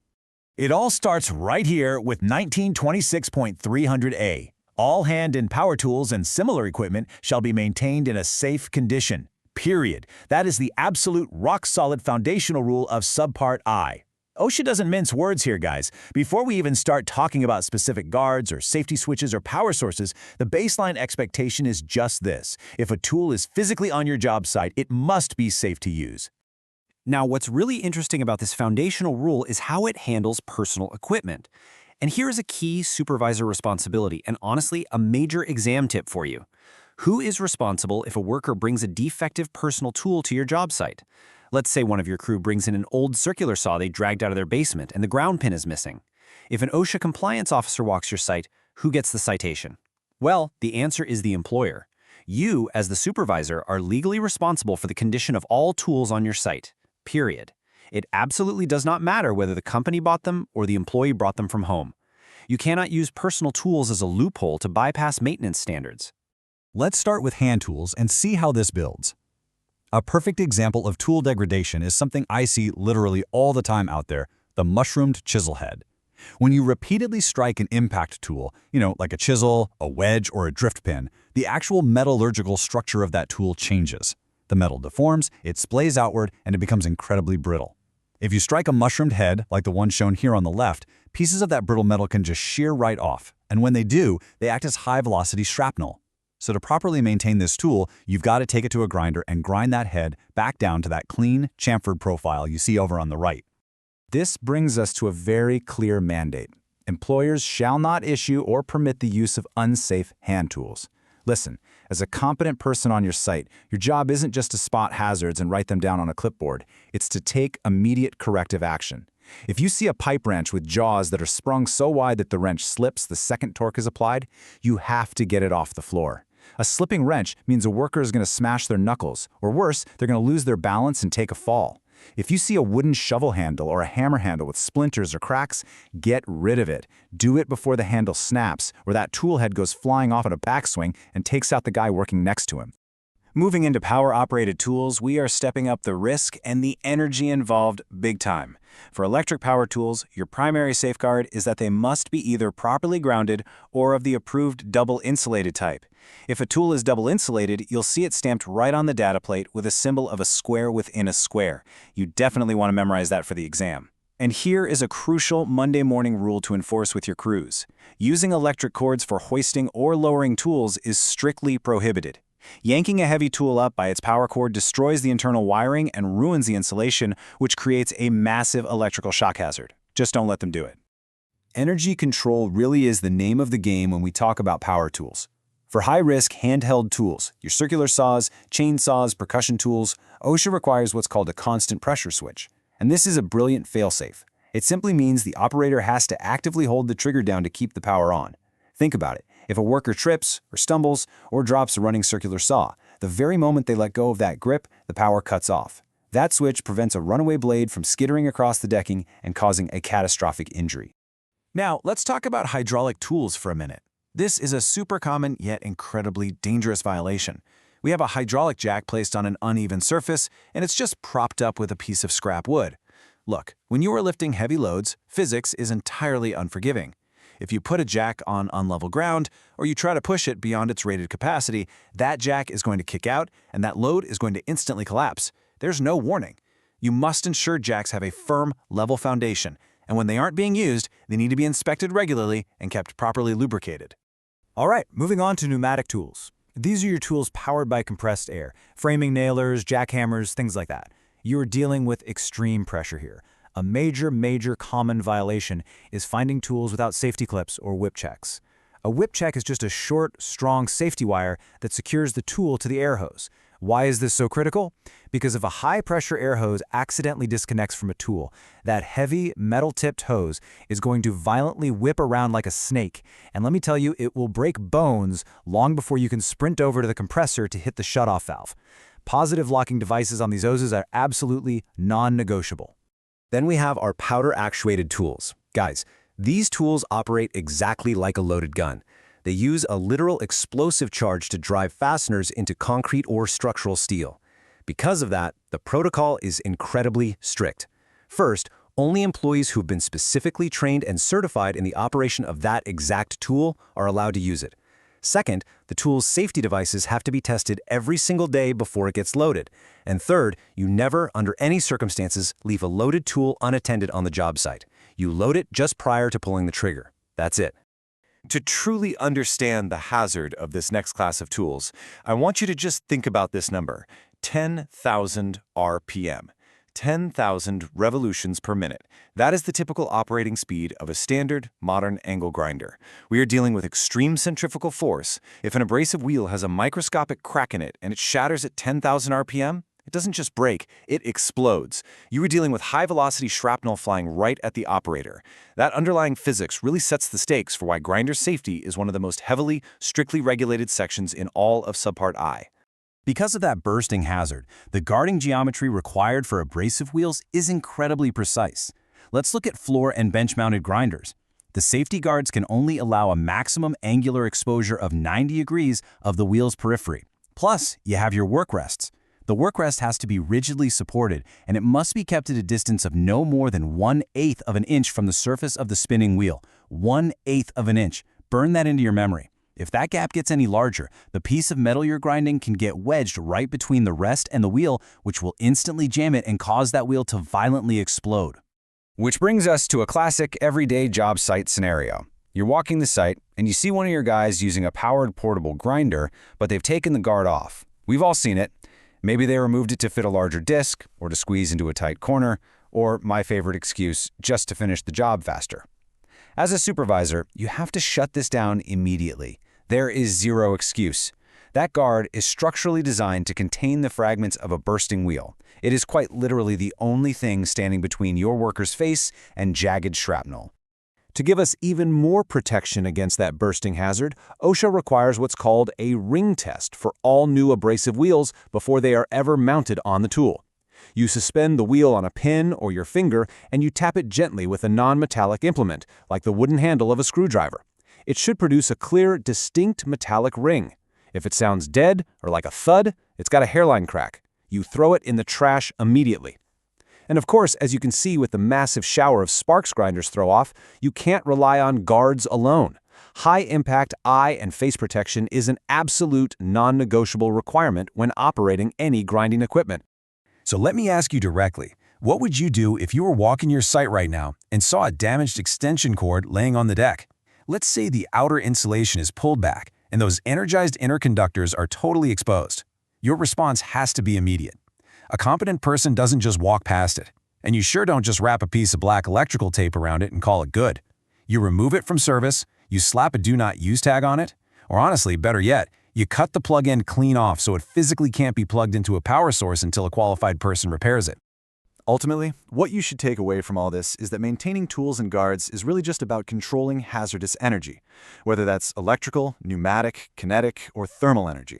It all starts right here with 1926.300A. All hand and power tools and similar equipment shall be maintained in a safe condition. Period. That is the absolute rock-solid foundational rule of Subpart I. OSHA doesn't mince words here, guys. Before we even start talking about specific guards or safety switches or power sources, the baseline expectation is just this. If a tool is physically on your job site, it must be safe to use. Now, what's really interesting about this foundational rule is how it handles personal equipment. And here is a key supervisor responsibility, and honestly, a major exam tip for you. Who is responsible if a worker brings a defective personal tool to your job site? Let's say one of your crew brings in an old circular saw they dragged out of their basement and the ground pin is missing. If an OSHA compliance officer walks your site, who gets the citation? Well, the answer is the employer. You, as the supervisor, are legally responsible for the condition of all tools on your site. Period. It absolutely does not matter whether the company bought them or the employee brought them from home. You cannot use personal tools as a loophole to bypass maintenance standards. Let's start with hand tools and see how this builds. A perfect example of tool degradation is something I see literally all the time out there: the mushroomed chisel head. When you repeatedly strike an impact tool, like a chisel, a wedge, or a drift pin, the actual metallurgical structure of that tool changes. The metal deforms, it splays outward, and it becomes incredibly brittle. If you strike a mushroomed head, like the one shown here on the left, pieces of that brittle metal can just shear right off, and when they do, they act as high-velocity shrapnel. So to properly maintain this tool, you've got to take it to a grinder and grind that head back down to that clean, chamfered profile you see over on the right. This brings us to a very clear mandate. Employers shall not issue or permit the use of unsafe hand tools. Listen, as a competent person on your site, your job isn't just to spot hazards and write them down on a clipboard. It's to take immediate corrective action. If you see a pipe wrench with jaws that are sprung so wide that the wrench slips the second torque is applied, you have to get it off the floor. A slipping wrench means a worker is going to smash their knuckles, or worse, they're going to lose their balance and take a fall. If you see a wooden shovel handle or a hammer handle with splinters or cracks, get rid of it. Do it before the handle snaps or that tool head goes flying off on a backswing and takes out the guy working next to him. Moving into power-operated tools, we are stepping up the risk and the energy involved big time. For electric power tools, your primary safeguard is that they must be either properly grounded or of the approved double-insulated type. If a tool is double-insulated, you'll see it stamped right on the data plate with a symbol of a square within a square. You definitely want to memorize that for the exam. And here is a crucial Monday morning rule to enforce with your crews. Using electric cords for hoisting or lowering tools is strictly prohibited. Yanking a heavy tool up by its power cord destroys the internal wiring and ruins the insulation, which creates a massive electrical shock hazard. Just don't let them do it. Energy control really is the name of the game when we talk about power tools. For high-risk handheld tools, your circular saws, chainsaws, percussion tools, OSHA requires what's called a constant pressure switch. And this is a brilliant fail-safe. It simply means the operator has to actively hold the trigger down to keep the power on. Think about it. If a worker trips or stumbles or drops a running circular saw, the very moment they let go of that grip, the power cuts off. That switch prevents a runaway blade from skittering across the decking and causing a catastrophic injury. Now, let's talk about hydraulic tools for a minute. This is a super common yet incredibly dangerous violation. We have a hydraulic jack placed on an uneven surface, and it's just propped up with a piece of scrap wood. Look, when you are lifting heavy loads, physics is entirely unforgiving. If you put a jack on unlevel ground, or you try to push it beyond its rated capacity, that jack is going to kick out, and that load is going to instantly collapse. There's no warning. You must ensure jacks have a firm, level foundation, and when they aren't being used, they need to be inspected regularly and kept properly lubricated. All right, moving on to pneumatic tools. These are your tools powered by compressed air, framing nailers, jackhammers, things like that. You are dealing with extreme pressure here. A major common violation is finding tools without safety clips or whip checks. A whip check is just a short, strong safety wire that secures the tool to the air hose. Why is this so critical? Because if a high-pressure air hose accidentally disconnects from a tool, that heavy, metal-tipped hose is going to violently whip around like a snake, and let me tell you, it will break bones long before you can sprint over to the compressor to hit the shutoff valve. Positive locking devices on these hoses are absolutely non-negotiable. Then we have our powder-actuated tools. Guys, these tools operate exactly like a loaded gun. They use a literal explosive charge to drive fasteners into concrete or structural steel. Because of that, the protocol is incredibly strict. First, only employees who've been specifically trained and certified in the operation of that exact tool are allowed to use it. Second, the tool's safety devices have to be tested every single day before it gets loaded. And third, you never, under any circumstances, leave a loaded tool unattended on the job site. You load it just prior to pulling the trigger. That's it. To truly understand the hazard of this next class of tools, I want you to just think about this number, 10,000 RPM. 10,000 revolutions per minute. That is the typical operating speed of a standard, modern angle grinder. We are dealing with extreme centrifugal force. If an abrasive wheel has a microscopic crack in it and it shatters at 10,000 RPM, it doesn't just break, it explodes. You are dealing with high-velocity shrapnel flying right at the operator. That underlying physics really sets the stakes for why grinder safety is one of the most heavily, strictly regulated sections in all of Subpart I. Because of that bursting hazard, the guarding geometry required for abrasive wheels is incredibly precise. Let's look at floor and bench-mounted grinders. The safety guards can only allow a maximum angular exposure of 90 degrees of the wheel's periphery. Plus, you have your work rests. The work rest has to be rigidly supported, and it must be kept at a distance of no more than 1/8 of an inch from the surface of the spinning wheel. 1/8 of an inch. Burn that into your memory. If that gap gets any larger, the piece of metal you're grinding can get wedged right between the rest and the wheel, which will instantly jam it and cause that wheel to violently explode. Which brings us to a classic everyday job site scenario. You're walking the site, and you see one of your guys using a powered portable grinder, but they've taken the guard off. We've all seen it. Maybe they removed it to fit a larger disc, or to squeeze into a tight corner, or, my favorite excuse, just to finish the job faster. As a supervisor, you have to shut this down immediately. There is zero excuse. That guard is structurally designed to contain the fragments of a bursting wheel. It is quite literally the only thing standing between your worker's face and jagged shrapnel. To give us even more protection against that bursting hazard, OSHA requires what's called a ring test for all new abrasive wheels before they are ever mounted on the tool. You suspend the wheel on a pin or your finger, and you tap it gently with a non-metallic implement, like the wooden handle of a screwdriver. It should produce a clear, distinct metallic ring. If it sounds dead or like a thud, it's got a hairline crack. You throw it in the trash immediately. And of course, as you can see with the massive shower of sparks grinders throw off, you can't rely on guards alone. High-impact eye and face protection is an absolute non-negotiable requirement when operating any grinding equipment. So let me ask you directly, what would you do if you were walking your site right now and saw a damaged extension cord laying on the deck? Let's say the outer insulation is pulled back and those energized inner conductors are totally exposed. Your response has to be immediate. A competent person doesn't just walk past it, and you sure don't just wrap a piece of black electrical tape around it and call it good. You remove it from service, you slap a do not use tag on it, or honestly, better yet, you cut the plug end clean off so it physically can't be plugged into a power source until a qualified person repairs it. Ultimately, what you should take away from all this is that maintaining tools and guards is really just about controlling hazardous energy, whether that's electrical, pneumatic, kinetic, or thermal energy.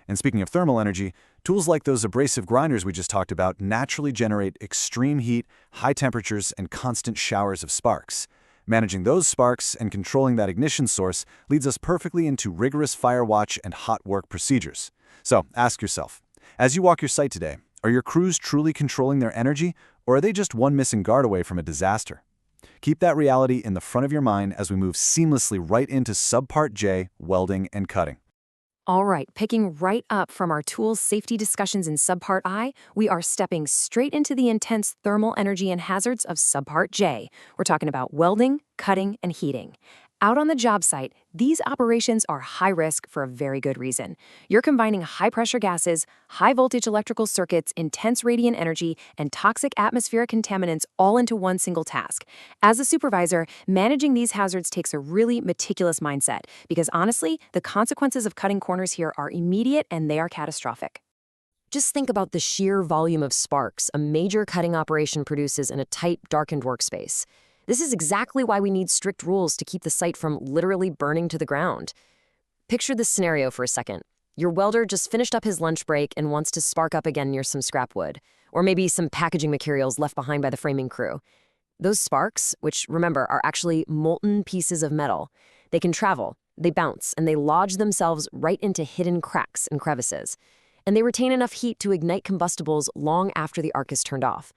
And speaking of thermal energy, tools like those abrasive grinders we just talked about naturally generate extreme heat, high temperatures, and constant showers of sparks. Managing those sparks and controlling that ignition source leads us perfectly into rigorous fire watch and hot work procedures. So ask yourself, as you walk your site today, are your crews truly controlling their energy, or are they just one missing guard away from a disaster? Keep that reality in the front of your mind as we move seamlessly right into Subpart J, welding and cutting. All right, picking right up from our tools safety discussions in Subpart I, we are stepping straight into the intense thermal energy and hazards of Subpart J. We're talking about welding, cutting, and heating. Out on the job site, these operations are high risk for a very good reason. You're combining high-pressure gases, high-voltage electrical circuits, intense radiant energy, and toxic atmospheric contaminants all into one single task. As a supervisor, managing these hazards takes a really meticulous mindset because honestly, the consequences of cutting corners here are immediate and they are catastrophic. Just think about the sheer volume of sparks a major cutting operation produces in a tight, darkened workspace. This is exactly why we need strict rules to keep the site from literally burning to the ground. Picture this scenario for a second. Your welder just finished up his lunch break and wants to spark up again near some scrap wood, or maybe some packaging materials left behind by the framing crew. Those sparks, which remember are actually molten pieces of metal, they can travel, they bounce, and they lodge themselves right into hidden cracks and crevices. And they retain enough heat to ignite combustibles long after the arc is turned off.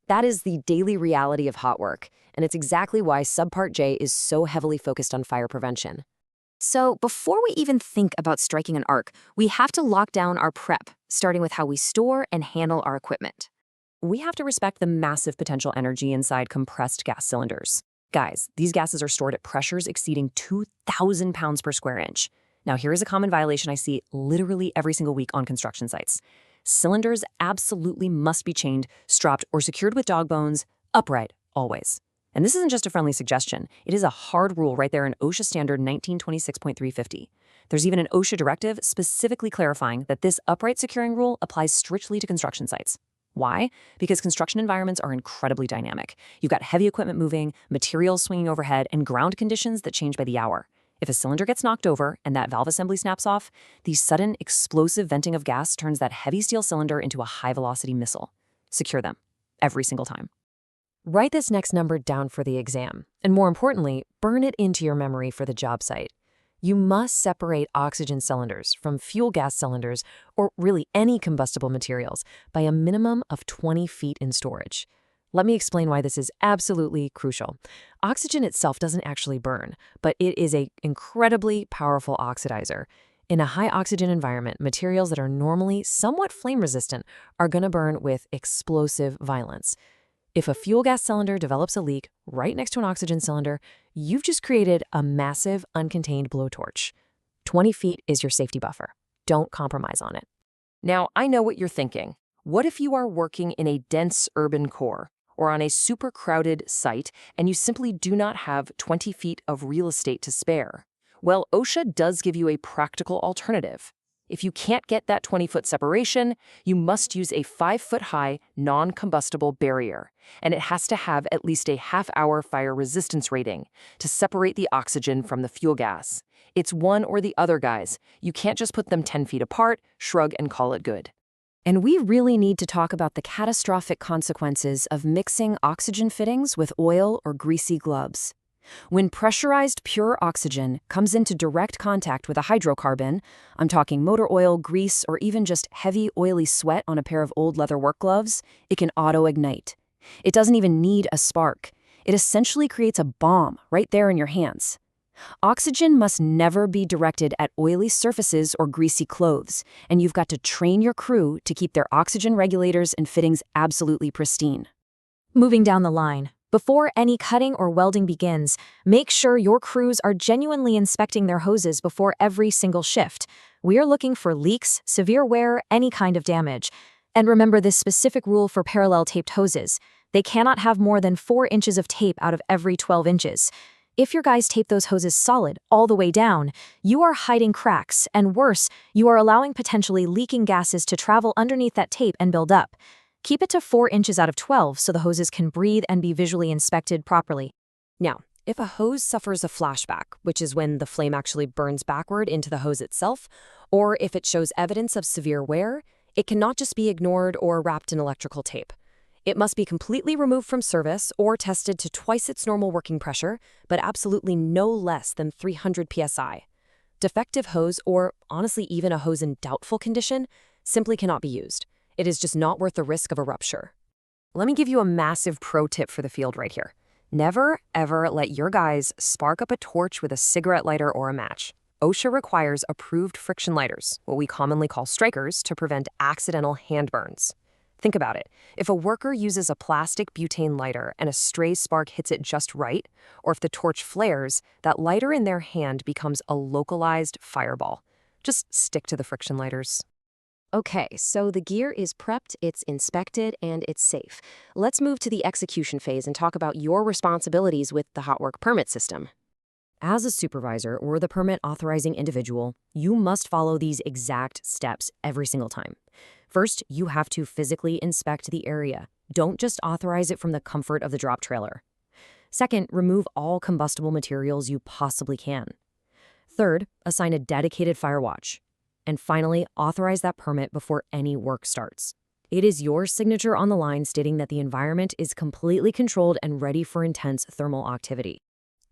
That is the daily reality of hot work, and it's exactly why Subpart J is so heavily focused on fire prevention. So before we even think about striking an arc, we have to lock down our prep, starting with how we store and handle our equipment. We have to respect the massive potential energy inside compressed gas cylinders. Guys, these gases are stored at pressures exceeding 2,000 pounds per square inch. Now, here is a common violation I see literally every single week on construction sites. Cylinders absolutely must be chained, stropped, or secured with dog bones, upright, always. And this isn't just a friendly suggestion. It is a hard rule right there in OSHA Standard 1926.350. There's even an OSHA directive specifically clarifying that this upright securing rule applies strictly to construction sites. Why? Because construction environments are incredibly dynamic. You've got heavy equipment moving, materials swinging overhead, and ground conditions that change by the hour. If a cylinder gets knocked over and that valve assembly snaps off, the sudden explosive venting of gas turns that heavy steel cylinder into a high-velocity missile. Secure them, every single time. Write this next number down for the exam, and more importantly, burn it into your memory for the job site. You must separate oxygen cylinders from fuel gas cylinders, or really any combustible materials, by a minimum of 20 feet in storage. Let me explain why this is absolutely crucial. Oxygen itself doesn't actually burn, but it is an incredibly powerful oxidizer. In a high oxygen environment, materials that are normally somewhat flame resistant are going to burn with explosive violence. If a fuel gas cylinder develops a leak right next to an oxygen cylinder, you've just created a massive uncontained blowtorch. 20 feet is your safety buffer. Don't compromise on it. Now, I know what you're thinking. What if you are working in a dense urban core or on a super crowded site and you simply do not have 20 feet of real estate to spare? Well, OSHA does give you a practical alternative. If you can't get that 20-foot separation, you must use a 5-foot-high, non-combustible barrier, and it has to have at least a half-hour fire resistance rating to separate the oxygen from the fuel gas. It's one or the other, guys. You can't just put them 10 feet apart, shrug, and call it good. And we really need to talk about the catastrophic consequences of mixing oxygen fittings with oil or greasy gloves. When pressurized pure oxygen comes into direct contact with a hydrocarbon, I'm talking motor oil, grease, or even just heavy, oily sweat on a pair of old leather work gloves, it can auto-ignite. It doesn't even need a spark. It essentially creates a bomb right there in your hands. Oxygen must never be directed at oily surfaces or greasy clothes, and you've got to train your crew to keep their oxygen regulators and fittings absolutely pristine. Moving down the line, before any cutting or welding begins, make sure your crews are genuinely inspecting their hoses before every single shift. We are looking for leaks, severe wear, any kind of damage. And remember this specific rule for parallel taped hoses. They cannot have more than 4 inches of tape out of every 12 inches. If your guys tape those hoses solid all the way down, you are hiding cracks, and worse, you are allowing potentially leaking gases to travel underneath that tape and build up. Keep it to 4 inches out of 12 so the hoses can breathe and be visually inspected properly. Now, if a hose suffers a flashback, which is when the flame actually burns backward into the hose itself, or if it shows evidence of severe wear, it cannot just be ignored or wrapped in electrical tape. It must be completely removed from service or tested to twice its normal working pressure, but absolutely no less than 300 psi. Defective hose, or honestly even a hose in doubtful condition, simply cannot be used. It is just not worth the risk of a rupture. Let me give you a massive pro tip for the field right here. Never, ever let your guys spark up a torch with a cigarette lighter or a match. OSHA requires approved friction lighters, what we commonly call strikers, to prevent accidental hand burns. Think about it. If a worker uses a plastic butane lighter and a stray spark hits it just right, or if the torch flares, that lighter in their hand becomes a localized fireball. Just stick to the friction lighters. Okay, so the gear is prepped, it's inspected, and it's safe. Let's move to the execution phase and talk about your responsibilities with the hot work permit system. As a supervisor or the permit authorizing individual, you must follow these exact steps every single time. First, you have to physically inspect the area. Don't just authorize it from the comfort of the drop trailer. Second, remove all combustible materials you possibly can. Third, assign a dedicated fire watch. And finally, authorize that permit before any work starts. It is your signature on the line stating that the environment is completely controlled and ready for intense thermal activity.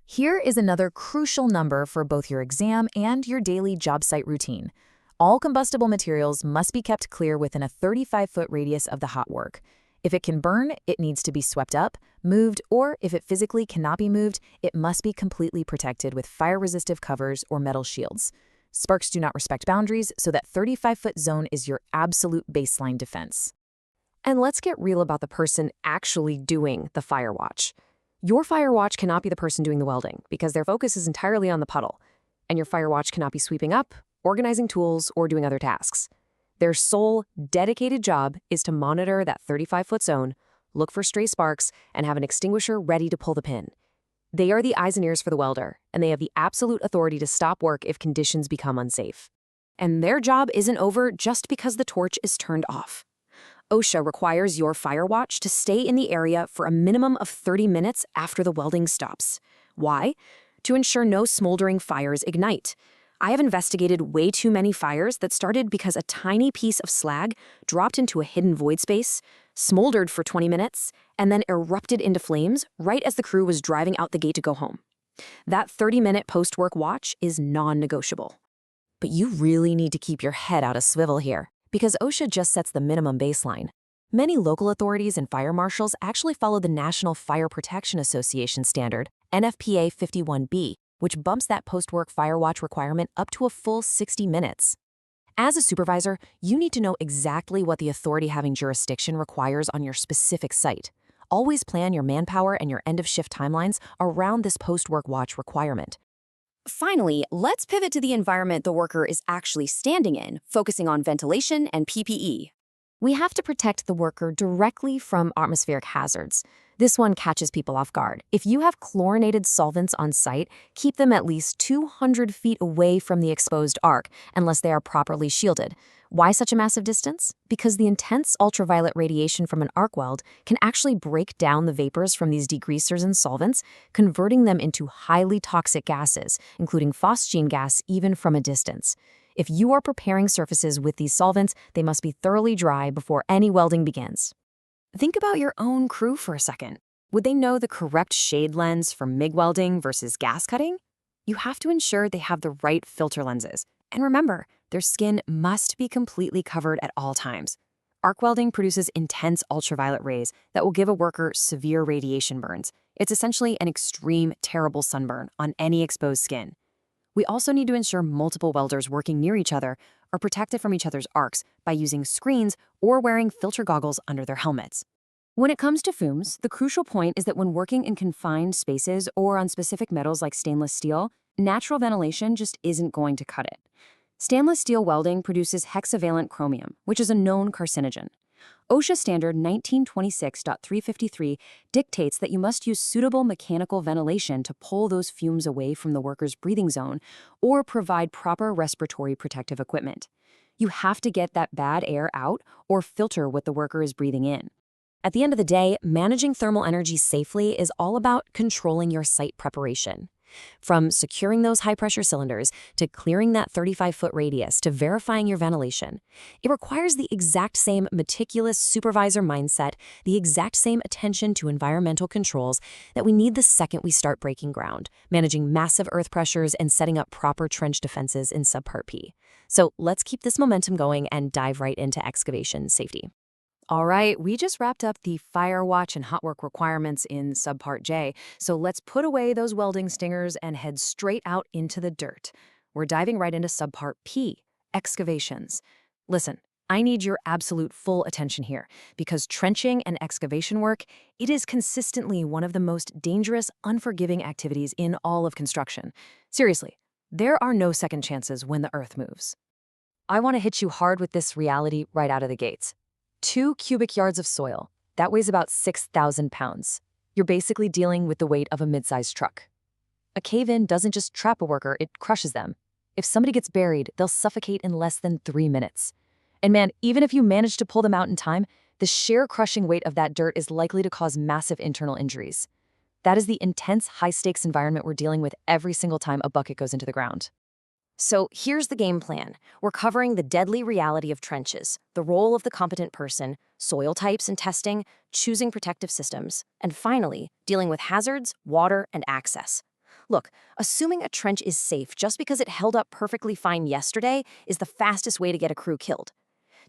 Here is another crucial number for both your exam and your daily job site routine. All combustible materials must be kept clear within a 35-foot radius of the hot work. If it can burn, it needs to be swept up, moved, or if it physically cannot be moved, it must be completely protected with fire-resistive covers or metal shields. Sparks do not respect boundaries, so that 35-foot zone is your absolute baseline defense. And let's get real about the person actually doing the fire watch. Your fire watch cannot be the person doing the welding, because their focus is entirely on the puddle. And your fire watch cannot be sweeping up, organizing tools, or doing other tasks. Their sole, dedicated job is to monitor that 35-foot zone, look for stray sparks, and have an extinguisher ready to pull the pin. They are the eyes and ears for the welder, and they have the absolute authority to stop work if conditions become unsafe. And their job isn't over just because the torch is turned off. OSHA requires your fire watch to stay in the area for a minimum of 30 minutes after the welding stops. Why? To ensure no smoldering fires ignite. I have investigated way too many fires that started because a tiny piece of slag dropped into a hidden void space, smoldered for 20 minutes, and then erupted into flames right as the crew was driving out the gate to go home. That 30-minute post-work watch is non-negotiable. But you really need to keep your head out of swivel here, because OSHA just sets the minimum baseline. Many local authorities and fire marshals actually follow the National Fire Protection Association standard, NFPA 51B, which bumps that post-work fire watch requirement up to a full 60 minutes. As a supervisor, you need to know exactly what the authority having jurisdiction requires on your specific site. Always plan your manpower and your end-of-shift timelines around this post-work watch requirement. Finally, let's pivot to the environment the worker is actually standing in, focusing on ventilation and PPE. We have to protect the worker directly from atmospheric hazards. This one catches people off guard. If you have chlorinated solvents on site, keep them at least 200 feet away from the exposed arc, unless they are properly shielded. Why such a massive distance? Because the intense ultraviolet radiation from an arc weld can actually break down the vapors from these degreasers and solvents, converting them into highly toxic gases, including phosgene gas, even from a distance. If you are preparing surfaces with these solvents, they must be thoroughly dry before any welding begins. Think about your own crew for a second. Would they know the correct shade lens for MIG welding versus gas cutting? You have to ensure they have the right filter lenses. And remember, their skin must be completely covered at all times. Arc welding produces intense ultraviolet rays that will give a worker severe radiation burns. It's essentially an extreme, terrible sunburn on any exposed skin. We also need to ensure multiple welders working near each other are protected from each other's arcs by using screens or wearing filter goggles under their helmets. When it comes to fumes, the crucial point is that when working in confined spaces or on specific metals like stainless steel, natural ventilation just isn't going to cut it. Stainless steel welding produces hexavalent chromium, which is a known carcinogen. OSHA standard 1926.353 dictates that you must use suitable mechanical ventilation to pull those fumes away from the worker's breathing zone or provide proper respiratory protective equipment. You have to get that bad air out or filter what the worker is breathing in. At the end of the day, managing thermal energy safely is all about controlling your site preparation. From securing those high-pressure cylinders to clearing that 35-foot radius to verifying your ventilation, it requires the exact same meticulous supervisor mindset, the exact same attention to environmental controls that we need the second we start breaking ground, managing massive earth pressures and setting up proper trench defenses in Subpart P. So let's keep this momentum going and dive right into excavation safety. All right, we just wrapped up the fire watch and hot work requirements in Subpart J, so let's put away those welding stingers and head straight out into the dirt. We're diving right into Subpart P, excavations. Listen, I need your absolute full attention here, because trenching and excavation work, it is consistently one of the most dangerous, unforgiving activities in all of construction. Seriously, there are no second chances when the earth moves. I want to hit you hard with this reality right out of the gates. 2 cubic yards of soil. That weighs about 6,000 pounds. You're basically dealing with the weight of a mid-sized truck. A cave-in doesn't just trap a worker, it crushes them. If somebody gets buried, they'll suffocate in less than 3 minutes. And man, even if you manage to pull them out in time, the sheer crushing weight of that dirt is likely to cause massive internal injuries. That is the intense, high-stakes environment we're dealing with every single time a bucket goes into the ground. So here's the game plan. We're covering the deadly reality of trenches, the role of the competent person, soil types and testing, choosing protective systems, and finally, dealing with hazards, water, and access. Look, assuming a trench is safe just because it held up perfectly fine yesterday is the fastest way to get a crew killed.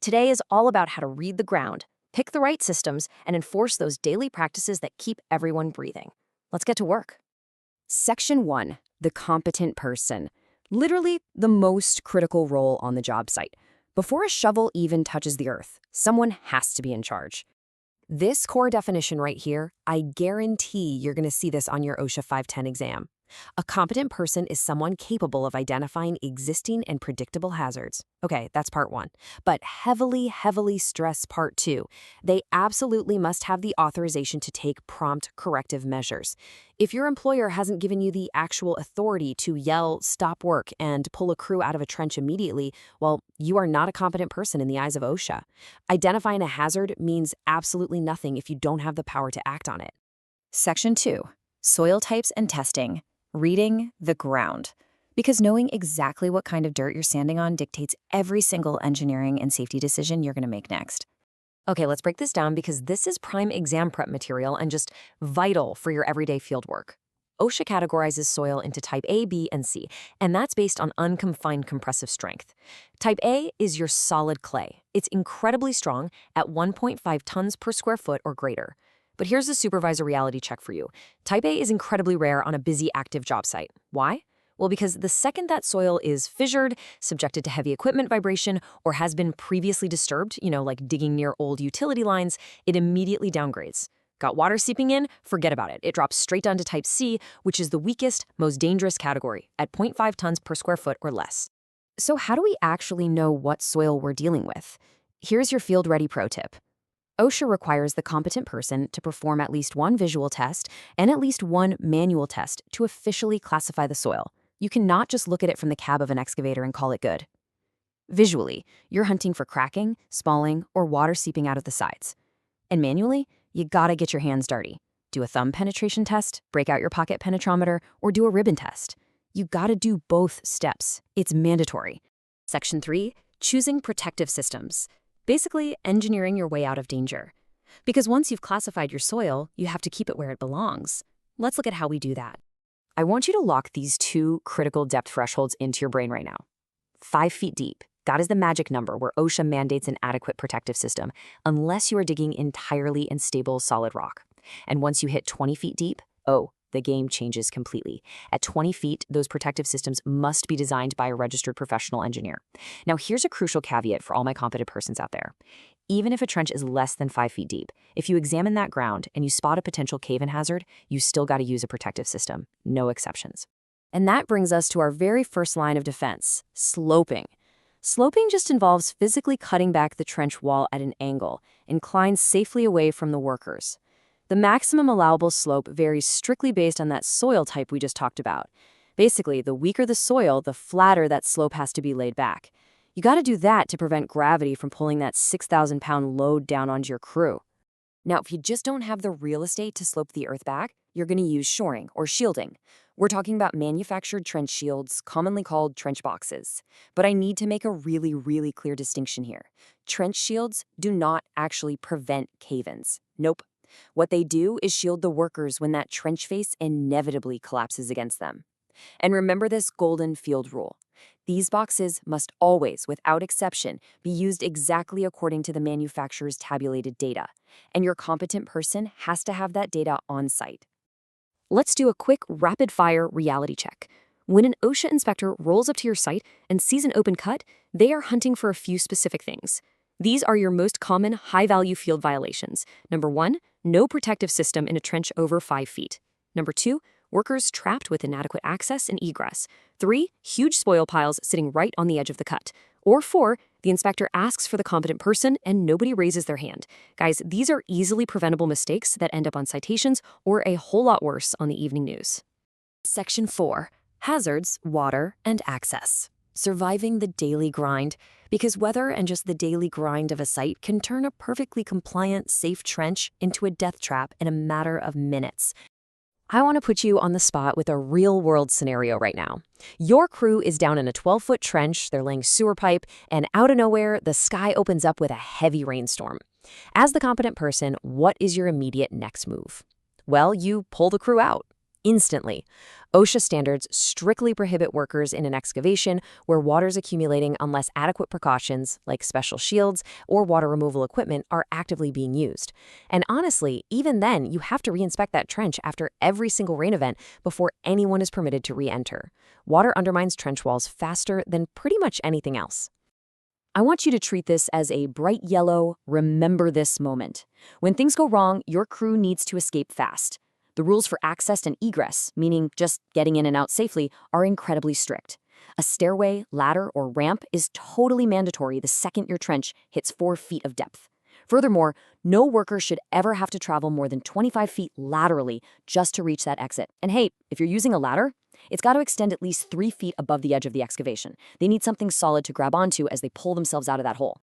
Today is all about how to read the ground, pick the right systems, and enforce those daily practices that keep everyone breathing. Let's get to work. Section 1, the competent person. Literally the most critical role on the job site. Before a shovel even touches the earth, someone has to be in charge. This core definition right here, I guarantee you're going to see this on your OSHA 510 exam. A competent person is someone capable of identifying existing and predictable hazards. Okay, that's part 1. But heavily stress part 2. They absolutely must have the authorization to take prompt corrective measures. If your employer hasn't given you the actual authority to yell, stop work, and pull a crew out of a trench immediately, well, you are not a competent person in the eyes of OSHA. Identifying a hazard means absolutely nothing if you don't have the power to act on it. Section 2, soil types and testing. Reading the ground. Because knowing exactly what kind of dirt you're standing on dictates every single engineering and safety decision you're going to make next. Okay, let's break this down because this is prime exam prep material and just vital for your everyday field work. OSHA categorizes soil into type A, B, and C, and that's based on unconfined compressive strength. Type A is your solid clay. It's incredibly strong at 1.5 tons per square foot or greater. But here's a supervisor reality check for you. Type A is incredibly rare on a busy, active job site. Why? Well, because the second that soil is fissured, subjected to heavy equipment vibration, or has been previously disturbed, like digging near old utility lines, it immediately downgrades. Got water seeping in? Forget about it. It drops straight down to type C, which is the weakest, most dangerous category, at 0.5 tons per square foot or less. So how do we actually know what soil we're dealing with? Here's your field-ready pro tip. OSHA requires the competent person to perform at least one visual test and at least one manual test to officially classify the soil. You cannot just look at it from the cab of an excavator and call it good. Visually, you're hunting for cracking, spalling, or water seeping out of the sides. And manually, you gotta get your hands dirty. Do a thumb penetration test, break out your pocket penetrometer, or do a ribbon test. You gotta do both steps. It's mandatory. Section 3, choosing protective systems. Basically, engineering your way out of danger. Because once you've classified your soil, you have to keep it where it belongs. Let's look at how we do that. I want you to lock these two critical depth thresholds into your brain right now. 5 feet deep. That is the magic number where OSHA mandates an adequate protective system, unless you are digging entirely in stable, solid rock. And once you hit 20 feet deep, the game changes completely. At 20 feet, those protective systems must be designed by a registered professional engineer. Now, here's a crucial caveat for all my competent persons out there. Even if a trench is less than 5 feet deep, if you examine that ground and you spot a potential cave-in hazard, you still got to use a protective system. No exceptions. And that brings us to our very first line of defense, sloping. Sloping just involves physically cutting back the trench wall at an angle, inclined safely away from the workers. The maximum allowable slope varies strictly based on that soil type we just talked about. Basically, the weaker the soil, the flatter that slope has to be laid back. You got to do that to prevent gravity from pulling that 6,000-pound load down onto your crew. Now, if you just don't have the real estate to slope the earth back, you're going to use shoring or shielding. We're talking about manufactured trench shields, commonly called trench boxes. But I need to make a really, really clear distinction here. Trench shields do not actually prevent cave-ins. Nope. What they do is shield the workers when that trench face inevitably collapses against them. And remember this golden field rule. These boxes must always, without exception, be used exactly according to the manufacturer's tabulated data. And your competent person has to have that data on site. Let's do a quick rapid-fire reality check. When an OSHA inspector rolls up to your site and sees an open cut, they are hunting for a few specific things. These are your most common high-value field violations. Number 1, no protective system in a trench over 5 feet. Number 2, workers trapped with inadequate access and egress. 3, huge spoil piles sitting right on the edge of the cut. Or 4, the inspector asks for the competent person and nobody raises their hand. Guys, these are easily preventable mistakes that end up on citations or a whole lot worse on the evening news. Section 4, hazards, water, and access. Surviving the daily grind. Because weather and just the daily grind of a site can turn a perfectly compliant, safe trench into a death trap in a matter of minutes. I want to put you on the spot with a real-world scenario right now. Your crew is down in a 12-foot trench, they're laying sewer pipe, and out of nowhere, the sky opens up with a heavy rainstorm. As the competent person, what is your immediate next move? Well, you pull the crew out. Instantly. OSHA standards strictly prohibit workers in an excavation where water's accumulating unless adequate precautions, like special shields or water removal equipment, are actively being used. And honestly, even then, you have to reinspect that trench after every single rain event before anyone is permitted to re-enter. Water undermines trench walls faster than pretty much anything else. I want you to treat this as a bright yellow, remember this moment. When things go wrong, your crew needs to escape fast. The rules for access and egress, meaning just getting in and out safely, are incredibly strict. A stairway, ladder, or ramp is totally mandatory the second your trench hits 4 feet of depth. Furthermore, no worker should ever have to travel more than 25 feet laterally just to reach that exit. And hey, if you're using a ladder, it's got to extend at least 3 feet above the edge of the excavation. They need something solid to grab onto as they pull themselves out of that hole.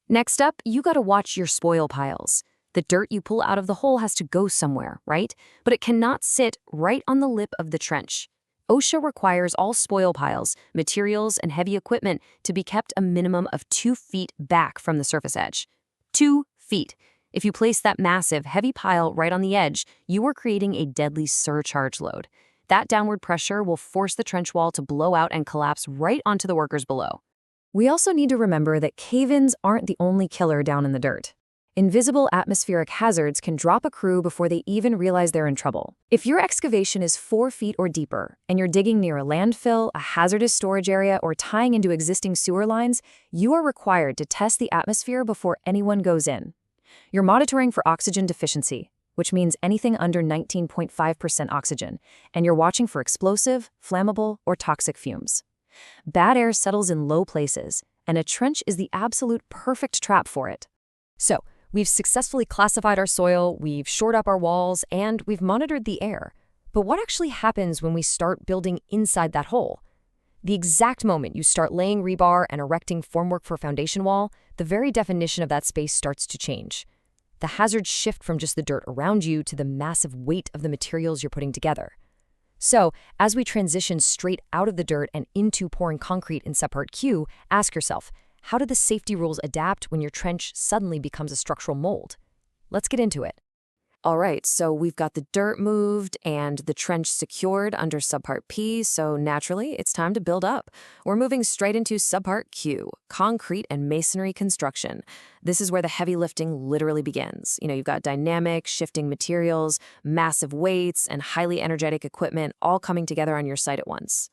Next up, you got to watch your spoil piles. The dirt you pull out of the hole has to go somewhere, right? But it cannot sit right on the lip of the trench. OSHA requires all spoil piles, materials, and heavy equipment to be kept a minimum of 2 feet back from the surface edge. 2 feet. If you place that massive, heavy pile right on the edge, you are creating a deadly surcharge load. That downward pressure will force the trench wall to blow out and collapse right onto the workers below. We also need to remember that cave-ins aren't the only killer down in the dirt. Invisible atmospheric hazards can drop a crew before they even realize they're in trouble. If your excavation is 4 feet or deeper, and you're digging near a landfill, a hazardous storage area, or tying into existing sewer lines, you are required to test the atmosphere before anyone goes in. You're monitoring for oxygen deficiency, which means anything under 19.5% oxygen, and you're watching for explosive, flammable, or toxic fumes. Bad air settles in low places, and a trench is the absolute perfect trap for it. So, we've successfully classified our soil, we've shored up our walls, and we've monitored the air. But what actually happens when we start building inside that hole? The exact moment you start laying rebar and erecting formwork for a foundation wall, the very definition of that space starts to change. The hazards shift from just the dirt around you to the massive weight of the materials you're putting together. So, as we transition straight out of the dirt and into pouring concrete in Subpart Q, ask yourself, how do the safety rules adapt when your trench suddenly becomes a structural mold? Let's get into it. All right, so we've got the dirt moved and the trench secured under Subpart P, so naturally, it's time to build up. We're moving straight into Subpart Q, concrete and masonry construction. This is where the heavy lifting literally begins. You've got dynamic, shifting materials, massive weights, and highly energetic equipment all coming together on your site at once.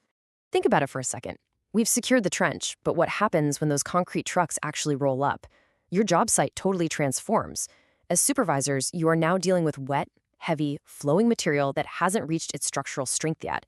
Think about it for a second. We've secured the trench, but what happens when those concrete trucks actually roll up? Your job site totally transforms. As supervisors, you are now dealing with wet, heavy, flowing material that hasn't reached its structural strength yet.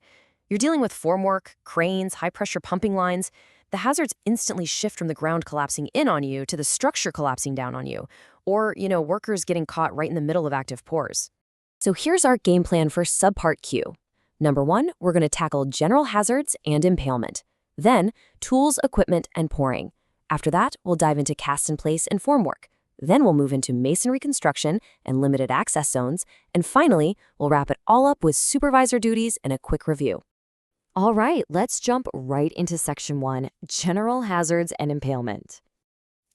You're dealing with formwork, cranes, high-pressure pumping lines. The hazards instantly shift from the ground collapsing in on you to the structure collapsing down on you, or, workers getting caught right in the middle of active pours. So here's our game plan for Subpart Q. Number 1, we're going to tackle general hazards and impalement. Then, tools, equipment, and pouring. After that, we'll dive into cast-in-place and formwork. Then we'll move into masonry construction and limited access zones, and finally, we'll wrap it all up with supervisor duties and a quick review. All right, let's jump right into Section 1, General Hazards and Impalement.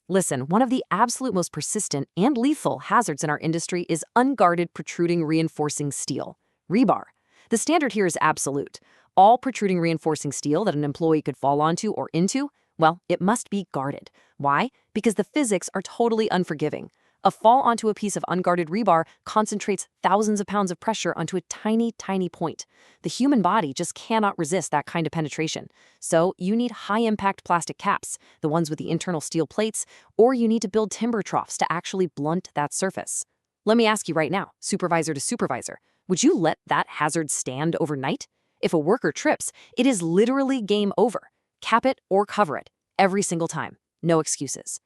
Listen, one of the absolute most persistent and lethal hazards in our industry is unguarded protruding reinforcing steel, rebar. The standard here is absolute. All protruding reinforcing steel that an employee could fall onto or into, well, it must be guarded. Why? Because the physics are totally unforgiving. A fall onto a piece of unguarded rebar concentrates thousands of pounds of pressure onto a tiny, tiny point. The human body just cannot resist that kind of penetration. So you need high-impact plastic caps, the ones with the internal steel plates, or you need to build timber troughs to actually blunt that surface. Let me ask you right now, supervisor to supervisor, would you let that hazard stand overnight? If a worker trips, it is literally game over. Cap it or cover it, every single time. No excuses.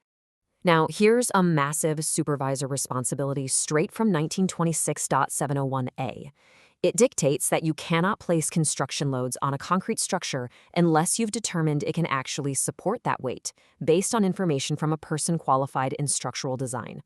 Now, here's a massive supervisor responsibility straight from 1926.701A. It dictates that you cannot place construction loads on a concrete structure unless you've determined it can actually support that weight, based on information from a person qualified in structural design.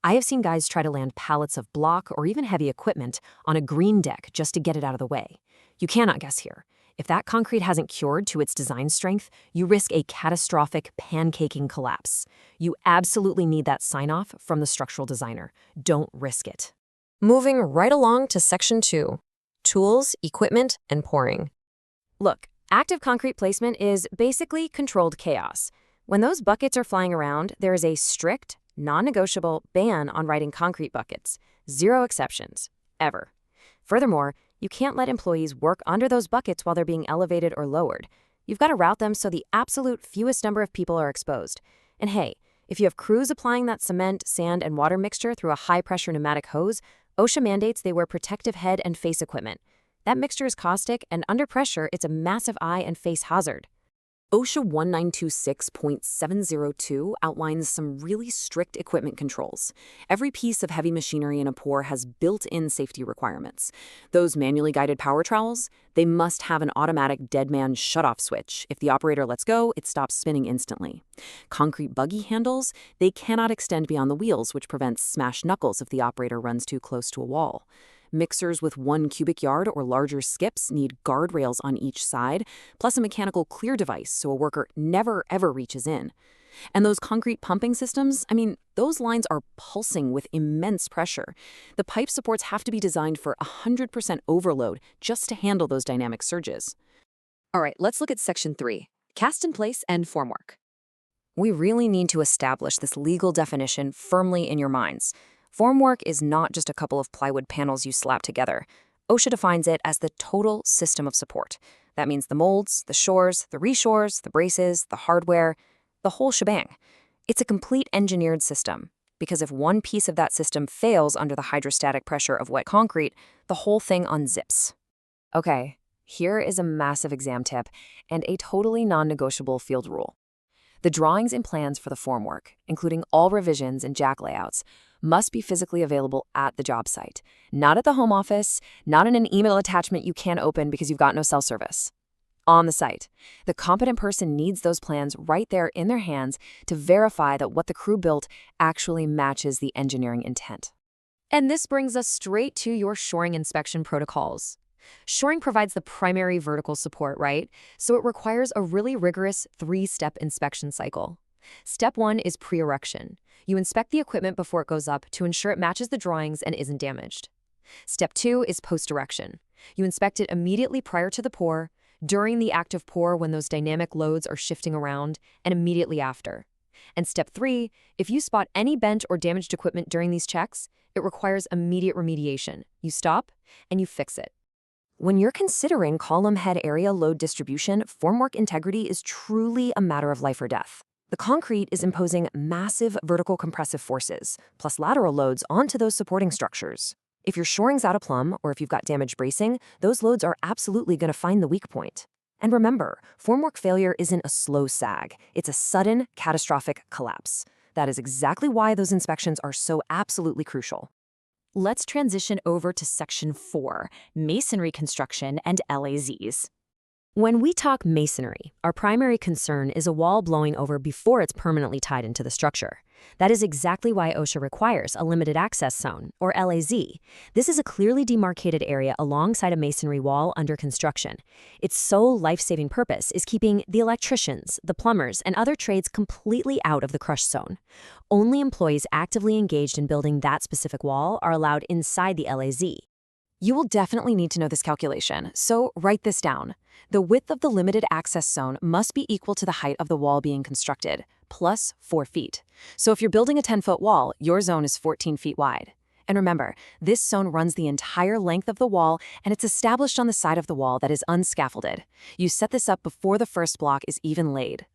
I have seen guys try to land pallets of block or even heavy equipment on a green deck just to get it out of the way. You cannot guess here. If that concrete hasn't cured to its design strength, you risk a catastrophic pancaking collapse. You absolutely need that sign-off from the structural designer. Don't risk it. Moving right along to Section 2, Tools, Equipment, and Pouring. Look, active concrete placement is basically controlled chaos. When those buckets are flying around, there is a strict, non-negotiable ban on riding concrete buckets. 0 exceptions, ever. Furthermore, you can't let employees work under those buckets while they're being elevated or lowered. You've got to route them so the absolute fewest number of people are exposed. And hey, if you have crews applying that cement, sand, and water mixture through a high-pressure pneumatic hose, OSHA mandates they wear protective head and face equipment. That mixture is caustic, and under pressure, it's a massive eye and face hazard. OSHA 1926.702 outlines some really strict equipment controls. Every piece of heavy machinery in a pour has built-in safety requirements. Those manually guided power trowels, they must have an automatic dead man shut-off switch. If the operator lets go, it stops spinning instantly. Concrete buggy handles, they cannot extend beyond the wheels, which prevents smashed knuckles if the operator runs too close to a wall. Mixers with 1 cubic yard or larger skips need guardrails on each side, plus a mechanical clear device so a worker never ever reaches in. And those concrete pumping systems, I mean, those lines are pulsing with immense pressure. The pipe supports have to be designed for 100% overload just to handle those dynamic surges. All right, let's look at Section 3, cast in place and formwork. We really need to establish this legal definition firmly in your minds. Formwork is not just a couple of plywood panels you slap together. OSHA defines it as the total system of support. That means the molds, the shores, the reshores, the braces, the hardware, the whole shebang. It's a complete engineered system, because if one piece of that system fails under the hydrostatic pressure of wet concrete, the whole thing unzips. Okay, here is a massive exam tip and a totally non-negotiable field rule. The drawings and plans for the formwork, including all revisions and jack layouts, must be physically available at the job site, not at the home office, not in an email attachment you can't open because you've got no cell service. On the site, the competent person needs those plans right there in their hands to verify that what the crew built actually matches the engineering intent. And this brings us straight to your shoring inspection protocols. Shoring provides the primary vertical support, right? So it requires a really rigorous 3-step inspection cycle. Step 1 is pre-erection. You inspect the equipment before it goes up to ensure it matches the drawings and isn't damaged. Step 2 is post-erection. You inspect it immediately prior to the pour, during the active pour when those dynamic loads are shifting around, and immediately after. And step 3, if you spot any bent or damaged equipment during these checks, it requires immediate remediation. You stop and you fix it. When you're considering column head area load distribution, formwork integrity is truly a matter of life or death. The concrete is imposing massive vertical compressive forces, plus lateral loads onto those supporting structures. If your shoring's out of plumb, or if you've got damaged bracing, those loads are absolutely going to find the weak point. And remember, formwork failure isn't a slow sag. It's a sudden, catastrophic collapse. That is exactly why those inspections are so absolutely crucial. Let's transition over to Section 4, Masonry Construction and LAZs. When we talk masonry, our primary concern is a wall blowing over before it's permanently tied into the structure. That is exactly why OSHA requires a limited access zone, or LAZ. This is a clearly demarcated area alongside a masonry wall under construction. Its sole life-saving purpose is keeping the electricians, the plumbers, and other trades completely out of the crush zone. Only employees actively engaged in building that specific wall are allowed inside the LAZ. You will definitely need to know this calculation, so write this down. The width of the limited access zone must be equal to the height of the wall being constructed, plus 4 feet. So if you're building a 10-foot wall, your zone is 14 feet wide. And remember, this zone runs the entire length of the wall, and it's established on the side of the wall that is unscaffolded. You set this up before the first block is even laid.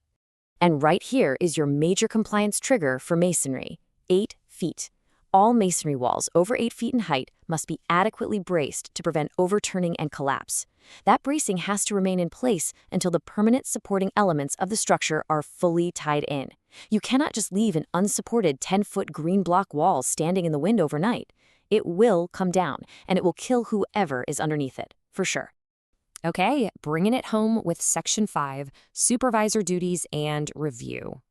And right here is your major compliance trigger for masonry: 8 feet. All masonry walls over 8 feet in height must be adequately braced to prevent overturning and collapse. That bracing has to remain in place until the permanent supporting elements of the structure are fully tied in. You cannot just leave an unsupported 10-foot green block wall standing in the wind overnight. It will come down, and it will kill whoever is underneath it, for sure. Okay, bringing it home with Section 5, Supervisor Duties and Review.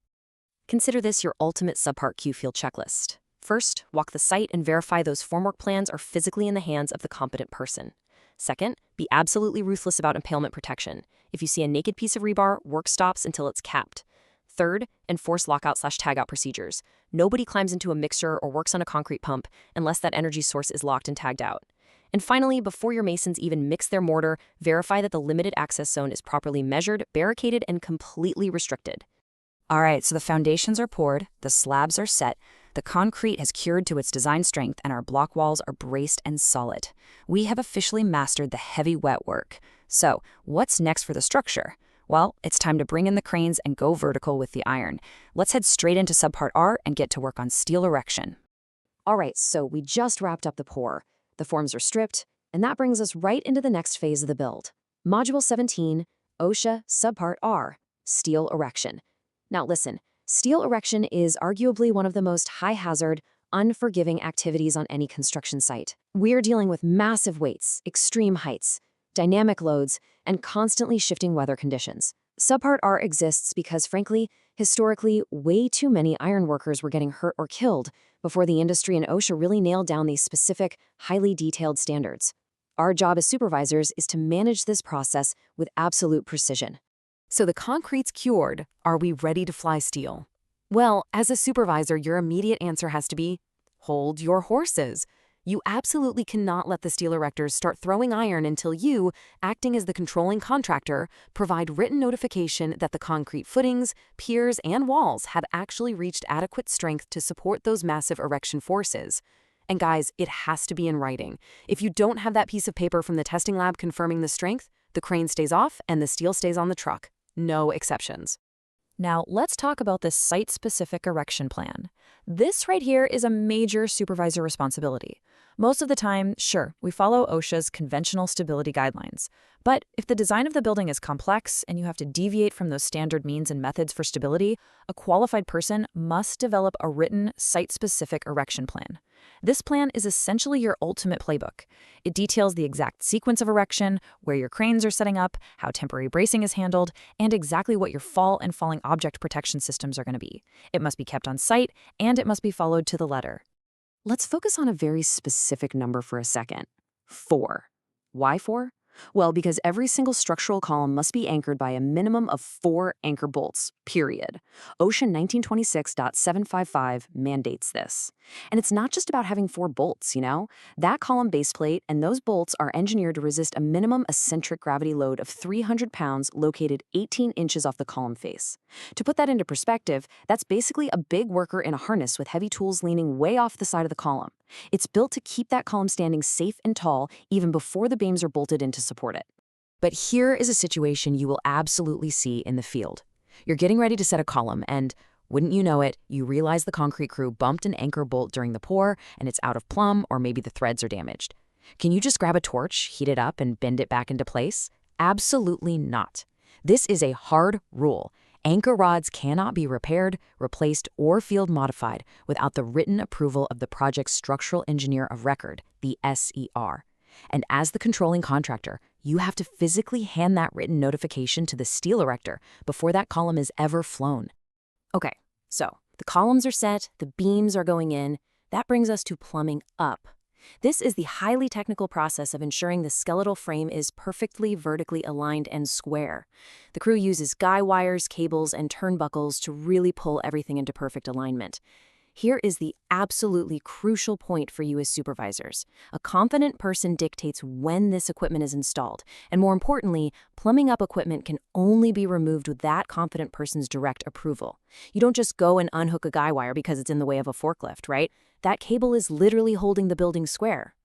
Consider this your ultimate Subpart Q field checklist. First, walk the site and verify those formwork plans are physically in the hands of the competent person. Second, be absolutely ruthless about impalement protection. If you see a naked piece of rebar, work stops until it's capped. Third, enforce lockout/tagout procedures. Nobody climbs into a mixer or works on a concrete pump unless that energy source is locked and tagged out. And finally, before your masons even mix their mortar, verify that the limited access zone is properly measured, barricaded, and completely restricted. All right, so the foundations are poured, the slabs are set, the concrete has cured to its design strength, and our block walls are braced and solid. We have officially mastered the heavy wet work. So, what's next for the structure? Well, it's time to bring in the cranes and go vertical with the iron. Let's head straight into Subpart R and get to work on steel erection. All right, so we just wrapped up the pour. The forms are stripped, and that brings us right into the next phase of the build. Module 17, OSHA Subpart R, steel erection. Now listen, steel erection is arguably one of the most high-hazard, unforgiving activities on any construction site. We're dealing with massive weights, extreme heights, dynamic loads, and constantly shifting weather conditions. Subpart R exists because, frankly, historically, way too many ironworkers were getting hurt or killed before the industry and OSHA really nailed down these specific, highly detailed standards. Our job as supervisors is to manage this process with absolute precision. So the concrete's cured. Are we ready to fly steel? Well, as a supervisor, your immediate answer has to be, hold your horses. You absolutely cannot let the steel erectors start throwing iron until you, acting as the controlling contractor, provide written notification that the concrete footings, piers, and walls have actually reached adequate strength to support those massive erection forces. And guys, it has to be in writing. If you don't have that piece of paper from the testing lab confirming the strength, the crane stays off and the steel stays on the truck. No exceptions. Now, let's talk about this site-specific erection plan. This right here is a major supervisor responsibility. Most of the time, sure, we follow OSHA's conventional stability guidelines. But if the design of the building is complex and you have to deviate from those standard means and methods for stability, a qualified person must develop a written, site-specific erection plan. This plan is essentially your ultimate playbook. It details the exact sequence of erection, where your cranes are setting up, how temporary bracing is handled, and exactly what your fall and falling object protection systems are going to be. It must be kept on site, and it must be followed to the letter. Let's focus on a very specific number for a second. 4. Why 4? Well, because every single structural column must be anchored by a minimum of 4 anchor bolts, period. OSHA 1926.755 mandates this. And it's not just about having 4 bolts, you know? That column base plate and those bolts are engineered to resist a minimum eccentric gravity load of 300 pounds located 18 inches off the column face. To put that into perspective, that's basically a big worker in a harness with heavy tools leaning way off the side of the column. It's built to keep that column standing safe and tall even before the beams are bolted in to support it. But here is a situation you will absolutely see in the field. You're getting ready to set a column and, wouldn't you know it, you realize the concrete crew bumped an anchor bolt during the pour and it's out of plumb or maybe the threads are damaged. Can you just grab a torch, heat it up, and bend it back into place? Absolutely not. This is a hard rule. Anchor rods cannot be repaired, replaced, or field modified without the written approval of the project's structural engineer of record, the SER. And as the controlling contractor, you have to physically hand that written notification to the steel erector before that column is ever flown. Okay, so the columns are set, the beams are going in. That brings us to plumbing up. This is the highly technical process of ensuring the skeletal frame is perfectly vertically aligned and square. The crew uses guy wires, cables, and turnbuckles to really pull everything into perfect alignment. Here is the absolutely crucial point for you as supervisors. A confident person dictates when this equipment is installed, and more importantly, plumbing up equipment can only be removed with that confident person's direct approval. You don't just go and unhook a guy wire because it's in the way of a forklift, right? That cable is literally holding the building square.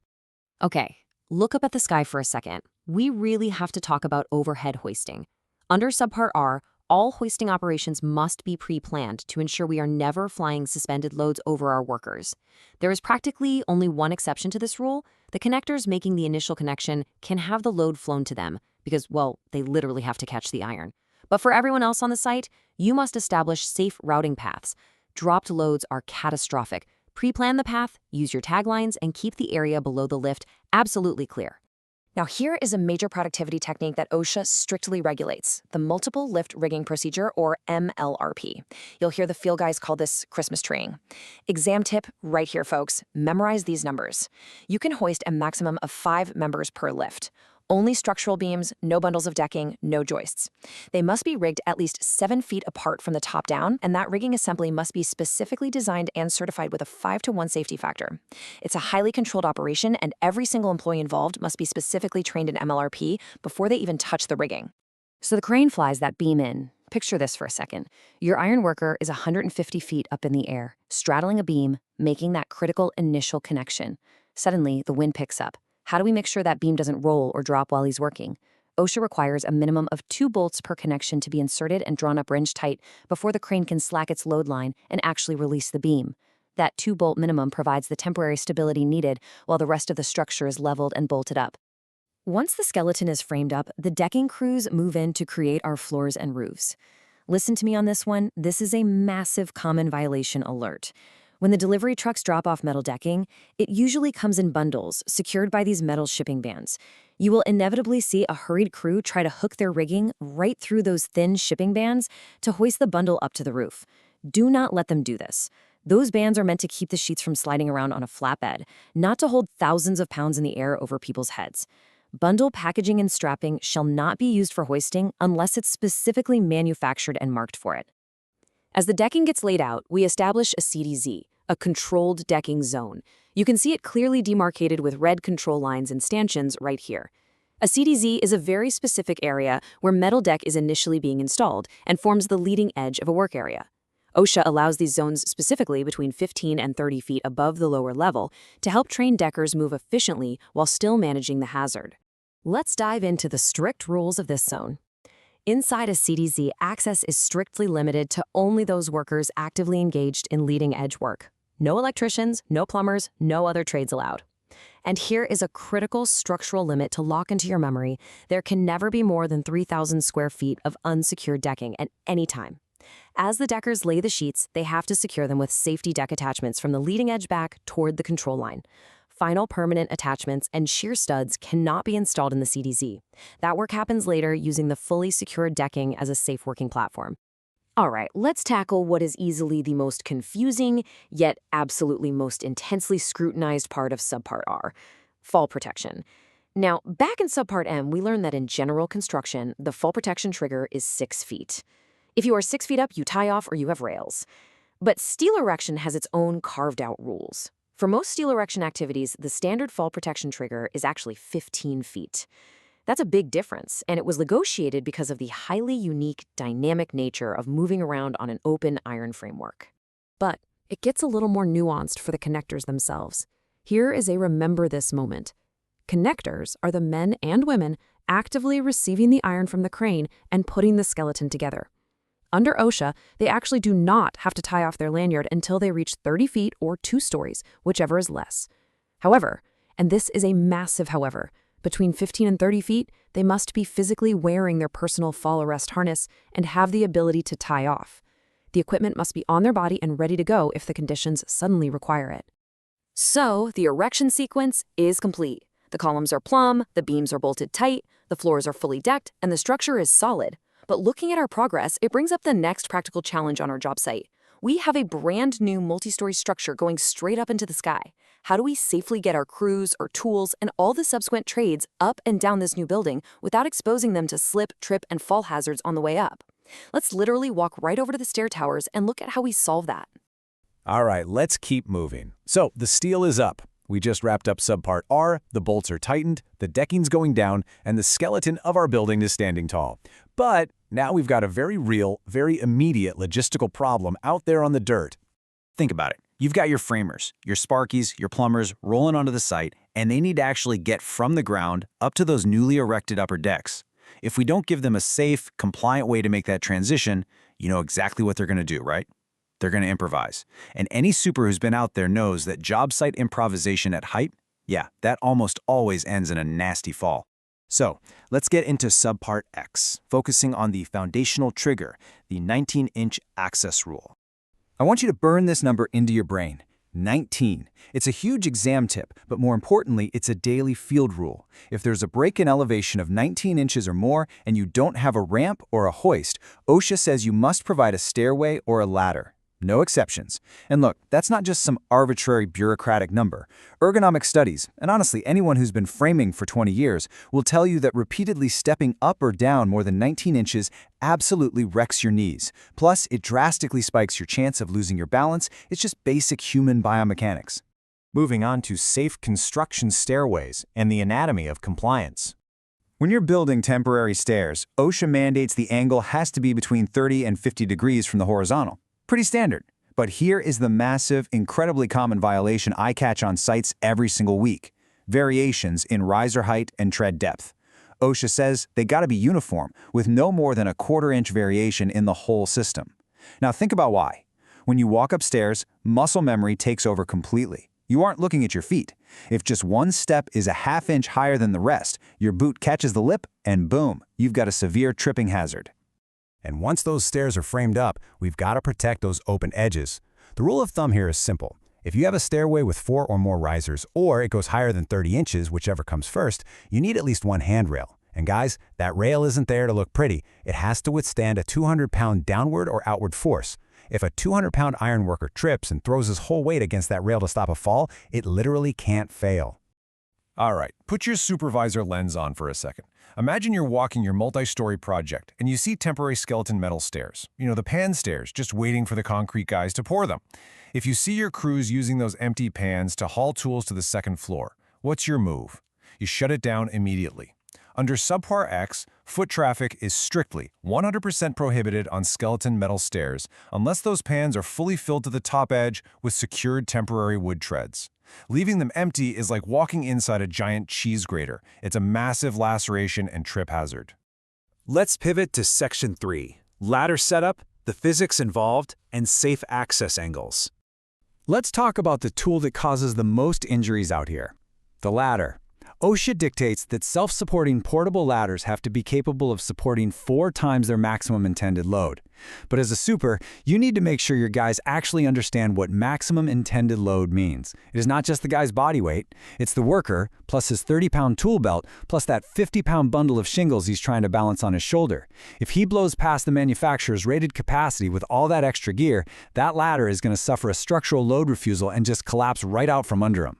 Okay, look up at the sky for a second. We really have to talk about overhead hoisting. Under Subpart R, all hoisting operations must be pre-planned to ensure we are never flying suspended loads over our workers. There is practically only one exception to this rule. The connectors making the initial connection can have the load flown to them because, well, they literally have to catch the iron. But for everyone else on the site, you must establish safe routing paths. Dropped loads are catastrophic. Pre-plan the path, use your taglines, and keep the area below the lift absolutely clear. Now, here is a major productivity technique that OSHA strictly regulates, the Multiple Lift Rigging Procedure, or MLRP. You'll hear the field guys call this Christmas treeing. Exam tip right here, folks. Memorize these numbers. You can hoist a maximum of 5 members per lift. Only structural beams, no bundles of decking, no joists. They must be rigged at least 7 feet apart from the top down, and that rigging assembly must be specifically designed and certified with a 5-to-1 safety factor. It's a highly controlled operation, and every single employee involved must be specifically trained in MLRP before they even touch the rigging. So the crane flies that beam in. Picture this for a second. Your iron worker is 150 feet up in the air, straddling a beam, making that critical initial connection. Suddenly, the wind picks up. How do we make sure that beam doesn't roll or drop while he's working? OSHA requires a minimum of 2 bolts per connection to be inserted and drawn up wrench tight before the crane can slack its load line and actually release the beam. That 2-bolt minimum provides the temporary stability needed while the rest of the structure is leveled and bolted up. Once the skeleton is framed up, the decking crews move in to create our floors and roofs. Listen to me on this one. This is a massive common violation alert. When the delivery trucks drop off metal decking, it usually comes in bundles, secured by these metal shipping bands. You will inevitably see a hurried crew try to hook their rigging right through those thin shipping bands to hoist the bundle up to the roof. Do not let them do this. Those bands are meant to keep the sheets from sliding around on a flatbed, not to hold thousands of pounds in the air over people's heads. Bundle packaging and strapping shall not be used for hoisting unless it's specifically manufactured and marked for it. As the decking gets laid out, we establish a CDZ, a controlled decking zone. You can see it clearly demarcated with red control lines and stanchions right here. A CDZ is a very specific area where metal deck is initially being installed and forms the leading edge of a work area. OSHA allows these zones specifically between 15 and 30 feet above the lower level to help train deckers move efficiently while still managing the hazard. Let's dive into the strict rules of this zone. Inside a CDZ, access is strictly limited to only those workers actively engaged in leading-edge work. No electricians, no plumbers, no other trades allowed. And here is a critical structural limit to lock into your memory. There can never be more than 3,000 square feet of unsecured decking at any time. As the deckers lay the sheets, they have to secure them with safety deck attachments from the leading edge back toward the control line. Final permanent attachments and shear studs cannot be installed in the CDZ. That work happens later using the fully secured decking as a safe working platform. All right, let's tackle what is easily the most confusing, yet absolutely most intensely scrutinized part of Subpart R, fall protection. Now, back in Subpart M, we learned that in general construction, the fall protection trigger is 6 feet. If you are 6 feet up, you tie off or you have rails. But steel erection has its own carved-out rules. For most steel erection activities, the standard fall protection trigger is actually 15 feet. That's a big difference, and it was negotiated because of the highly unique, dynamic nature of moving around on an open iron framework. But it gets a little more nuanced for the connectors themselves. Here is a remember this moment. Connectors are the men and women actively receiving the iron from the crane and putting the skeleton together. Under OSHA, they actually do not have to tie off their lanyard until they reach 30 feet or 2 stories, whichever is less. However, and this is a massive however, between 15 and 30 feet, they must be physically wearing their personal fall arrest harness and have the ability to tie off. The equipment must be on their body and ready to go if the conditions suddenly require it. So, the erection sequence is complete. The columns are plumb, the beams are bolted tight, the floors are fully decked, and the structure is solid. But looking at our progress, it brings up the next practical challenge on our job site. We have a brand new multi-story structure going straight up into the sky. How do we safely get our crews, our tools, and all the subsequent trades up and down this new building without exposing them to slip, trip, and fall hazards on the way up? Let's literally walk right over to the stair towers and look at how we solve that. All right, let's keep moving. So the steel is up. We just wrapped up Subpart R, the bolts are tightened, the decking's going down, and the skeleton of our building is standing tall. But now we've got a very real, very immediate logistical problem out there on the dirt. Think about it. You've got your framers, your sparkies, your plumbers rolling onto the site, and they need to actually get from the ground up to those newly erected upper decks. If we don't give them a safe, compliant way to make that transition, you know exactly what they're going to do, right? They're going to improvise. And any super who's been out there knows that job site improvisation at height, yeah, that almost always ends in a nasty fall. So let's get into Subpart X, focusing on the foundational trigger, the 19-inch access rule. I want you to burn this number into your brain. 19. It's a huge exam tip, but more importantly, it's a daily field rule. If there's a break in elevation of 19 inches or more and you don't have a ramp or a hoist, OSHA says you must provide a stairway or a ladder. No exceptions. And look, that's not just some arbitrary bureaucratic number. Ergonomic studies, and honestly anyone who's been framing for 20 years, will tell you that repeatedly stepping up or down more than 19 inches absolutely wrecks your knees. Plus, it drastically spikes your chance of losing your balance. It's just basic human biomechanics. Moving on to safe construction stairways and the anatomy of compliance. When you're building temporary stairs, OSHA mandates the angle has to be between 30 and 50 degrees from the horizontal. Pretty standard. But here is the massive, incredibly common violation I catch on sites every single week. Variations in riser height and tread depth. OSHA says they gotta be uniform, with no more than a 1/4-inch variation in the whole system. Now think about why. When you walk upstairs, muscle memory takes over completely. You aren't looking at your feet. If just one step is a 1/2 inch higher than the rest, your boot catches the lip, and boom, you've got a severe tripping hazard. And once those stairs are framed up, we've got to protect those open edges. The rule of thumb here is simple. If you have a stairway with 4 or more risers, or it goes higher than 30 inches, whichever comes first, you need at least one handrail. And guys, that rail isn't there to look pretty. It has to withstand a 200-pound downward or outward force. If a 200-pound ironworker trips and throws his whole weight against that rail to stop a fall, it literally can't fail. All right, put your supervisor lens on for a second. Imagine you're walking your multi-story project and you see temporary skeleton metal stairs. You know, the pan stairs, just waiting for the concrete guys to pour them. If you see your crews using those empty pans to haul tools to the second floor, what's your move? You shut it down immediately. Under Subpart X, foot traffic is strictly 100% prohibited on skeleton metal stairs unless those pans are fully filled to the top edge with secured temporary wood treads. Leaving them empty is like walking inside a giant cheese grater. It's a massive laceration and trip hazard. Let's pivot to Section 3, ladder setup, the physics involved, and safe access angles. Let's talk about the tool that causes the most injuries out here, the ladder. OSHA dictates that self-supporting portable ladders have to be capable of supporting 4 times their maximum intended load. But as a super, you need to make sure your guys actually understand what maximum intended load means. It is not just the guy's body weight, it's the worker, plus his 30-pound tool belt, plus that 50-pound bundle of shingles he's trying to balance on his shoulder. If he blows past the manufacturer's rated capacity with all that extra gear, that ladder is going to suffer a structural load refusal and just collapse right out from under him.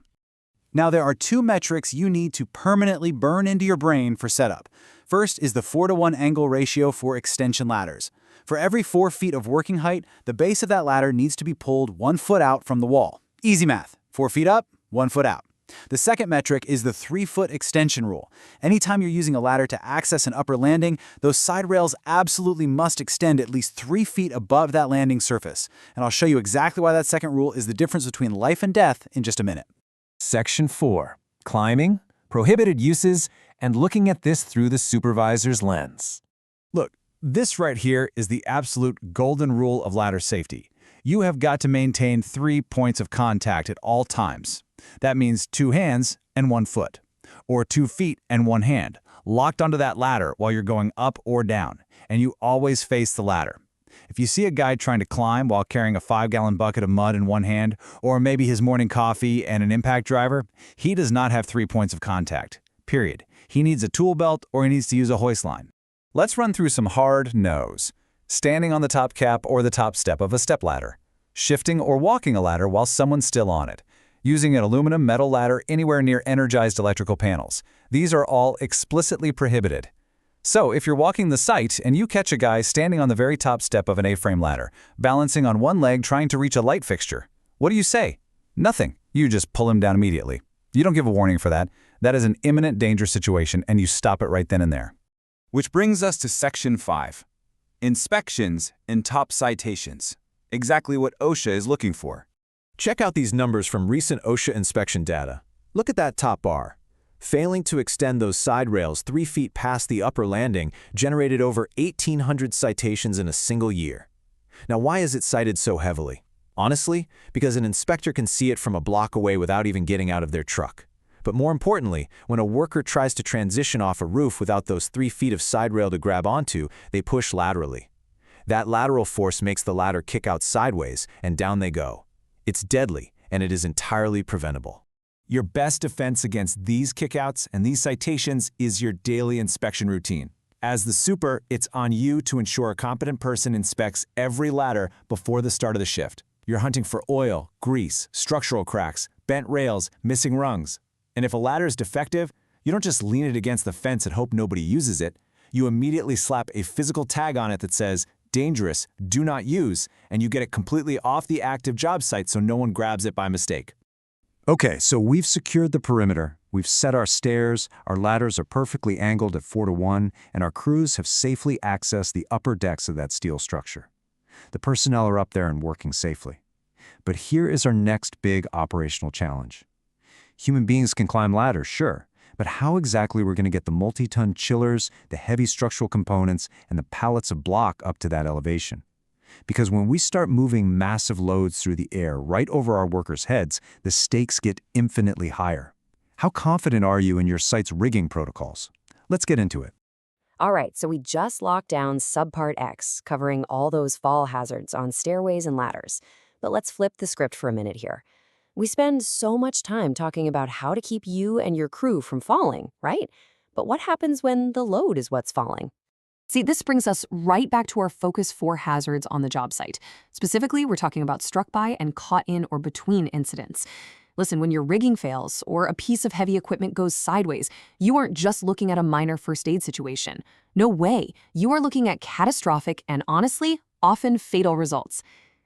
Now, there are 2 metrics you need to permanently burn into your brain for setup. First is the 4-to-1 angle ratio for extension ladders. For every 4 feet of working height, the base of that ladder needs to be pulled 1 foot out from the wall. Easy math. 4 feet up, 1 foot out. The second metric is the 3-foot extension rule. Anytime you're using a ladder to access an upper landing, those side rails absolutely must extend at least 3 feet above that landing surface. And I'll show you exactly why that second rule is the difference between life and death in just a minute. Section 4, climbing, prohibited uses, and looking at this through the supervisor's lens. Look, this right here is the absolute golden rule of ladder safety. You have got to maintain 3 points of contact at all times. That means 2 hands and 1 foot, or 2 feet and 1 hand, locked onto that ladder while you're going up or down, and you always face the ladder. If you see a guy trying to climb while carrying a 5-gallon bucket of mud in one hand, or maybe his morning coffee and an impact driver, he does not have 3 points of contact, period. He needs a tool belt or he needs to use a hoist line. Let's run through some hard no's. Standing on the top cap or the top step of a stepladder. Shifting or walking a ladder while someone's still on it. Using an aluminum metal ladder anywhere near energized electrical panels. These are all explicitly prohibited. So, if you're walking the site and you catch a guy standing on the very top step of an A-frame ladder, balancing on one leg trying to reach a light fixture, what do you say? Nothing. You just pull him down immediately. You don't give a warning for that. That is an imminent danger situation, and you stop it right then and there. Which brings us to Section 5, inspections and top citations. Exactly what OSHA is looking for. Check out these numbers from recent OSHA inspection data. Look at that top bar. Failing to extend those side rails 3 feet past the upper landing generated over 1,800 citations in a single year. Now, why is it cited so heavily? Honestly, because an inspector can see it from a block away without even getting out of their truck. But more importantly, when a worker tries to transition off a roof without those 3 feet of side rail to grab onto, they push laterally. That lateral force makes the ladder kick out sideways, and down they go. It's deadly, and it is entirely preventable. Your best defense against these kickouts and these citations is your daily inspection routine. As the super, it's on you to ensure a competent person inspects every ladder before the start of the shift. You're hunting for oil, grease, structural cracks, bent rails, missing rungs. And if a ladder is defective, you don't just lean it against the fence and hope nobody uses it. You immediately slap a physical tag on it that says, "Dangerous, do not use," and you get it completely off the active job site so no one grabs it by mistake. Okay, so we've secured the perimeter, we've set our stairs, our ladders are perfectly angled at 4-to-1, and our crews have safely accessed the upper decks of that steel structure. The personnel are up there and working safely. But here is our next big operational challenge. Human beings can climb ladders, sure, but how exactly we're going to get the multi-ton chillers, the heavy structural components, and the pallets of block up to that elevation? Because when we start moving massive loads through the air right over our workers' heads, the stakes get infinitely higher. How confident are you in your site's rigging protocols? Let's get into it. All right, so we just locked down Subpart X, covering all those fall hazards on stairways and ladders. But let's flip the script for a minute here. We spend so much time talking about how to keep you and your crew from falling, right? But what happens when the load is what's falling? See, this brings us right back to our focus 4 hazards on the job site. Specifically, we're talking about struck by and caught in or between incidents. Listen, when your rigging fails or a piece of heavy equipment goes sideways, you aren't just looking at a minor first aid situation. No way. You are looking at catastrophic and, honestly, often fatal results.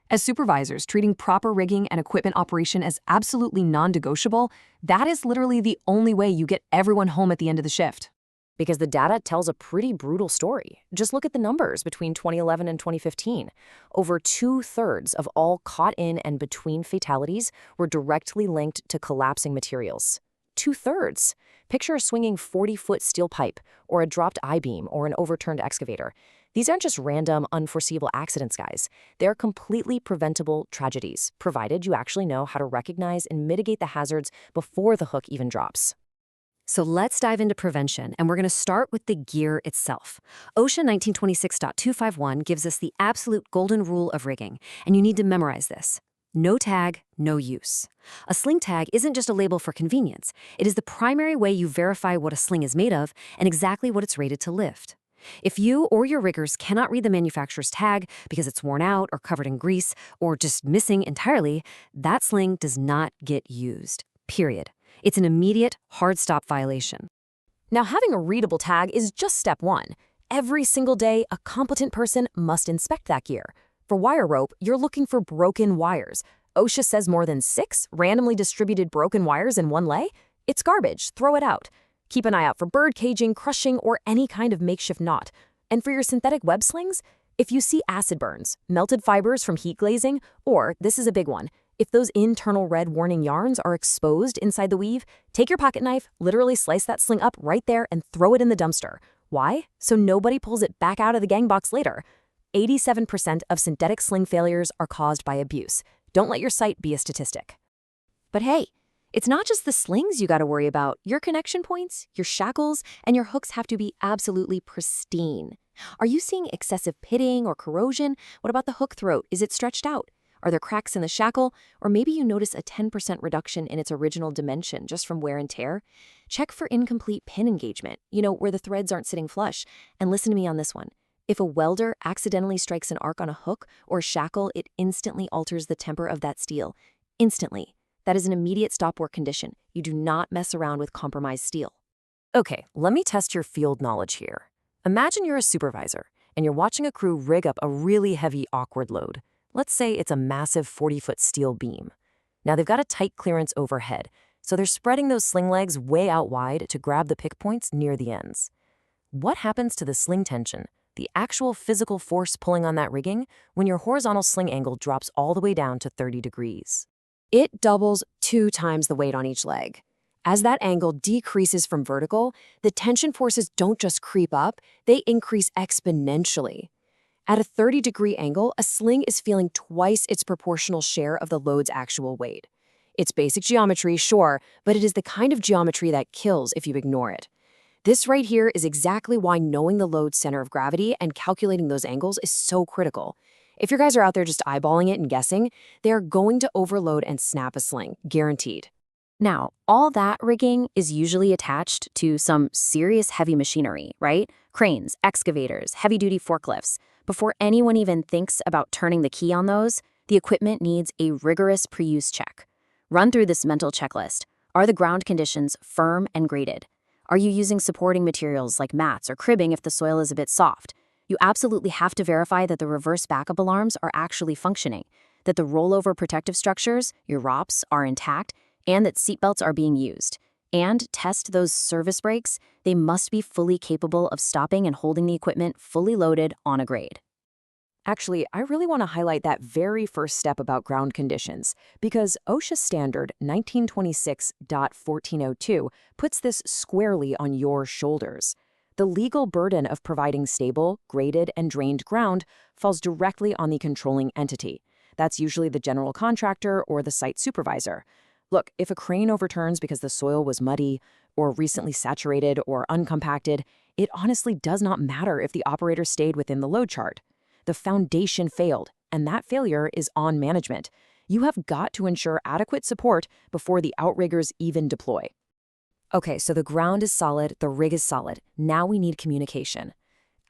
As supervisors, treating proper rigging and equipment operation as absolutely non-negotiable, that is literally the only way you get everyone home at the end of the shift. Because the data tells a pretty brutal story. Just look at the numbers between 2011 and 2015. Over 2/3 of all caught in and between fatalities were directly linked to collapsing materials. 2/3. Picture a swinging 40-foot steel pipe, or a dropped I-beam, or an overturned excavator. These aren't just random, unforeseeable accidents, guys. They're completely preventable tragedies, provided you actually know how to recognize and mitigate the hazards before the hook even drops. So let's dive into prevention, and we're going to start with the gear itself. OSHA 1926.251 gives us the absolute golden rule of rigging, and you need to memorize this. No tag, no use. A sling tag isn't just a label for convenience. It is the primary way you verify what a sling is made of and exactly what it's rated to lift. If you or your riggers cannot read the manufacturer's tag because it's worn out or covered in grease or just missing entirely, that sling does not get used. Period. It's an immediate, hard stop violation. Now, having a readable tag is just step one. Every single day, a competent person must inspect that gear. For wire rope, you're looking for broken wires. OSHA says more than 6 randomly distributed broken wires in one lay? It's garbage. Throw it out. Keep an eye out for bird caging, crushing, or any kind of makeshift knot. And for your synthetic web slings, if you see acid burns, melted fibers from heat glazing, or, this is a big one, if those internal red warning yarns are exposed inside the weave, take your pocket knife, literally slice that sling up right there and throw it in the dumpster. Why? So nobody pulls it back out of the gang box later. 87% of synthetic sling failures are caused by abuse. Don't let your site be a statistic. But hey, it's not just the slings you gotta worry about. Your connection points, your shackles, and your hooks have to be absolutely pristine. Are you seeing excessive pitting or corrosion? What about the hook throat? Is it stretched out? Are there cracks in the shackle? Or maybe you notice a 10% reduction in its original dimension just from wear and tear? Check for incomplete pin engagement, where the threads aren't sitting flush. And listen to me on this one. If a welder accidentally strikes an arc on a hook or shackle, it instantly alters the temper of that steel. Instantly. That is an immediate stop work condition. You do not mess around with compromised steel. Okay, let me test your field knowledge here. Imagine you're a supervisor, and you're watching a crew rig up a really heavy, awkward load. Let's say it's a massive 40-foot steel beam. Now they've got a tight clearance overhead, so they're spreading those sling legs way out wide to grab the pick points near the ends. What happens to the sling tension, the actual physical force pulling on that rigging, when your horizontal sling angle drops all the way down to 30 degrees? It doubles 2 times the weight on each leg. As that angle decreases from vertical, the tension forces don't just creep up, they increase exponentially. At a 30-degree angle, a sling is feeling twice its proportional share of the load's actual weight. It's basic geometry, sure, but it is the kind of geometry that kills if you ignore it. This right here is exactly why knowing the load's center of gravity and calculating those angles is so critical. If your guys are out there just eyeballing it and guessing, they are going to overload and snap a sling, guaranteed. Now, all that rigging is usually attached to some serious heavy machinery, right? Cranes, excavators, heavy-duty forklifts. Before anyone even thinks about turning the key on those, the equipment needs a rigorous pre-use check. Run through this mental checklist. Are the ground conditions firm and graded? Are you using supporting materials like mats or cribbing if the soil is a bit soft? You absolutely have to verify that the reverse backup alarms are actually functioning, that the rollover protective structures, your ROPS, are intact, and that seatbelts are being used. And test those service brakes. They must be fully capable of stopping and holding the equipment fully loaded on a grade. Actually, I really want to highlight that very first step about ground conditions, because OSHA Standard 1926.1402 puts this squarely on your shoulders. The legal burden of providing stable, graded, and drained ground falls directly on the controlling entity. That's usually the general contractor or the site supervisor. Look, if a crane overturns because the soil was muddy or recently saturated or uncompacted, it honestly does not matter if the operator stayed within the load chart. The foundation failed, and that failure is on management. You have got to ensure adequate support before the outriggers even deploy. Okay, so the ground is solid, the rig is solid. Now we need communication.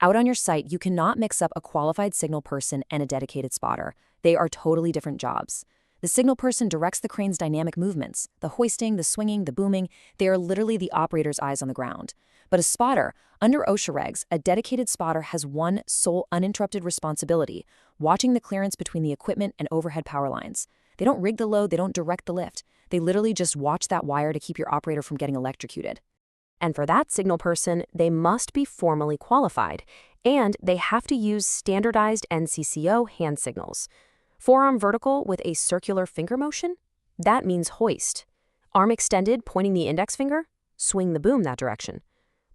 Out on your site, you cannot mix up a qualified signal person and a dedicated spotter. They are totally different jobs. The signal person directs the crane's dynamic movements. The hoisting, the swinging, the booming, they are literally the operator's eyes on the ground. But a spotter, under OSHA regs, a dedicated spotter has one sole uninterrupted responsibility, watching the clearance between the equipment and overhead power lines. They don't rig the load, they don't direct the lift. They literally just watch that wire to keep your operator from getting electrocuted. And for that signal person, they must be formally qualified, and they have to use standardized NCCO hand signals. Forearm vertical with a circular finger motion? That means hoist. Arm extended pointing the index finger? Swing the boom that direction.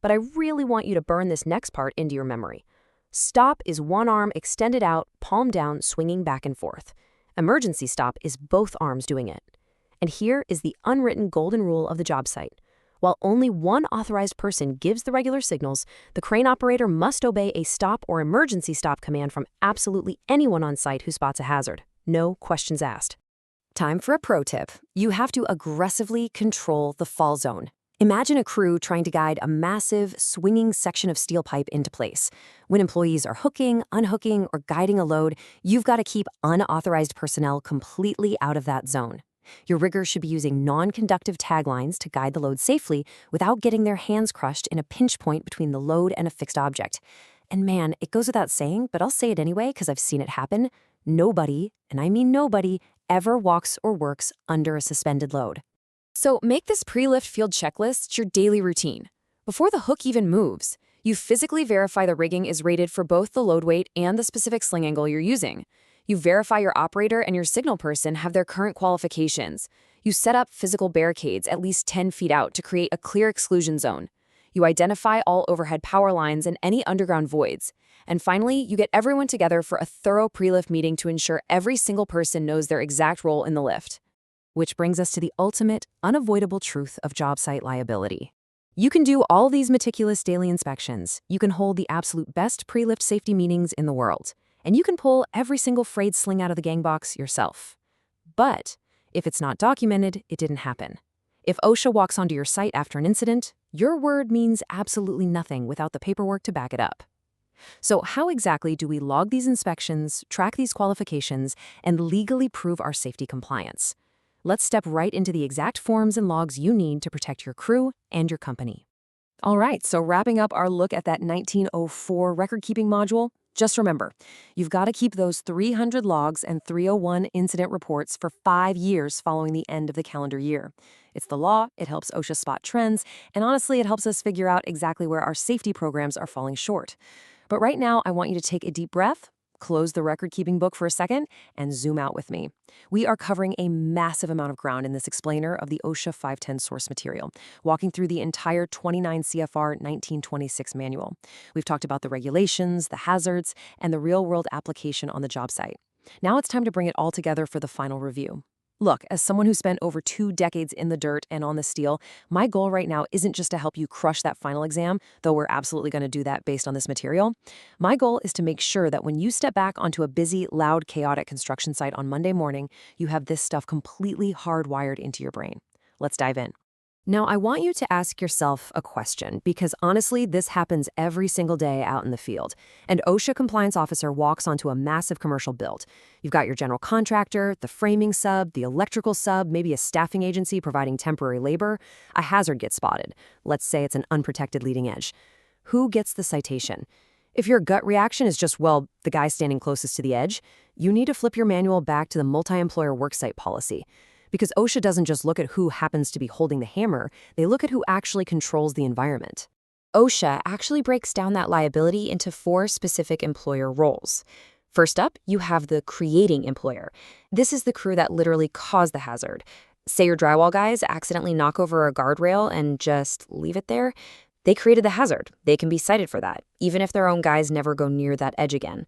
But I really want you to burn this next part into your memory. Stop is one arm extended out, palm down, swinging back and forth. Emergency stop is both arms doing it. And here is the unwritten golden rule of the job site. While only one authorized person gives the regular signals, the crane operator must obey a stop or emergency stop command from absolutely anyone on site who spots a hazard. No questions asked. Time for a pro tip. You have to aggressively control the fall zone. Imagine a crew trying to guide a massive, swinging section of steel pipe into place. When employees are hooking, unhooking, or guiding a load, you've got to keep unauthorized personnel completely out of that zone. Your riggers should be using non-conductive taglines to guide the load safely without getting their hands crushed in a pinch point between the load and a fixed object. And man, it goes without saying, but I'll say it anyway because I've seen it happen. Nobody, and I mean nobody, ever walks or works under a suspended load. So make this pre-lift field checklist your daily routine. Before the hook even moves, you physically verify the rigging is rated for both the load weight and the specific sling angle you're using. You verify your operator and your signal person have their current qualifications. You set up physical barricades at least 10 feet out to create a clear exclusion zone. You identify all overhead power lines and any underground voids. And finally, you get everyone together for a thorough pre-lift meeting to ensure every single person knows their exact role in the lift. Which brings us to the ultimate, unavoidable truth of job site liability. You can do all these meticulous daily inspections. You can hold the absolute best pre-lift safety meetings in the world. And you can pull every single frayed sling out of the gang box yourself. But if it's not documented, it didn't happen. If OSHA walks onto your site after an incident, your word means absolutely nothing without the paperwork to back it up. So how exactly do we log these inspections, track these qualifications, and legally prove our safety compliance? Let's step right into the exact forms and logs you need to protect your crew and your company. All right, so wrapping up our look at that 1904 record-keeping module, just remember, you've got to keep those 300 logs and 301 incident reports for 5 years following the end of the calendar year. It's the law, it helps OSHA spot trends, and honestly, it helps us figure out exactly where our safety programs are falling short. But right now, I want you to take a deep breath, close the record-keeping book for a second, and zoom out with me. We are covering a massive amount of ground in this explainer of the OSHA 510 source material, walking through the entire 29 CFR 1926 manual. We've talked about the regulations, the hazards, and the real-world application on the job site. Now it's time to bring it all together for the final review. Look, as someone who spent over 2 decades in the dirt and on the steel, my goal right now isn't just to help you crush that final exam, though we're absolutely going to do that based on this material. My goal is to make sure that when you step back onto a busy, loud, chaotic construction site on Monday morning, you have this stuff completely hardwired into your brain. Let's dive in. Now, I want you to ask yourself a question, because honestly, this happens every single day out in the field. An OSHA compliance officer walks onto a massive commercial build. You've got your general contractor, the framing sub, the electrical sub, maybe a staffing agency providing temporary labor. A hazard gets spotted. Let's say it's an unprotected leading edge. Who gets the citation? If your gut reaction is just, well, the guy standing closest to the edge, you need to flip your manual back to the multi-employer worksite policy. Because OSHA doesn't just look at who happens to be holding the hammer, they look at who actually controls the environment. OSHA actually breaks down that liability into 4 specific employer roles. First up, you have the creating employer. This is the crew that literally caused the hazard. Say your drywall guys accidentally knock over a guardrail and just leave it there. They created the hazard. They can be cited for that, even if their own guys never go near that edge again.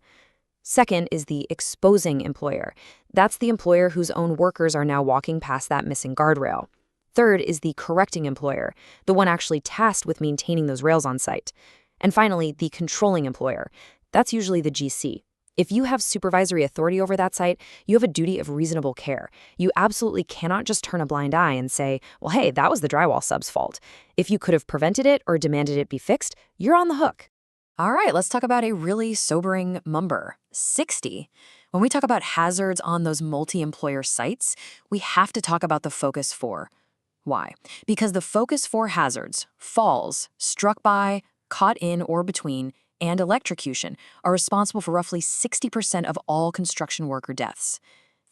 Second is the exposing employer. That's the employer whose own workers are now walking past that missing guardrail. Third is the correcting employer, the one actually tasked with maintaining those rails on site. And finally, the controlling employer. That's usually the GC. If you have supervisory authority over that site, you have a duty of reasonable care. You absolutely cannot just turn a blind eye and say, well, hey, that was the drywall sub's fault. If you could have prevented it or demanded it be fixed, you're on the hook. All right, let's talk about a really sobering number, 60. When we talk about hazards on those multi-employer sites, we have to talk about the Focus 4. Why? Because the Focus 4 hazards, falls, struck by, caught in or between, and electrocution are responsible for roughly 60% of all construction worker deaths.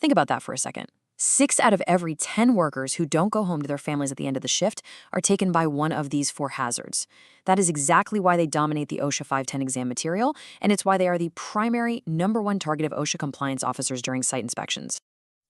Think about that for a second. 6 out of every 10 workers who don't go home to their families at the end of the shift are taken by one of these 4 hazards. That is exactly why they dominate the OSHA 510 exam material, and it's why they are the primary #1 target of OSHA compliance officers during site inspections.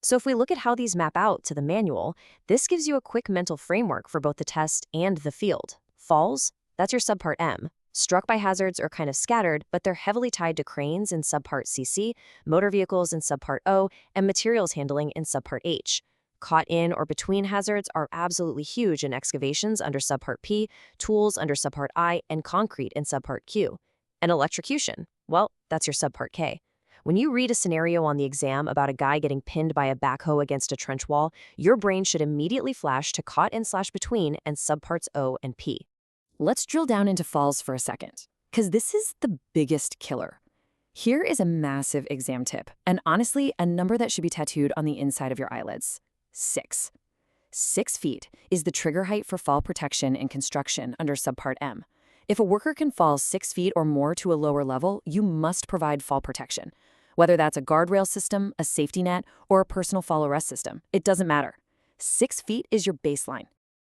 So if we look at how these map out to the manual, this gives you a quick mental framework for both the test and the field. Falls, that's your Subpart M. Struck by hazards are kind of scattered, but they're heavily tied to cranes in Subpart CC, motor vehicles in Subpart O, and materials handling in Subpart H. Caught in or between hazards are absolutely huge in excavations under Subpart P, tools under Subpart I, and concrete in Subpart Q. And electrocution, well, that's your Subpart K. When you read a scenario on the exam about a guy getting pinned by a backhoe against a trench wall, your brain should immediately flash to caught in/between and Subparts O and P. Let's drill down into falls for a second, because this is the biggest killer. Here is a massive exam tip, and honestly, a number that should be tattooed on the inside of your eyelids. 6. 6 feet is the trigger height for fall protection in construction under Subpart M. If a worker can fall 6 feet or more to a lower level, you must provide fall protection. Whether that's a guardrail system, a safety net, or a personal fall arrest system, it doesn't matter. 6 feet is your baseline.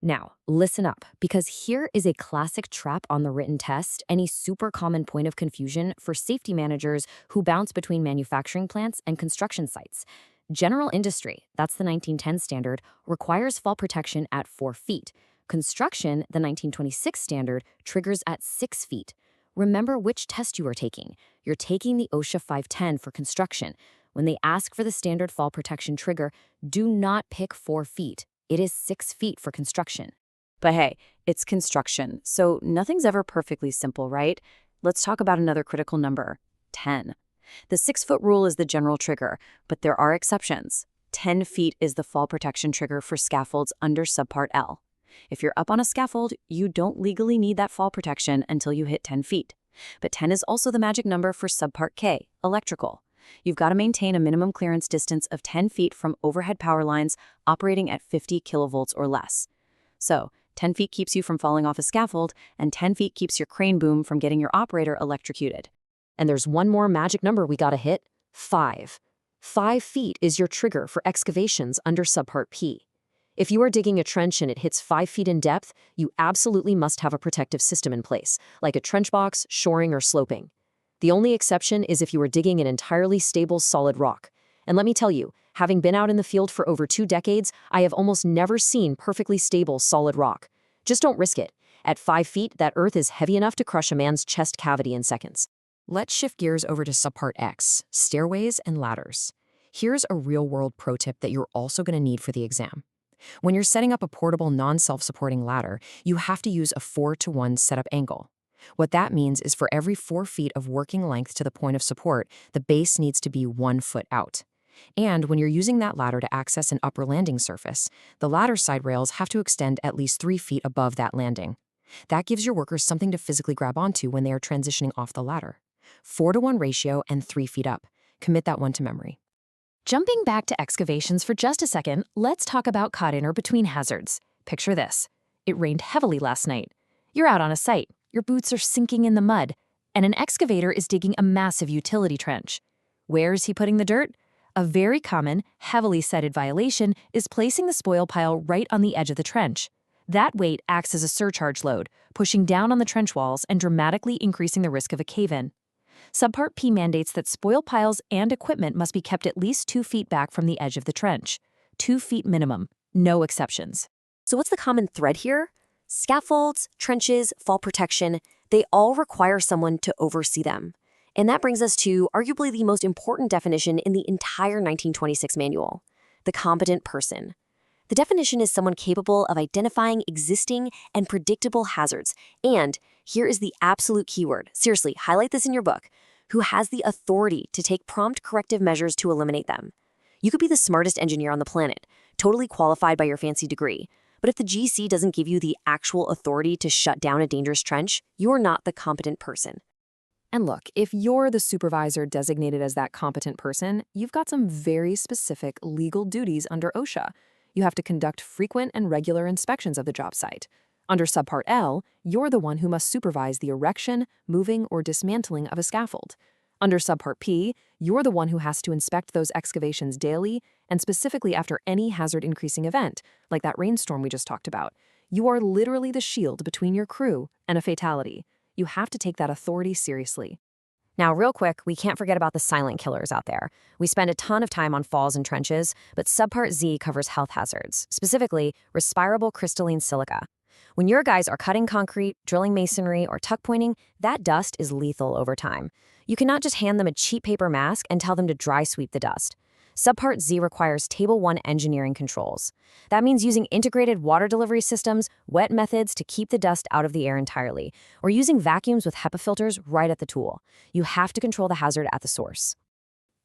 Now, listen up, because here is a classic trap on the written test and a super common point of confusion for safety managers who bounce between manufacturing plants and construction sites. General industry, that's the 1910 standard, requires fall protection at 4 feet. Construction, the 1926 standard, triggers at 6 feet. Remember which test you are taking. You're taking the OSHA 510 for construction. When they ask for the standard fall protection trigger, do not pick 4 feet. It is 6 feet for construction. But hey, it's construction, so nothing's ever perfectly simple, right? Let's talk about another critical number, 10. The 6-foot rule is the general trigger, but there are exceptions. 10 feet is the fall protection trigger for scaffolds under Subpart L. If you're up on a scaffold, you don't legally need that fall protection until you hit 10 feet. But 10 is also the magic number for Subpart K, electrical. You've got to maintain a minimum clearance distance of 10 feet from overhead power lines operating at 50 kilovolts or less. So, 10 feet keeps you from falling off a scaffold, and 10 feet keeps your crane boom from getting your operator electrocuted. And there's one more magic number we gotta hit, 5. 5 feet is your trigger for excavations under Subpart P. If you are digging a trench and it hits 5 feet in depth, you absolutely must have a protective system in place, like a trench box, shoring, or sloping. The only exception is if you are digging an entirely stable solid rock. And let me tell you, having been out in the field for over 2 decades, I have almost never seen perfectly stable solid rock. Just don't risk it. At 5 feet, that earth is heavy enough to crush a man's chest cavity in seconds. Let's shift gears over to Subpart X, stairways and ladders. Here's a real-world pro tip that you're also going to need for the exam. When you're setting up a portable non-self-supporting ladder, you have to use a 4-to-1 setup angle. What that means is for every 4 feet of working length to the point of support, the base needs to be 1 foot out. And when you're using that ladder to access an upper landing surface, the ladder side rails have to extend at least 3 feet above that landing. That gives your workers something to physically grab onto when they are transitioning off the ladder. 4-to-1 ratio and 3 feet up. Commit that one to memory. Jumping back to excavations for just a second, let's talk about caught in or between hazards. Picture this. It rained heavily last night. You're out on a site. Your boots are sinking in the mud, and an excavator is digging a massive utility trench. Where is he putting the dirt? A very common, heavily cited violation is placing the spoil pile right on the edge of the trench. That weight acts as a surcharge load, pushing down on the trench walls and dramatically increasing the risk of a cave-in. Subpart P mandates that spoil piles and equipment must be kept at least 2 feet back from the edge of the trench. 2 feet minimum, no exceptions. So what's the common thread here? Scaffolds, trenches, fall protection, they all require someone to oversee them. And that brings us to arguably the most important definition in the entire 1926 manual, the competent person. The definition is someone capable of identifying existing and predictable hazards, and here is the absolute keyword, seriously, highlight this in your book, who has the authority to take prompt corrective measures to eliminate them. You could be the smartest engineer on the planet, totally qualified by your fancy degree, but if the GC doesn't give you the actual authority to shut down a dangerous trench, you are not the competent person. And look, if you're the supervisor designated as that competent person, you've got some very specific legal duties under OSHA. You have to conduct frequent and regular inspections of the job site. Under Subpart L, you're the one who must supervise the erection, moving, or dismantling of a scaffold. Under Subpart P, you're the one who has to inspect those excavations daily and specifically after any hazard-increasing event, like that rainstorm we just talked about. You are literally the shield between your crew and a fatality. You have to take that authority seriously. Now, real quick, we can't forget about the silent killers out there. We spend a ton of time on falls and trenches, but Subpart Z covers health hazards, specifically respirable crystalline silica. When your guys are cutting concrete, drilling masonry, or tuck pointing, that dust is lethal over time. You cannot just hand them a cheap paper mask and tell them to dry sweep the dust. Subpart Z requires Table 1 engineering controls. That means using integrated water delivery systems, wet methods to keep the dust out of the air entirely, or using vacuums with HEPA filters right at the tool. You have to control the hazard at the source.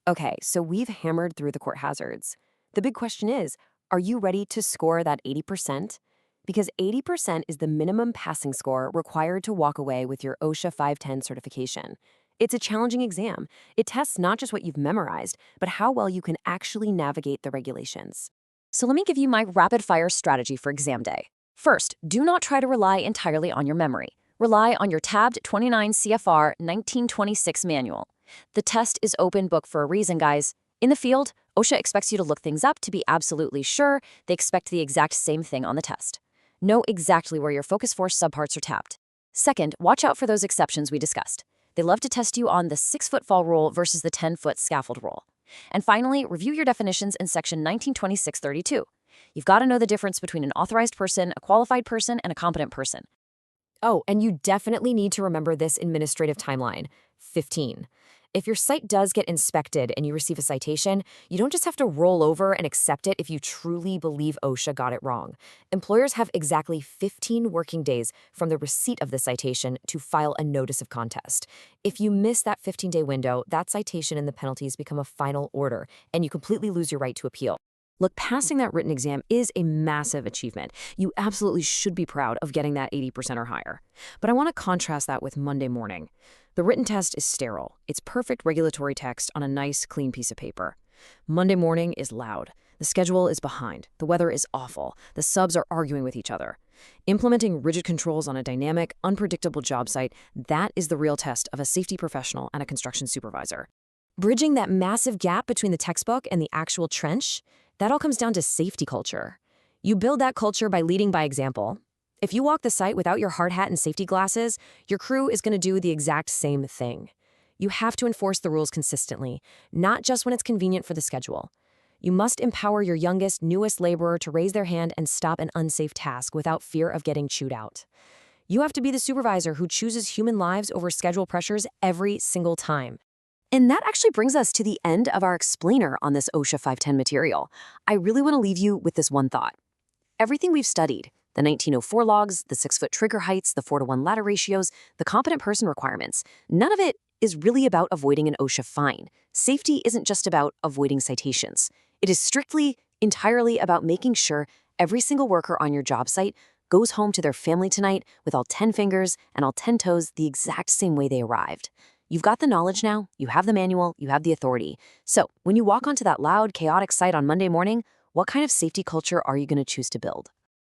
Okay, so we've hammered through the court hazards. The big question is, are you ready to score that 80%? Because 80% is the minimum passing score required to walk away with your OSHA 510 certification. It's a challenging exam. It tests not just what you've memorized, but how well you can actually navigate the regulations. So let me give you my rapid-fire strategy for exam day. First, do not try to rely entirely on your memory. Rely on your tabbed 29 CFR 1926 manual. The test is open book for a reason, guys. In the field, OSHA expects you to look things up to be absolutely sure. They expect the exact same thing on the test. Know exactly where your focus force subparts are tapped. Second, watch out for those exceptions we discussed. They love to test you on the 6-foot fall rule versus the 10-foot scaffold rule. And finally, review your definitions in section 1926-32. You've got to know the difference between an authorized person, a qualified person, and a competent person. Oh, and you definitely need to remember this administrative timeline, 15. If your site does get inspected and you receive a citation, you don't just have to roll over and accept it if you truly believe OSHA got it wrong. Employers have exactly 15 working days from the receipt of the citation to file a notice of contest. If you miss that 15-day window, that citation and the penalties become a final order, and you completely lose your right to appeal. Look, passing that written exam is a massive achievement. You absolutely should be proud of getting that 80% or higher. But I want to contrast that with Monday morning. The written test is sterile. It's perfect regulatory text on a nice, clean piece of paper. Monday morning is loud. The schedule is behind. The weather is awful. The subs are arguing with each other. Implementing rigid controls on a dynamic, unpredictable job site, that is the real test of a safety professional and a construction supervisor. Bridging that massive gap between the textbook and the actual trench, that all comes down to safety culture. You build that culture by leading by example. If you walk the site without your hard hat and safety glasses, your crew is going to do the exact same thing. You have to enforce the rules consistently, not just when it's convenient for the schedule. You must empower your youngest, newest laborer to raise their hand and stop an unsafe task without fear of getting chewed out. You have to be the supervisor who chooses human lives over schedule pressures every single time. And that actually brings us to the end of our explainer on this OSHA 510 material. I really want to leave you with this one thought. Everything we've studied, the 1904 logs, the 6-foot trigger heights, the 4-to-1 ladder ratios, the competent person requirements, none of it is really about avoiding an OSHA fine. Safety isn't just about avoiding citations. It is strictly, entirely about making sure every single worker on your job site goes home to their family tonight with all 10 fingers and all 10 toes the exact same way they arrived. You've got the knowledge now, you have the manual, you have the authority. So when you walk onto that loud, chaotic site on Monday morning, what kind of safety culture are you going to choose to build?